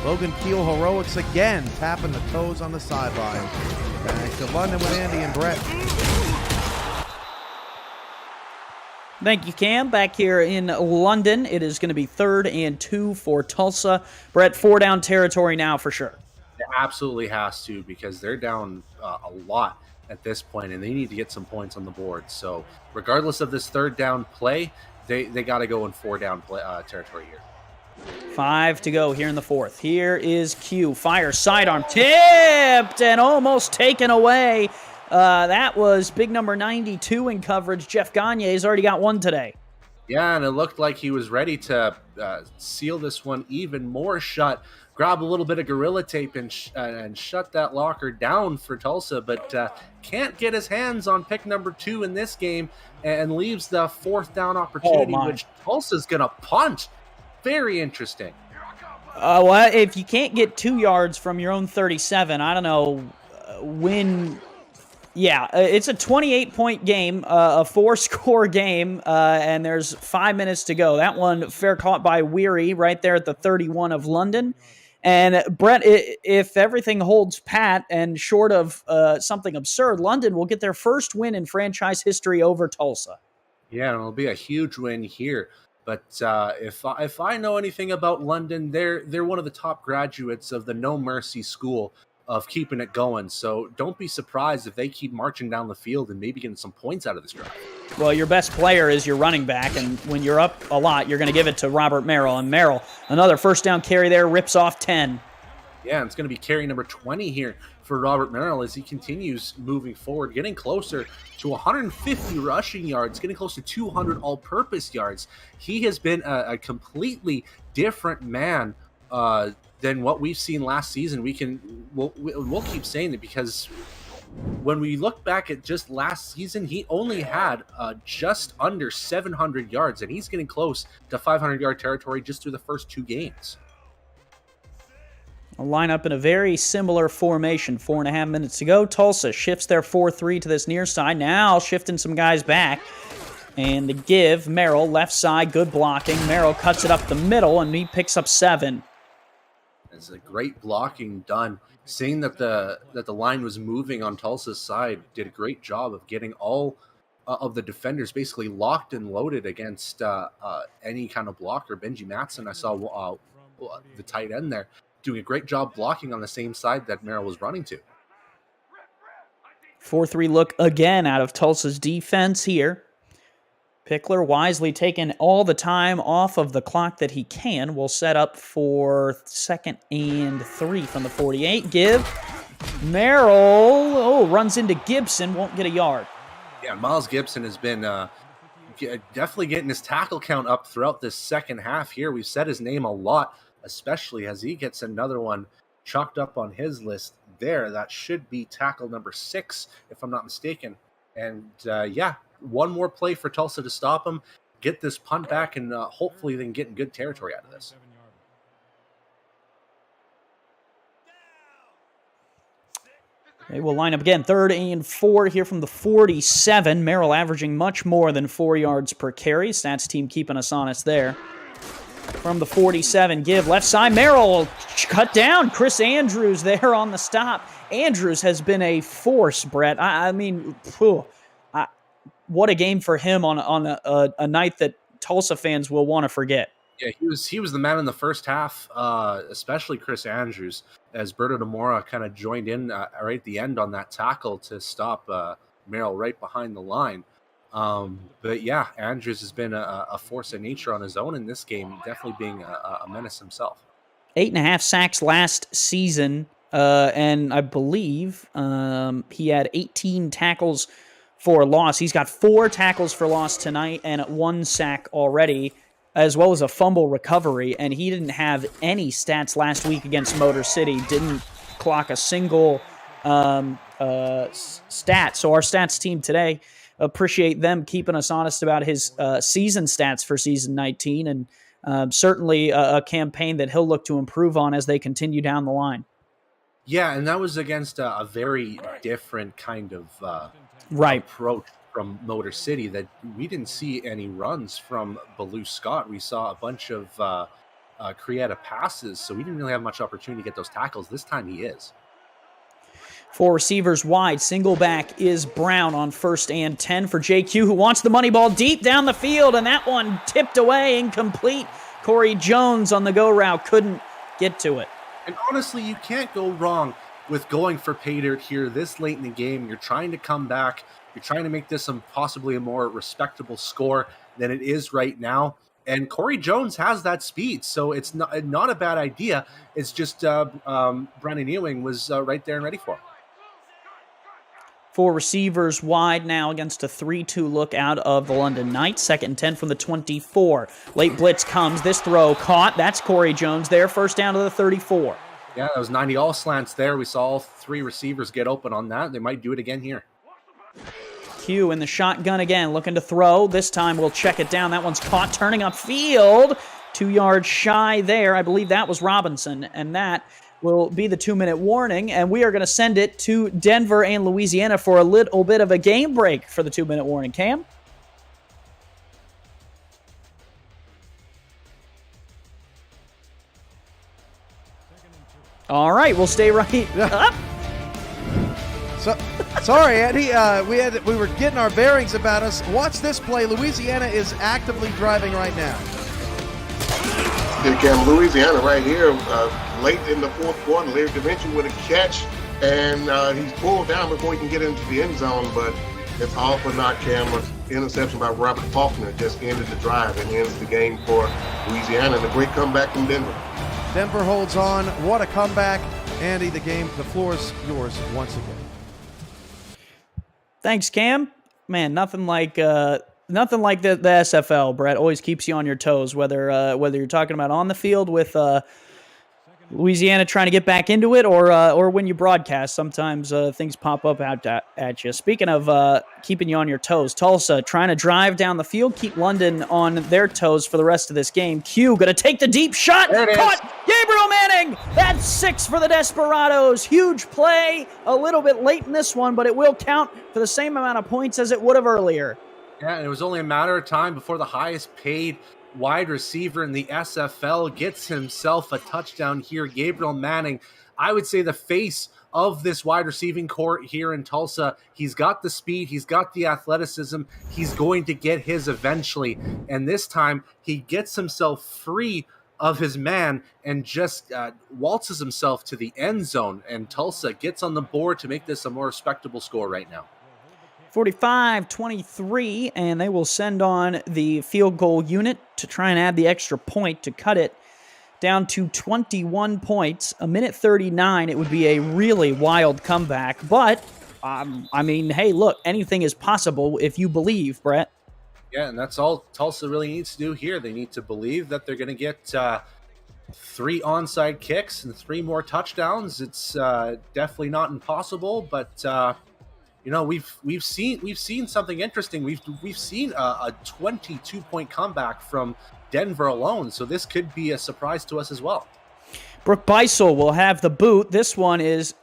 Speaker 5: Logan Keel heroics again, tapping the toes on the sideline. Back to London with Andy and Brett.
Speaker 7: Thank you, Cam. Back here in London, it is going to be 3rd and 2 for Tulsa. Brett, 4-down territory now for sure.
Speaker 8: It absolutely has to, because they're down a lot at this point, and they need to get some points on the board. So regardless of this 3rd down play, they got to go in 4-down territory here.
Speaker 7: 5 to go here in the 4th. Here is Q. Fire sidearm tipped and almost taken away. That was big number 92 in coverage. Jeff Gagne's already got 1 today.
Speaker 8: Yeah, and it looked like he was ready to seal this one even more shut. Grab a little bit of Gorilla Tape and shut that locker down for Tulsa, but can't get his hands on pick number 2 in this game and leaves the 4th down opportunity, which Tulsa's going to punt. Very interesting.
Speaker 7: Well, if you can't get 2 yards from your own 37, I don't know when. Yeah, it's a 28-point game, a 4-score game, and there's 5 minutes to go. That one fair caught by Weary right there at the 31 of London. And Brett, if everything holds pat and short of something absurd, London will get their first win in franchise history over Tulsa.
Speaker 8: Yeah, and it'll be a huge win here. But if I know anything about London, they're one of the top graduates of the No Mercy school of keeping it going. So don't be surprised if they keep marching down the field and maybe getting some points out of this drive.
Speaker 7: Well, your best player is your running back, and when you're up a lot, you're going to give it to Robert Merrill. And Merrill, another 1st down carry there, rips off 10.
Speaker 8: Yeah, and it's going to be carry number 20 here for Robert Merrill as he continues moving forward, getting closer to 150 rushing yards, getting close to 200 all-purpose yards. He has been a completely different man than what we've seen last season. We'll keep saying it, because when we look back at just last season, he only had just under 700 yards, and he's getting close to 500-yard territory just through the first 2 games.
Speaker 7: A lineup in a very similar formation. 4.5 minutes to go. Tulsa shifts their 4-3 to this near side. Now shifting some guys back. And the give, Merrill, left side, good blocking. Merrill cuts it up the middle, and he picks up 7.
Speaker 8: It's a great blocking done. Seeing that the line was moving on Tulsa's side, did a great job of getting all of the defenders basically locked and loaded against any kind of blocker. Benji Matson, I saw the tight end there, doing a great job blocking on the same side that Merrill was running to.
Speaker 7: 4-3 look again out of Tulsa's defense here. Pickler wisely taking all the time off of the clock that he can. Will set up for 2nd and 3 from the 48. Give. Merrill, runs into Gibson, won't get a yard.
Speaker 8: Yeah, Miles Gibson has been definitely getting his tackle count up throughout this second half here. We've said his name a lot, especially as he gets another one chalked up on his list there. That should be tackle number 6, if I'm not mistaken. And one more play for Tulsa to stop him, get this punt back, and hopefully they can get in good territory out of this.
Speaker 7: They will line up again. 3rd and 4 here from the 47. Merrill averaging much more than 4 yards per carry. Stats team keeping us honest there. From the 47, give left side. Merrill cut down. Chris Andrews there on the stop. Andrews has been a force, Brett. I mean, what a game for him on a night that Tulsa fans will want to forget.
Speaker 8: Yeah, he was the man in the first half, especially Chris Andrews, as Berto Demora kind of joined in right at the end on that tackle to stop Merrill right behind the line. But yeah, Andrews has been a force of nature on his own in this game, definitely being a menace himself.
Speaker 7: 8.5 sacks last season, and I believe he had 18 tackles for loss. He's got 4 tackles for loss tonight and 1 sack already, as well as a fumble recovery, and he didn't have any stats last week against Motor City, didn't clock a single stat. So our stats team today, appreciate them keeping us honest about his season stats for season 19, and certainly a campaign that he'll look to improve on as they continue down the line.
Speaker 8: Yeah, and that was against a very different kind of approach from Motor City, that we didn't see any runs from Baloo Scott. We saw a bunch of creative passes, so we didn't really have much opportunity to get those tackles. This time he is.
Speaker 7: 4 receivers wide. Single back is Brown on 1st and 10 for JQ, who wants the money ball deep down the field, and that one tipped away, incomplete. Corey Jones on the go route couldn't get to it.
Speaker 8: And honestly, you can't go wrong with going for pay dirt here this late in the game. You're trying to come back. You're trying to make this possibly a more respectable score than it is right now. And Corey Jones has that speed, so it's not a bad idea. It's just Brandon Ewing was right there and ready for him.
Speaker 7: 4 receivers wide now against a 3-2 look out of the London Knights. 2nd and 10 from the 24. Late blitz comes. This throw caught. That's Corey Jones there. 1st down to the 34.
Speaker 8: Yeah, that was 90 all slants there. We saw all 3 receivers get open on that. They might do it again here.
Speaker 7: Q in the shotgun again, looking to throw. This time we'll check it down. That one's caught, turning upfield. 2 yards shy there. I believe that was Robinson, and that will be the 2-minute warning, and we are going to send it to Denver and Louisiana for a little bit of a game break for the 2-minute warning. Cam? All right, we'll stay right up.
Speaker 5: Sorry, Andy. We were getting our bearings about us. Watch this play. Louisiana is actively driving right now.
Speaker 6: Louisiana right here, late in the 4th quarter, Larry DaVinci with a catch, and he's pulled down before he can get into the end zone, but it's all for naught, Cam. An interception by Robert Faulkner just ended the drive and ends the game for Louisiana, and a great comeback from Denver.
Speaker 5: Denver holds on. What a comeback. Andy, the floor is yours once again.
Speaker 7: Thanks, Cam. Man, nothing like the SFL, Brett. Always keeps you on your toes, whether you're talking about on the field with Louisiana trying to get back into it, or when you broadcast. Sometimes things pop up out at you. Speaking of keeping you on your toes, Tulsa trying to drive down the field, keep London on their toes for the rest of this game. Q going to take the deep shot. Caught Gabriel Manning. That's 6 for the Desperados. Huge play. A little bit late in this one, but it will count for the same amount of points as it would have earlier.
Speaker 8: Yeah, and it was only a matter of time before the highest paid wide receiver in the SFL gets himself a touchdown here. Gabriel Manning, I would say the face of this wide receiving corps here in Tulsa. He's got the speed, he's got the athleticism, he's going to get his eventually. And this time, he gets himself free of his man and just waltzes himself to the end zone. And Tulsa gets on the board to make this a more respectable score right now.
Speaker 7: 45-23, and they will send on the field goal unit to try and add the extra point to cut it down to 21 points. A minute 39, it would be a really wild comeback. But, I mean, hey, look, anything is possible if you believe, Brett.
Speaker 8: Yeah, and that's all Tulsa really needs to do here. They need to believe that they're going to get 3 onside kicks and 3 more touchdowns. It's definitely not impossible, but you know, we've seen something interesting. We've seen a 22-point comeback from Denver alone, so this could be a surprise to us as well.
Speaker 7: Brooke Beisel will have the boot. This one is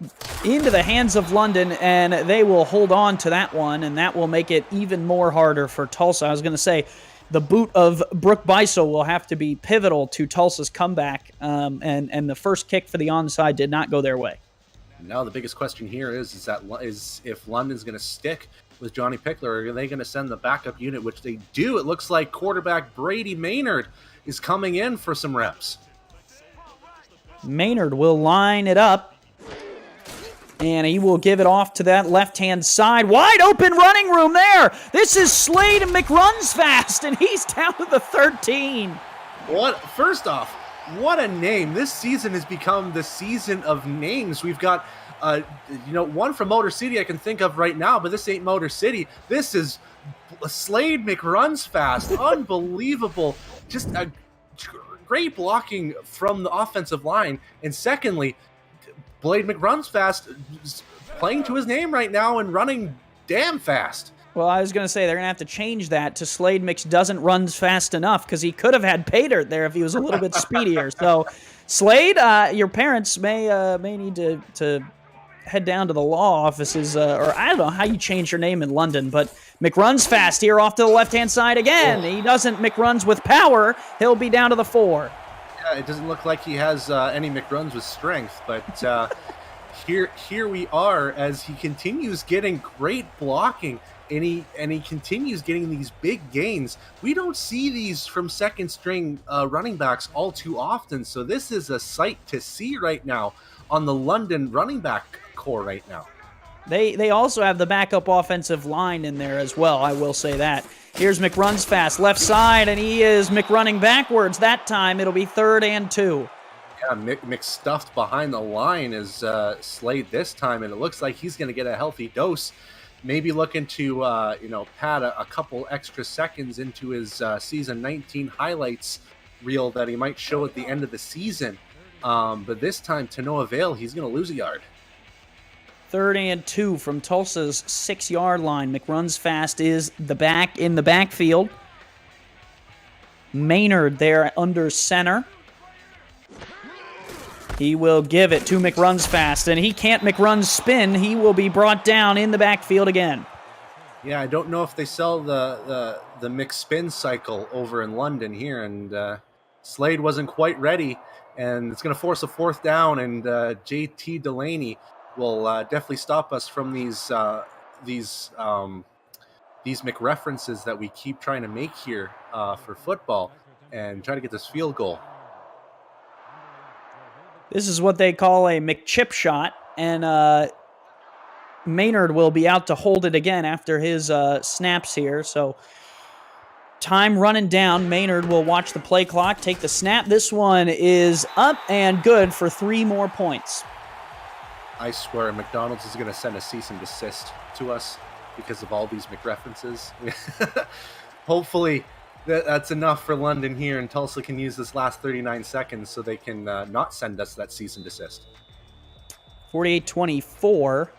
Speaker 7: into the hands of London, and they will hold on to that one, and that will make it even more harder for Tulsa. I was going to say, the boot of Brooke Beisel will have to be pivotal to Tulsa's comeback, and the first kick for the onside did not go their way.
Speaker 8: Now the biggest question here is if London's going to stick with Johnny Pickler? Are they going to send the backup unit, which they do? It looks like quarterback Brady Maynard is coming in for some reps.
Speaker 7: Maynard will line it up. And he will give it off to that left-hand side. Wide open running room there. This is Slade and McRunsfast, and he's down to the 13.
Speaker 8: First off, what a name. This season has become the season of names. We've got, one from Motor City I can think of right now, but this ain't Motor City. This is Slade McRunsfast. Unbelievable. Just a great blocking from the offensive line. And secondly, Blade McRunsfast is playing to his name right now and running damn fast.
Speaker 7: Well, I was going to say they're going to have to change that to Slade Mix doesn't run fast enough, because he could have had pay dirt there if he was a little bit speedier. So, Slade, your parents may need to head down to the law offices, or I don't know how you change your name in London, but McRunsfast here off to the left-hand side again. He doesn't McRuns with power. He'll be down to the 4.
Speaker 8: It doesn't look like he has any McRuns with strength, but here we are as he continues getting great blocking, and he continues getting these big gains. We don't see these from second string running backs all too often, so this is a sight to see right now on the London running back core right now.
Speaker 7: They also have the backup offensive line in there as well, I will say that. Here's McRunsfast, left side, and he is McRunning backwards. That time, it'll be 3rd and 2.
Speaker 8: Yeah, Mick stuffed behind the line is Slade this time, and it looks like he's going to get a healthy dose. Maybe looking to, pad a couple extra seconds into his season 19 highlights reel that he might show at the end of the season. But this time, to no avail, he's going to lose a yard.
Speaker 7: 3rd and 2 from Tulsa's 6-yard line. McRunsfast is in the backfield. Maynard there under center. He will give it to McRunsfast, and he can't McRuns spin. He will be brought down in the backfield again.
Speaker 8: Yeah, I don't know if they sell the mixed spin cycle over in London here, and Slade wasn't quite ready, and it's going to force a 4th down, and JT Delaney will definitely stop us from these McReferences that we keep trying to make here for football and try to get this field goal.
Speaker 7: This is what they call a McChip shot, and Maynard will be out to hold it again after his snaps here. So time running down. Maynard will watch the play clock, take the snap. This one is up and good for 3 more points.
Speaker 8: I swear McDonald's is going to send a cease and desist to us because of all these McReferences. Hopefully that's enough for London here, and Tulsa can use this last 39 seconds so they can not send us that cease and desist.
Speaker 7: 48-24.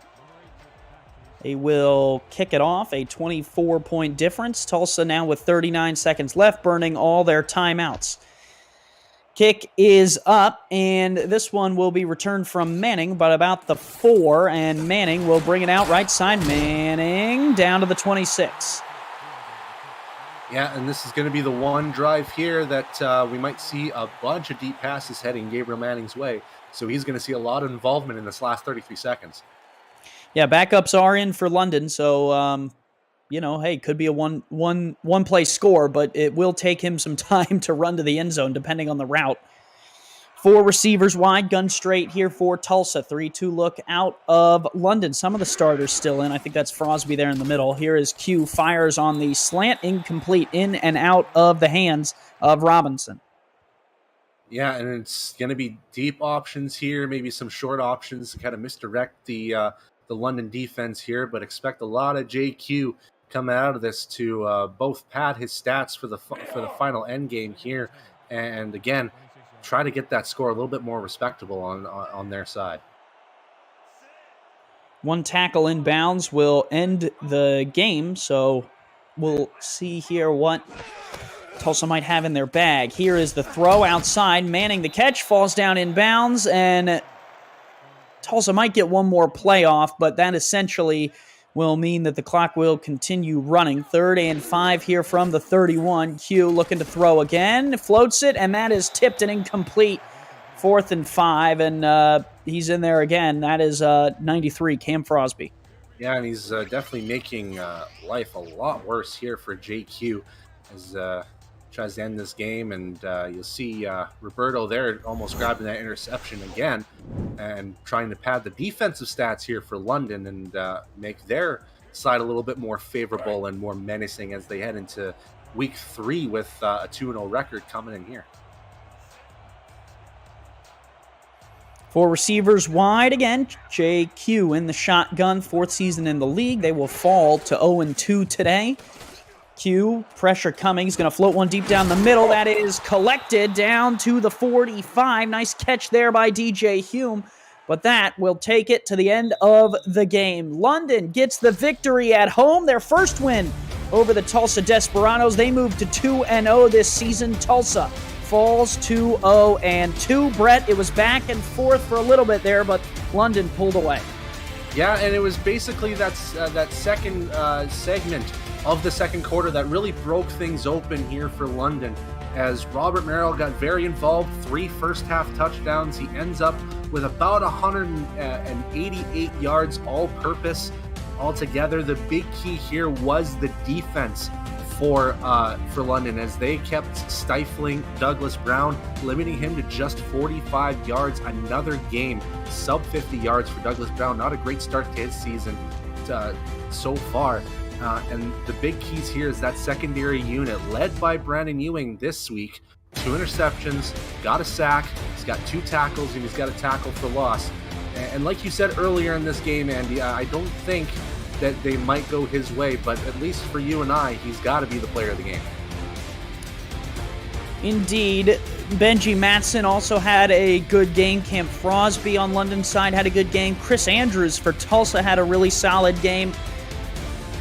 Speaker 7: They will kick it off, a 24-point difference. Tulsa now with 39 seconds left, burning all their timeouts. Kick is up, and this one will be returned from Manning, but about the 4, and Manning will bring it out right side. Manning down to the 26.
Speaker 8: Yeah, and this is going to be the one drive here that we might see a bunch of deep passes heading Gabriel Manning's way. So he's going to see a lot of involvement in this last 33 seconds.
Speaker 7: Yeah, backups are in for London, so hey, could be a one play score, but it will take him some time to run to the end zone depending on the route. 4 receivers wide, gun straight here for Tulsa. 3-2 look out of London. Some of the starters still in. I think that's Frosby there in the middle. Here is Q, fires on the slant, incomplete, in and out of the hands of Robinson.
Speaker 8: Yeah, and it's going to be deep options here, maybe some short options to kind of misdirect the London defense here, but expect a lot of JQ coming out of this to both pad his stats for the final end game here, and again try to get that score a little bit more respectable on their side.
Speaker 7: 1 tackle inbounds will end the game, so we'll see here what Tulsa might have in their bag. Here is the throw outside. Manning the catch, falls down inbounds, and Tulsa might get one more play off, but that essentially will mean that the clock will continue running. 3rd and 5 here from the 31. Q looking to throw again. Floats it, and that is tipped and incomplete. 4th and 5, and he's in there again. That is 93, Cam Frosby.
Speaker 8: Yeah, and he's definitely making life a lot worse here for JQ as tries to end this game. And you'll see Roberto there almost grabbing that interception again and trying to pad the defensive stats here for London and make their side a little bit more favorable and more menacing as they head into week 3 with a 2-0 record coming in here.
Speaker 7: For receivers wide again, JQ in the shotgun, 4th season in the league. They will fall to 0-2 today. Q, pressure coming. He's going to float one deep down the middle. That is collected down to the 45. Nice catch there by DJ Hume. But that will take it to the end of the game. London gets the victory at home. Their first win over the Tulsa Desperados. They move to 2-0 this season. Tulsa falls 2-0-2. Brett, it was back and forth for a little bit there, but London pulled away.
Speaker 8: Yeah, and it was basically that second segment of the second quarter that really broke things open here for London as Robert Merrill got very involved. 3 first-half touchdowns. He ends up with about 188 yards all-purpose altogether. The big key here was the defense for London as they kept stifling Douglas Brown, limiting him to just 45 yards. Another game, sub 50 yards for Douglas Brown. Not a great start to his season so far. And the big keys here is that secondary unit led by Brandon Ewing this week. 2 interceptions, got a sack, he's got 2 tackles, and he's got a tackle for loss. And like you said earlier in this game, Andy, I don't think that they might go his way, but at least for you and I, he's got to be the player of the game.
Speaker 7: Indeed. Benji Matson also had a good game. Cam Frosby on London's side had a good game. Chris Andrews for Tulsa had a really solid game.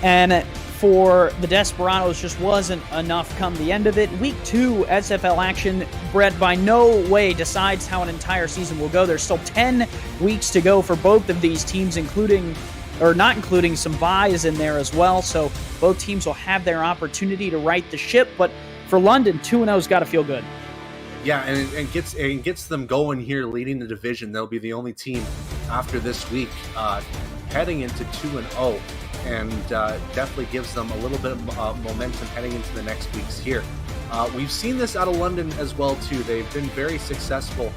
Speaker 7: And for the Desperados, just wasn't enough come the end of it. Week 2 SFL action, Brett, by no way decides how an entire season will go. There's still 10 weeks to go for both of these teams, not including some buys in there as well. So both teams will have their opportunity to right the ship. But for London, 2-0's got to feel good.
Speaker 8: Yeah, and gets them going here, leading the division. They'll be the only team after this week heading into 2-0. And definitely gives them a little bit of momentum heading into the next weeks here. We've seen this out of London as well, too. They've been very successful,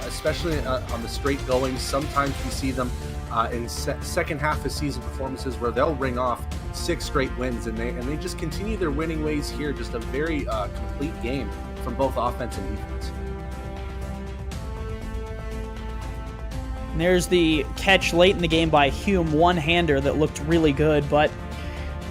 Speaker 8: especially on the straight going. Sometimes we see them in second half of season performances where they'll ring off 6 straight wins, and they just continue their winning ways here. Just a very complete game from both offense and defense.
Speaker 7: And there's the catch late in the game by Hume, one-hander that looked really good. But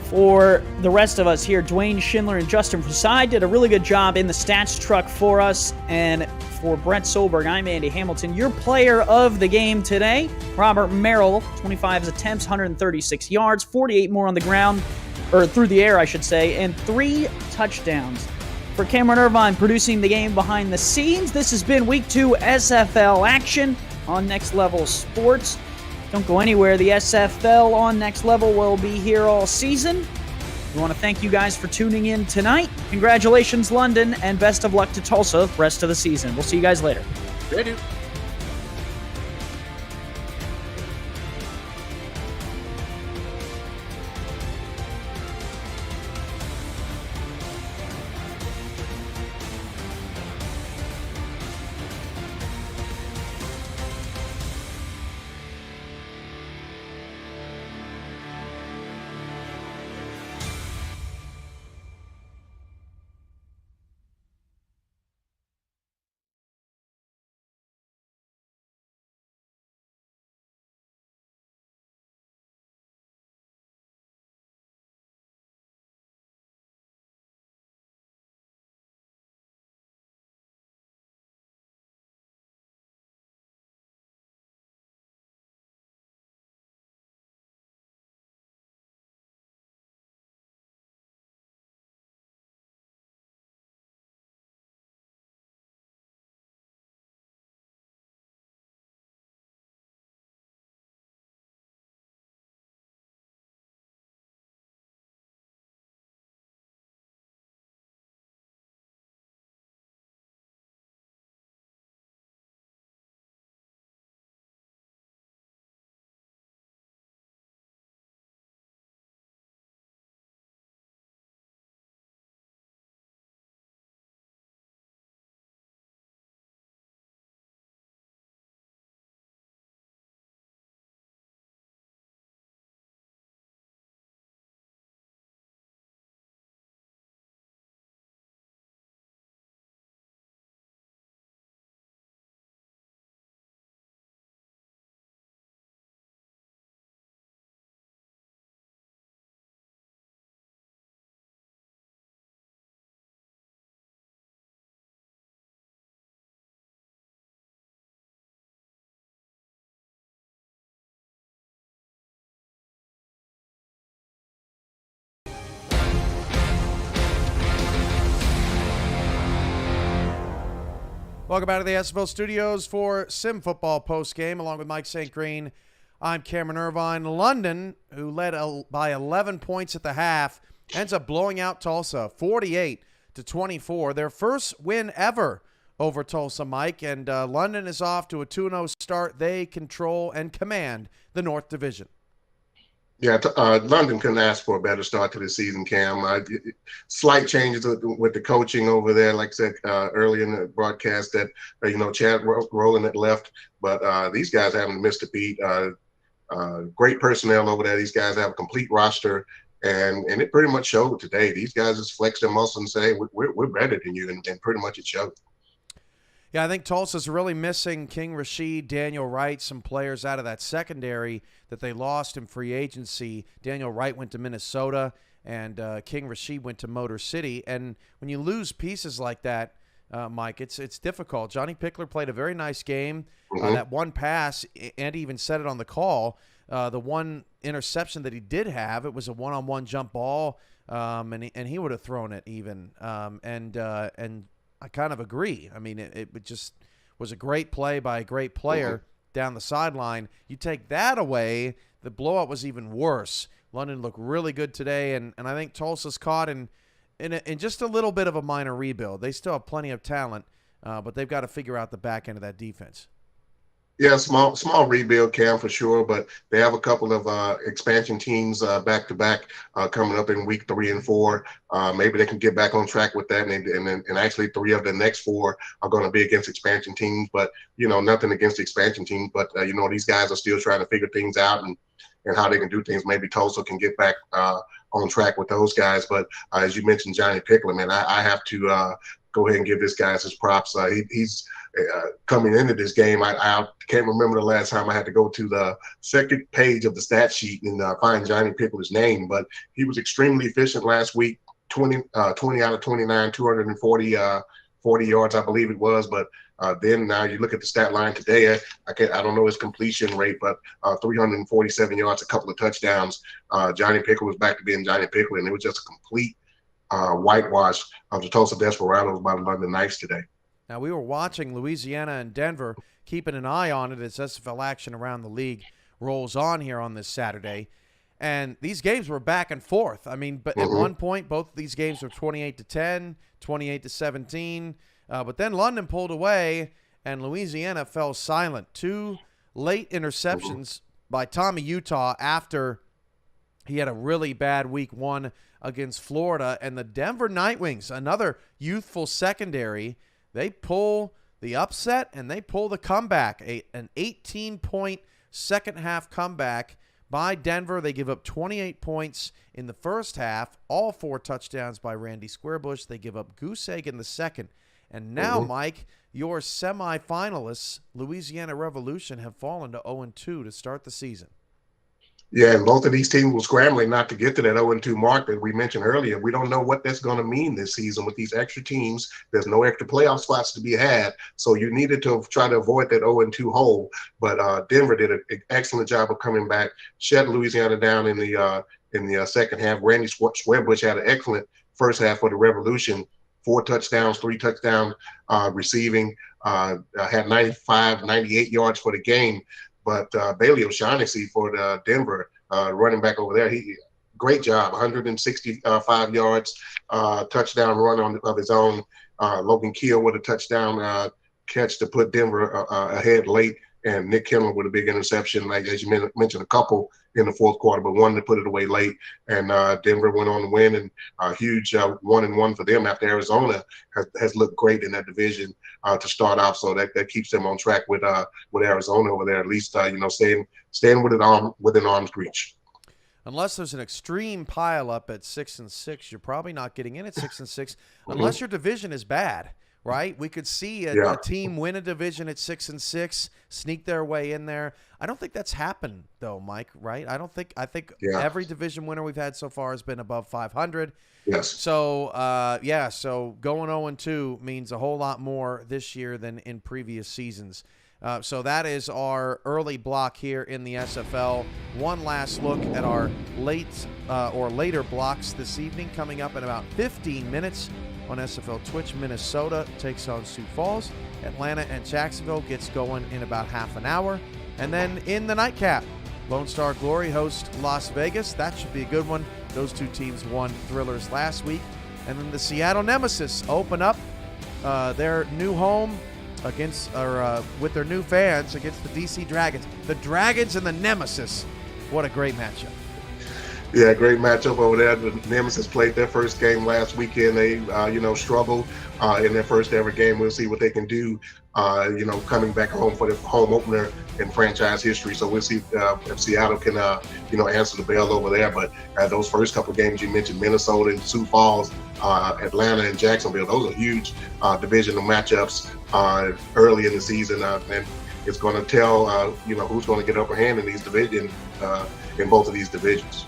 Speaker 7: for the rest of us here, Dwayne Schindler and Justin Prasad did a really good job in the stats truck for us. And for Brett Solberg, I'm Andy Hamilton, your player of the game today. Robert Merrill, 25 attempts, 136 yards, 48 more on the ground, or through the air, I should say, and 3 touchdowns. For Cameron Irvine producing the game behind the scenes, this has been Week 2 SFL action on Next Level Sports. Don't go anywhere. The SFL on Next Level will be here all season. We want to thank you guys for tuning in tonight. Congratulations, London, and best of luck to Tulsa the rest of the season. We'll see you guys later.
Speaker 8: Ready.
Speaker 5: Welcome back to the SFL studios for Sim Football postgame, along with Mike St. Green. I'm Cameron Irvine. London, who led by 11 points at the half, ends up blowing out Tulsa 48-24. Their first win ever over Tulsa, Mike, and London is off to a 2-0 start. They control and command the North Division.
Speaker 6: Yeah, London couldn't ask for a better start to the season, Cam. Slight changes with the coaching over there, like I said earlier in the broadcast, that Chad Rowland had left, but these guys haven't missed a beat. Great personnel over there. These guys have a complete roster, and it pretty much showed today. These guys just flex their muscle and say, we're better than you, and pretty much it showed.
Speaker 5: Yeah, I think Tulsa's really missing King Rashid, Daniel Wright, some players out of that secondary that they lost in free agency. Daniel Wright went to Minnesota, and King Rashid went to Motor City. And when you lose pieces like that, Mike, it's difficult. Johnny Pickler played a very nice game. That one pass, Andy even said it on the call, the one interception that he did have, it was a one-on-one jump ball, and he would have thrown it even. And I kind of agree. I mean, it just was a great play by a great player down the sideline. You take that away, the blowout was even worse. London looked really good today, and I think Tulsa's caught in just a little bit of a minor rebuild. They still have plenty of talent, but they've got to figure out the back end of that defense.
Speaker 6: Yeah, small rebuild, Cam, for sure, but they have a couple of expansion teams back-to-back coming up in week 3 and 4. Maybe they can get back on track with that, and actually 3 of the next 4 are going to be against expansion teams, but, nothing against the expansion teams, but, these guys are still trying to figure things out and how they can do things. Maybe Tulsa can get back on track with those guys, but as you mentioned, Johnny Pickler, man, I have to go ahead and give this guy his props. He's coming into this game. I can't remember the last time I had to go to the second page of the stat sheet and find Johnny Pickler's name, but he was extremely efficient last week. 20 out of 29, 240 yards, I believe it was. But then now you look at the stat line today. I don't know his completion rate, but 347 yards, a couple of touchdowns. Johnny Pickler was back to being Johnny Pickler, and it was just a complete whitewash of the Tulsa Desperados by the London Knights today.
Speaker 5: Now, we were watching Louisiana and Denver, keeping an eye on it as SFL action around the league rolls on here on this Saturday. And these games were back and forth. I mean, but at one point, both of these games were 28-10, 28-17. But then London pulled away, and Louisiana fell silent. 2 late interceptions by Tommy Utah after he had a really bad week 1 against Florida. And the Denver Nightwings, another youthful secondary, they pull the upset and they pull the comeback, an 18-point second-half comeback by Denver. They give up 28 points in the first half, all 4 touchdowns by Randy Squarebush. They give up goose egg in the second. And now, Mike, your semifinalists, Louisiana Revolution, have fallen to 0-2 to start the season.
Speaker 6: Yeah, and both of these teams were scrambling not to get to that 0-2 mark that we mentioned earlier. We don't know what that's going to mean this season with these extra teams. There's no extra playoff spots to be had, so you needed to try to avoid that 0-2 hole. But Denver did an excellent job of coming back, shut Louisiana down in the second half. Randy Squarebush had an excellent first half for the Revolution. 4 touchdowns, 3 touchdowns receiving, had 95, 98 yards for the game. But Bailey O'Shaughnessy for the Denver running back over there, great job, 165 yards, touchdown run of his own. Logan Keel with a touchdown catch to put Denver ahead late, and Nick Kendall with a big interception, like as you mentioned, a couple in the fourth quarter, but one to put it away late. And Denver went on to win, and a huge 1-1 for them after Arizona has looked great in that division to start off. So that keeps them on track with Arizona over there, at least staying within arm's reach.
Speaker 5: Unless there's an extreme pile up at 6-6, you're probably not getting in at 6-6 unless your division is bad. Right? We could see a team win a division at 6-6, sneak their way in there. I don't think that's happened though, Mike, right? I think every division winner we've had so far has been above 500.
Speaker 6: Yes.
Speaker 5: So, so going 0-2 means a whole lot more this year than in previous seasons. So that is our early block here in the SFL. One last look at our later blocks this evening, coming up in about 15 minutes on SFL Twitch. Minnesota takes on Sioux Falls. Atlanta and Jacksonville gets going in about half an hour. And then in the nightcap, Lone Star Glory host Las Vegas. That should be a good one. Those two teams won Thrillers last week. And then the Seattle Nemesis open up their new home with their new fans against the DC Dragons. The Dragons and the Nemesis. What a great matchup.
Speaker 6: Yeah, great matchup over there. The Nemesis played their first game last weekend. They, struggled in their first ever game. We'll see what they can do, coming back home for the home opener in franchise history. So we'll see if Seattle can, answer the bell over there. But those first couple games you mentioned, Minnesota and Sioux Falls, Atlanta and Jacksonville, those are huge divisional matchups early in the season. And it's going to tell, who's going to get upper hand in these in both of these divisions.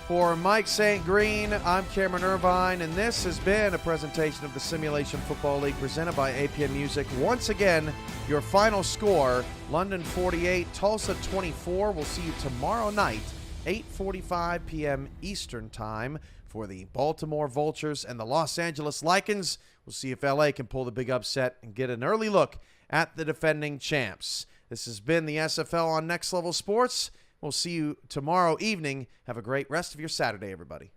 Speaker 5: For Mike St. Green, I'm Cameron Irvine, and this has been a presentation of the Simulation Football League presented by APM Music. Once again, your final score, London 48, Tulsa 24. We'll see you tomorrow night, 8:45 p.m. Eastern Time, for the Baltimore Vultures and the Los Angeles Lycans. We'll see if LA can pull the big upset and get an early look at the defending champs. This has been the SFL on Next Level Sports. We'll see you tomorrow evening. Have a great rest of your Saturday, everybody.